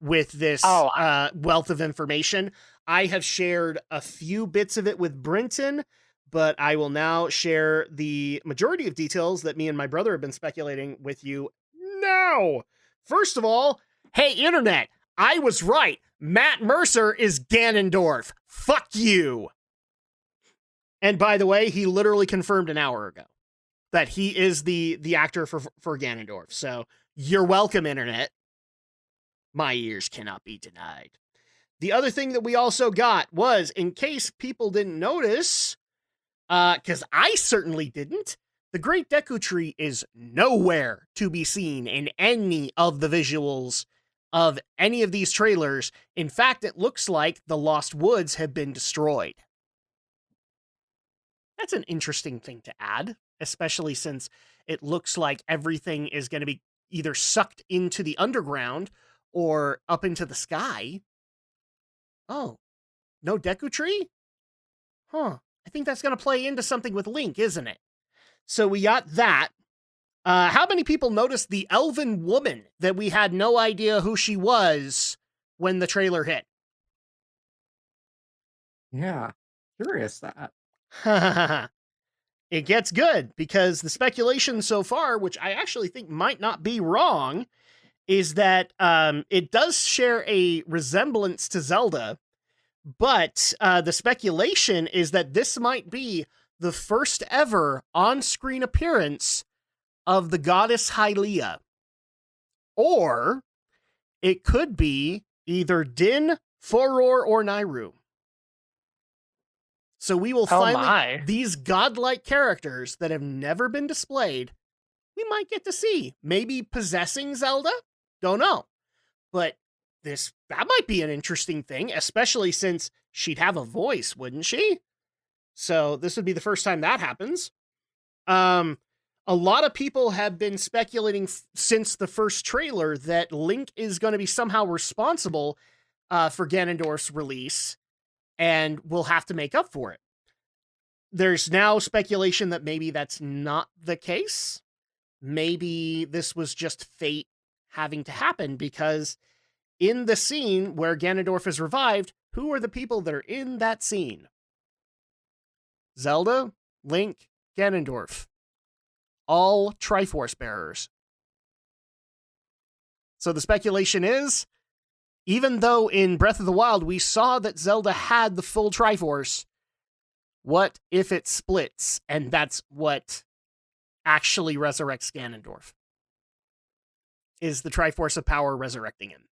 with this wealth of information. I have shared a few bits of it with Brinton, but I will now share the majority of details that me and my brother have been speculating with you now. First of all, hey, Internet, I was right. Matt Mercer is Ganondorf. Fuck you. And by the way, he literally confirmed an hour ago that he is the actor for Ganondorf. So you're welcome, Internet. My ears cannot be denied. The other thing that we also got was, in case people didn't notice, because I certainly didn't, the Great Deku Tree is nowhere to be seen in any of the visuals of any of these trailers. In fact, it looks like the Lost Woods have been destroyed. That's an interesting thing to add, especially since it looks like everything is going to be either sucked into the underground or up into the sky. Oh, no Deku Tree? Huh. I think that's going to play into something with Link, isn't it? So we got that. How many people noticed the elven woman that we had no idea who she was when the trailer hit? Yeah, curious that. It gets good, because the speculation so far, which I actually think might not be wrong, is that it does share a resemblance to Zelda, but the speculation is that this might be the first ever on-screen appearance of the goddess Hylia. Or it could be either Din, Foror, or Nairu. So we will finally, these godlike characters that have never been displayed, we might get to see. Maybe possessing Zelda? Don't know. But that might be an interesting thing, especially since she'd have a voice, wouldn't she? So this would be the first time that happens. A lot of people have been speculating since the first trailer that Link is going to be somehow responsible for Ganondorf's release, and will have to make up for it. There's now speculation that maybe that's not the case. Maybe this was just fate having to happen, because in the scene where Ganondorf is revived, who are the people that are in that scene? Zelda, Link, Ganondorf. All Triforce bearers. So the speculation is, even though in Breath of the Wild we saw that Zelda had the full Triforce, what if it splits and that's what actually resurrects Ganondorf? Is the Triforce of Power resurrecting him?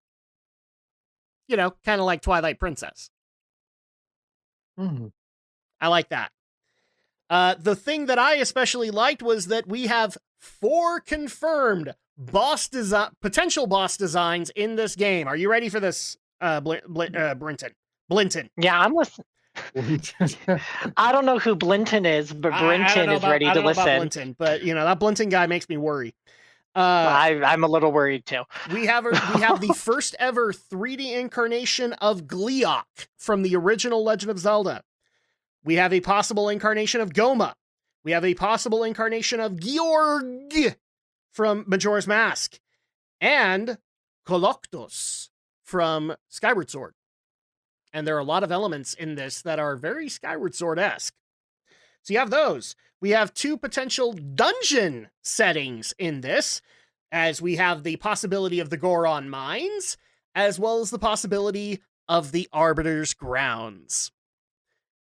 You know, kind of like Twilight Princess. I like that. The thing that I especially liked was that we have 4 confirmed potential boss designs in this game. Are you ready for this, Blinton? Yeah, I'm listening. I don't know who Blinton is, but Brinton is ready to listen. About Blinton, but you know, that Blinton guy makes me worry. I'm a little worried too. We have the first ever 3D incarnation of Gleeok from the original Legend of Zelda. We have a possible incarnation of Goma. We have a possible incarnation of Georg from Majora's Mask. And Koloktos from Skyward Sword. And there are a lot of elements in this that are very Skyward Sword-esque. So you have those. We have 2 potential dungeon settings in this, as we have the possibility of the Goron Mines, as well as the possibility of the Arbiter's Grounds.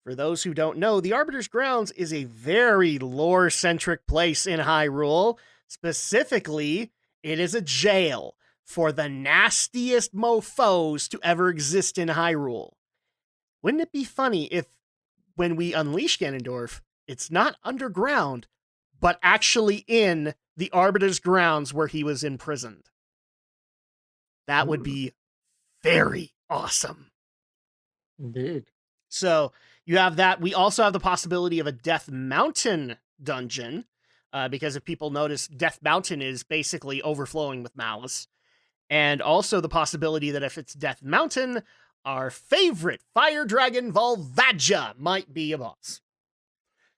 For those who don't know, the Arbiter's Grounds is a very lore-centric place in Hyrule. Specifically, it is a jail for the nastiest mofos to ever exist in Hyrule. Wouldn't it be funny if, when we unleash Ganondorf, it's not underground, but actually in the Arbiter's Grounds where he was imprisoned? That would be very awesome. Indeed. So You have that. We also have the possibility of a Death Mountain dungeon, because if people notice, Death Mountain is basically overflowing with malice. And also the possibility that if it's Death Mountain, our favorite fire dragon Volvagia might be a boss.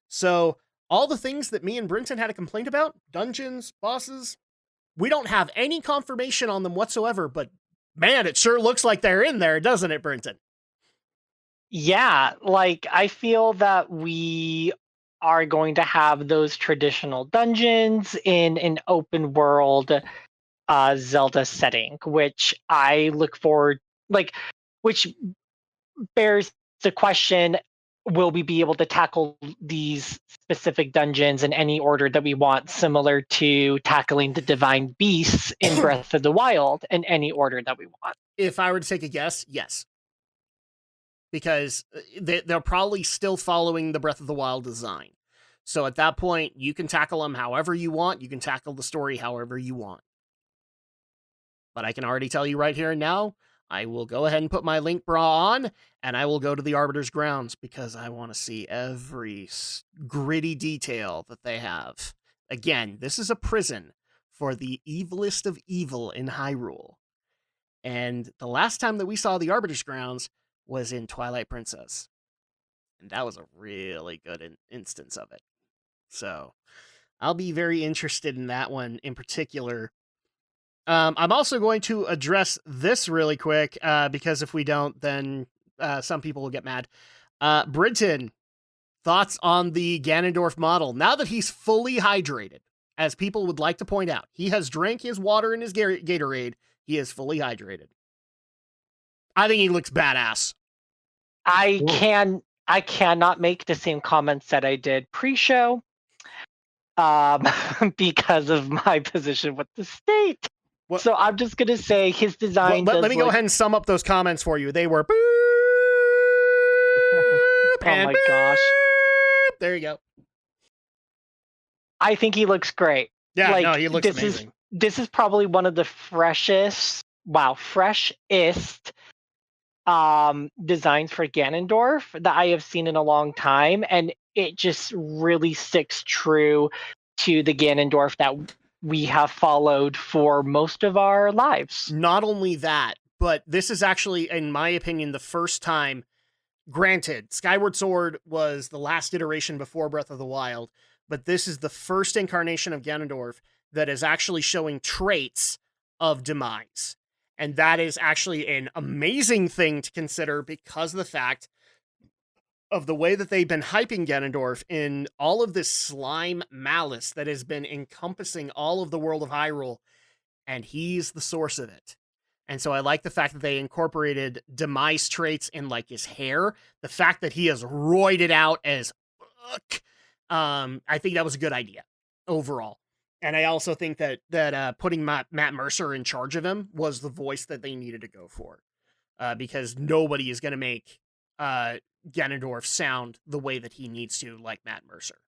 So all the things that me and Brinton had a complaint about, dungeons, bosses, we don't have any confirmation on them whatsoever, but man, it sure looks like they're in there, doesn't it, Brinton? Yeah, like I feel that we are going to have those traditional dungeons in an open world Zelda setting, which I look forward, like, which bears the question, will we be able to tackle these specific dungeons in any order that we want, similar to tackling the divine beasts in Breath of the Wild in any order that we want? If I were to take a guess, yes. Because they're probably still following the Breath of the Wild design. So at that point, you can tackle them however you want. You can tackle the story however you want. But I can already tell you right here and now, I will go ahead and put my link bra on, and I will go to the Arbiter's grounds because I want to see every gritty detail that they have. Again, this is a prison for the evilest of evil in Hyrule. And the last time that we saw the Arbiter's grounds was in Twilight Princess. And that was a really good instance of it. So I'll be very interested in that one in particular. I'm also going to address this really quick, because if we don't, then some people will get mad. Brinton, thoughts on the Ganondorf model? Now that he's fully hydrated, as people would like to point out, he has drank his water and his Gatorade. He is fully hydrated. I think he looks badass. I cannot make the same comments that I did pre-show, because of my position with the state. What? So I'm just gonna say his design. Let me go ahead and sum up those comments for you. They were boop, oh my gosh. There you go. I think he looks great. Yeah, like, no, he looks amazing. This is probably one of the freshest designs for Ganondorf that I have seen in a long time, and it just really sticks true to the Ganondorf that we have followed for most of our lives. Not only that, but this is actually, in my opinion, the first time. Granted, Skyward Sword was the last iteration before Breath of the Wild, but this is the first incarnation of Ganondorf that is actually showing traits of demise. And that is actually an amazing thing to consider because of the fact of the way that they've been hyping Ganondorf in all of this slime malice that has been encompassing all of the world of Hyrule, and he's the source of it. And so I like the fact that they incorporated demise traits in like his hair, the fact that he is roided out as fuck. I think that was a good idea overall. And I also think that putting Matt Mercer in charge of him was the voice that they needed to go for, because nobody is going to make Ganondorf sound the way that he needs to, like Matt Mercer.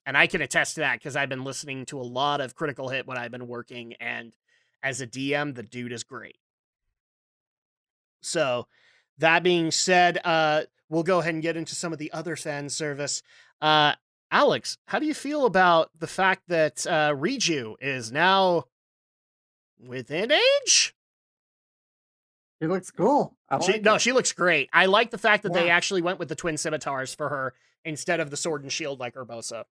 And I can attest to that because I've been listening to a lot of Critical Hit when I've been working, and as a DM, the dude is great. So that being said, we'll go ahead and get into some of the other fan service. Alex, how do you feel about the fact that Riju is now within age? She looks cool. She looks great. I like the fact that they actually went with the twin scimitars for her instead of the sword and shield like Urbosa.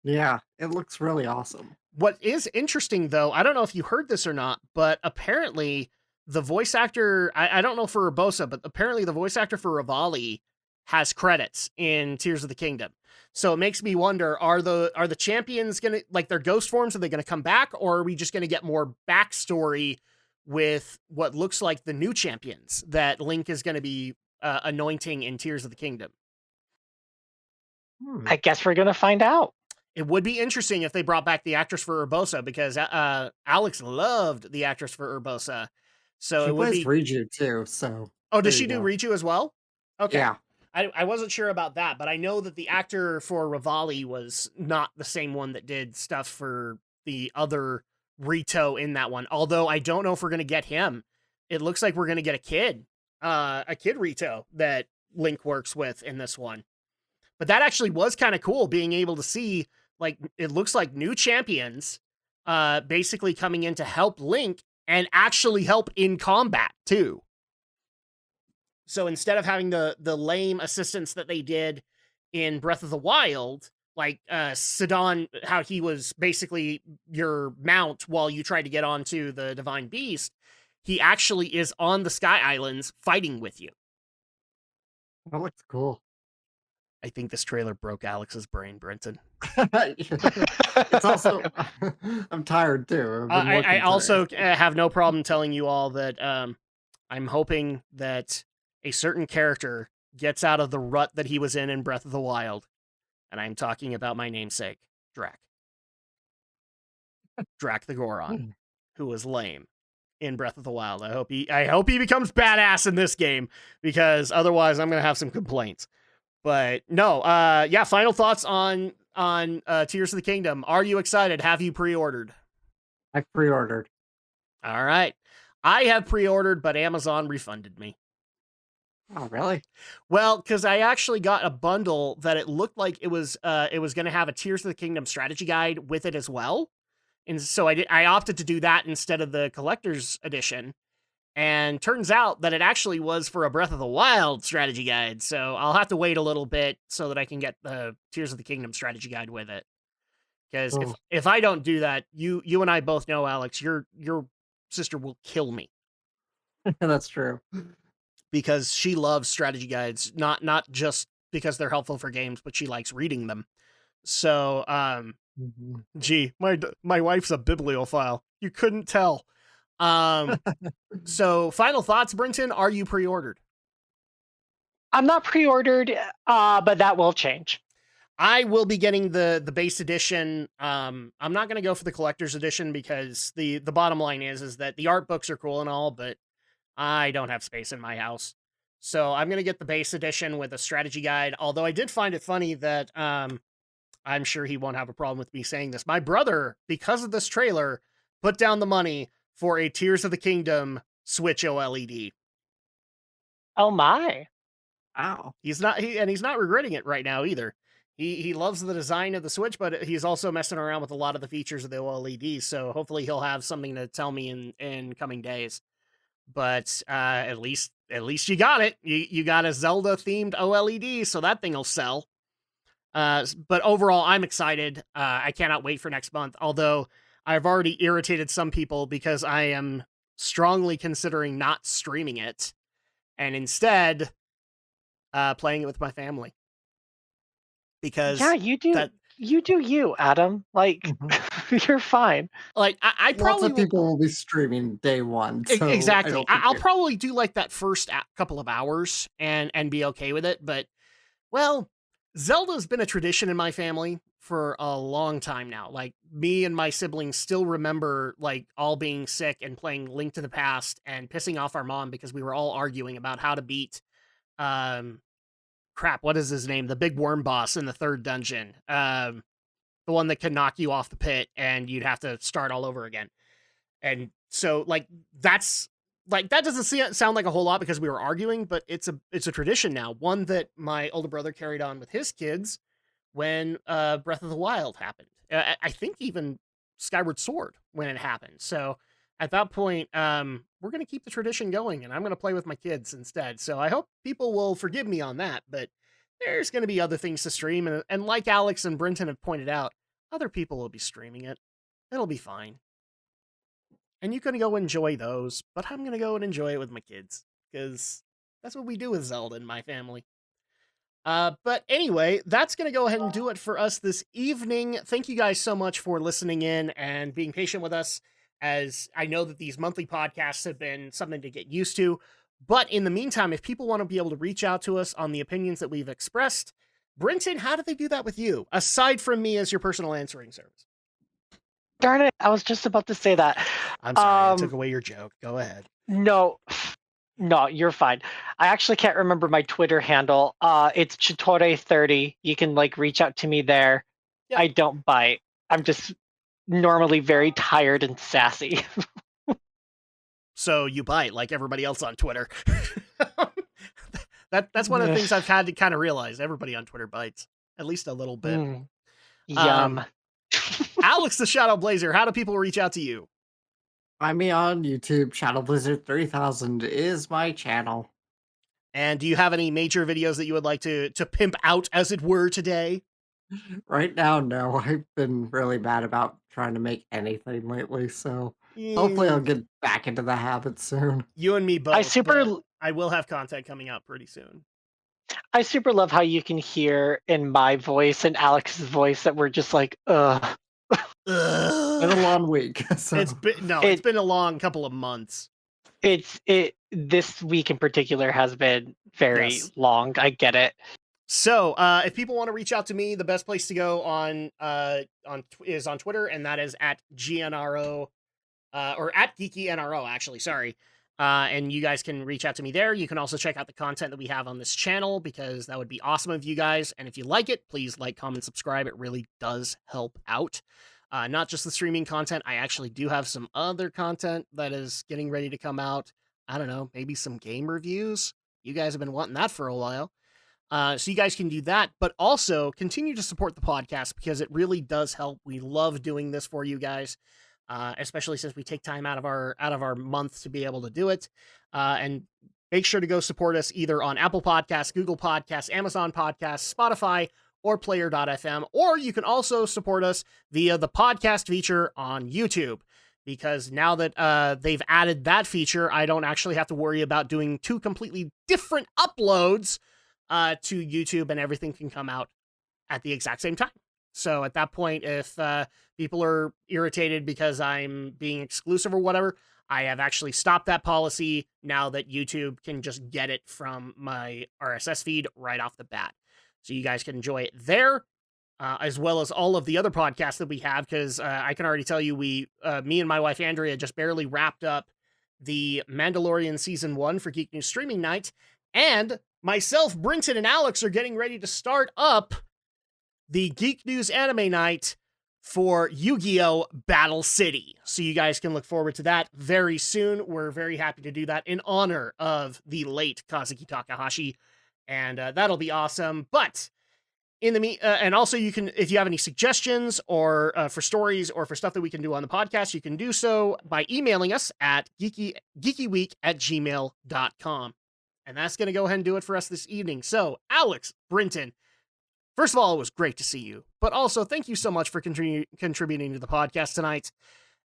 Yeah, it looks really awesome. What is interesting, though, I don't know if you heard this or not, but apparently the voice actor, I don't know for Urbosa, but apparently the voice actor for Rivali has credits in Tears of the Kingdom. So it makes me wonder, are the champions going to, like their ghost forms, are they going to come back, or are we just going to get more backstory with what looks like the new champions that Link is going to be anointing in Tears of the Kingdom? I guess we're going to find out. It would be interesting if they brought back the actress for Urbosa, because Alex loved the actress for Urbosa. So she it would plays be Riju too. So does she do Riju as well? Okay. Yeah. I wasn't sure about that, but I know that the actor for Rivali was not the same one that did stuff for the other Rito in that one. Although I don't know if we're going to get him. It looks like we're going to get a kid Rito that Link works with in this one. But that actually was kind of cool, being able to see, like, it looks like new champions basically coming in to help Link and actually help in combat too. So instead of having the lame assistance that they did in Breath of the Wild, like Sidon, how he was basically your mount while you tried to get onto the Divine Beast, he actually is on the Sky Islands fighting with you. That looks cool. I think this trailer broke Alex's brain, Brenton. It's also, I'm tired too. I also have no problem telling you all that I'm hoping that a certain character gets out of the rut that he was in Breath of the Wild. And I'm talking about my namesake, Drac. Drac the Goron, who was lame in Breath of the Wild. I hope he becomes badass in this game, because otherwise I'm going to have some complaints. But no, yeah, final thoughts on Tears of the Kingdom. Are you excited? Have you pre-ordered? I pre-ordered. All right. I have pre-ordered, but Amazon refunded me. Oh, really? Well, because I actually got a bundle that it looked like it was going to have a Tears of the Kingdom strategy guide with it as well. And so I opted to do that instead of the collector's edition. And turns out that it actually was for a Breath of the Wild strategy guide. So I'll have to wait a little bit so that I can get the Tears of the Kingdom strategy guide with it. Because if I don't do that, you and I both know, Alex, your sister will kill me. That's true. Because she loves strategy guides, not just because they're helpful for games, but she likes reading them. So, gee, my wife's a bibliophile. You couldn't tell. So final thoughts, Brenton, are you pre-ordered? I'm not pre-ordered, but that will change. I will be getting the base edition. I'm not going to go for the collector's edition, because the bottom line is that the art books are cool and all, but I don't have space in my house. So I'm going to get the base edition with a strategy guide. Although I did find it funny that I'm sure he won't have a problem with me saying this. My brother, because of this trailer, put down the money for a Tears of the Kingdom Switch OLED. Oh my. Wow. He's not regretting it right now either. He loves the design of the Switch, but he's also messing around with a lot of the features of the OLED, so hopefully he'll have something to tell me in coming days. But at least you got it. You got a Zelda themed OLED, so that thing will sell. But overall, I'm excited. I cannot wait for next month. Although I've already irritated some people because I am strongly considering not streaming it and instead playing it with my family. Because yeah, you do. You do you, Adam. Like, you're fine. Like, I probably... Lots of people will be streaming day one. So exactly. I'll probably do, like, that first couple of hours and be okay with it. But, well, Zelda's been a tradition in my family for a long time now. Like, me and my siblings still remember, like, all being sick and playing Link to the Past and pissing off our mom because we were all arguing about how to beat... crap, what is his name? The big worm boss in the third dungeon. The one that can knock you off the pit and you'd have to start all over again. And so, like, that's... Like, that doesn't sound like a whole lot because we were arguing, but it's a tradition now. One that my older brother carried on with his kids when Breath of the Wild happened. I think even Skyward Sword when it happened. So at that point, we're going to keep the tradition going, and I'm going to play with my kids instead. So I hope people will forgive me on that, but there's going to be other things to stream. And like Alex and Brenton have pointed out, other people will be streaming it. It'll be fine. And you can go enjoy those, but I'm going to go and enjoy it with my kids, because that's what we do with Zelda in my family. But anyway, that's going to go ahead and do it for us this evening. Thank you guys so much for listening in and being patient with us, as I know that these monthly podcasts have been something to get used to. But in the meantime, if people want to be able to reach out to us on the opinions that we've expressed, Brenton, how do they do that with you, aside from me as your personal answering service? Darn it, I was just about to say that. I'm sorry, I took away your joke. Go ahead. No, you're fine. I actually can't remember my Twitter handle. It's Chitore30. You can, like, reach out to me there. Yep. I don't bite. I'm just normally very tired and sassy. So you bite like everybody else on Twitter. That's one of the things I've had to kind of realize. Everybody on Twitter bites at least a little bit. Yum. Alex the Shadow Blazer, how do people reach out to you? Find me on YouTube. Shadow Blizzard 3000 is my channel. And do you have any major videos that you would like to pimp out, as it were, today? Right now, no. I've been really bad about trying to make anything lately, so hopefully I'll get back into the habit soon. You and me both. I I will have content coming out pretty soon. I super love how you can hear in my voice and Alex's voice that we're just like, ugh. Been a long week. So. It's been a long couple of months. This week in particular has been very long. I get it. So, if people want to reach out to me, the best place to go is on Twitter, and that is at GNRO, or at Geeky NRO, actually. Sorry. And you guys can reach out to me there. You can also check out the content that we have on this channel, because that would be awesome of you guys. And if you like it, please like, comment, subscribe. It really does help out. Not just the streaming content. I actually do have some other content that is getting ready to come out. I don't know, maybe some game reviews. You guys have been wanting that for a while. So you guys can do that, but also continue to support the podcast, because it really does help. We love doing this for you guys, especially since we take time out of our month to be able to do it. And make sure to go support us either on Apple Podcasts, Google Podcasts, Amazon Podcasts, Spotify, or Player.fm, or you can also support us via the podcast feature on YouTube, because now that they've added that feature, I don't actually have to worry about doing 2 completely different uploads to YouTube, and everything can come out at the exact same time. So at that point, if people are irritated because I'm being exclusive or whatever, I have actually stopped that policy now that YouTube can just get it from my RSS feed right off the bat. So you guys can enjoy it there, as well as all of the other podcasts that we have, because I can already tell you, me and my wife Andrea just barely wrapped up the Mandalorian Season 1 for Geek News Streaming Night, and myself, Brinton, and Alex are getting ready to start up the Geek News Anime Night for Yu-Gi-Oh! Battle City. So you guys can look forward to that very soon. We're very happy to do that in honor of the late Kazuki Takahashi, and that'll be awesome. But in the and also you can, if you have any suggestions or for stories or for stuff that we can do on the podcast, you can do so by emailing us at geekyweek@gmail.com. And that's going to go ahead and do it for us this evening. So, Alex, Brinton, first of all, it was great to see you. But also, thank you so much for contributing to the podcast tonight.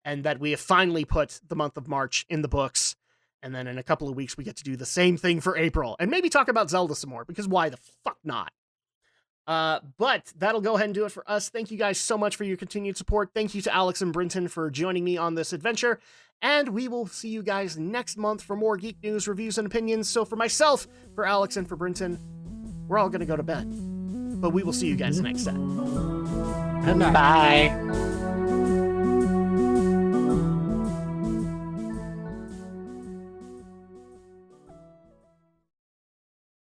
And that we have finally put the month of March in the books. And then in a couple of weeks, we get to do the same thing for April. And maybe talk about Zelda some more, because why the fuck not? But that'll go ahead and do it for us. Thank you guys so much for your continued support. Thank you to Alex and Brinton for joining me on this adventure. And we will see you guys next month for more geek news, reviews, and opinions. So for myself, for Alex, and for Brinton, we're all going to go to bed. But we will see you guys next time. Good night. Bye.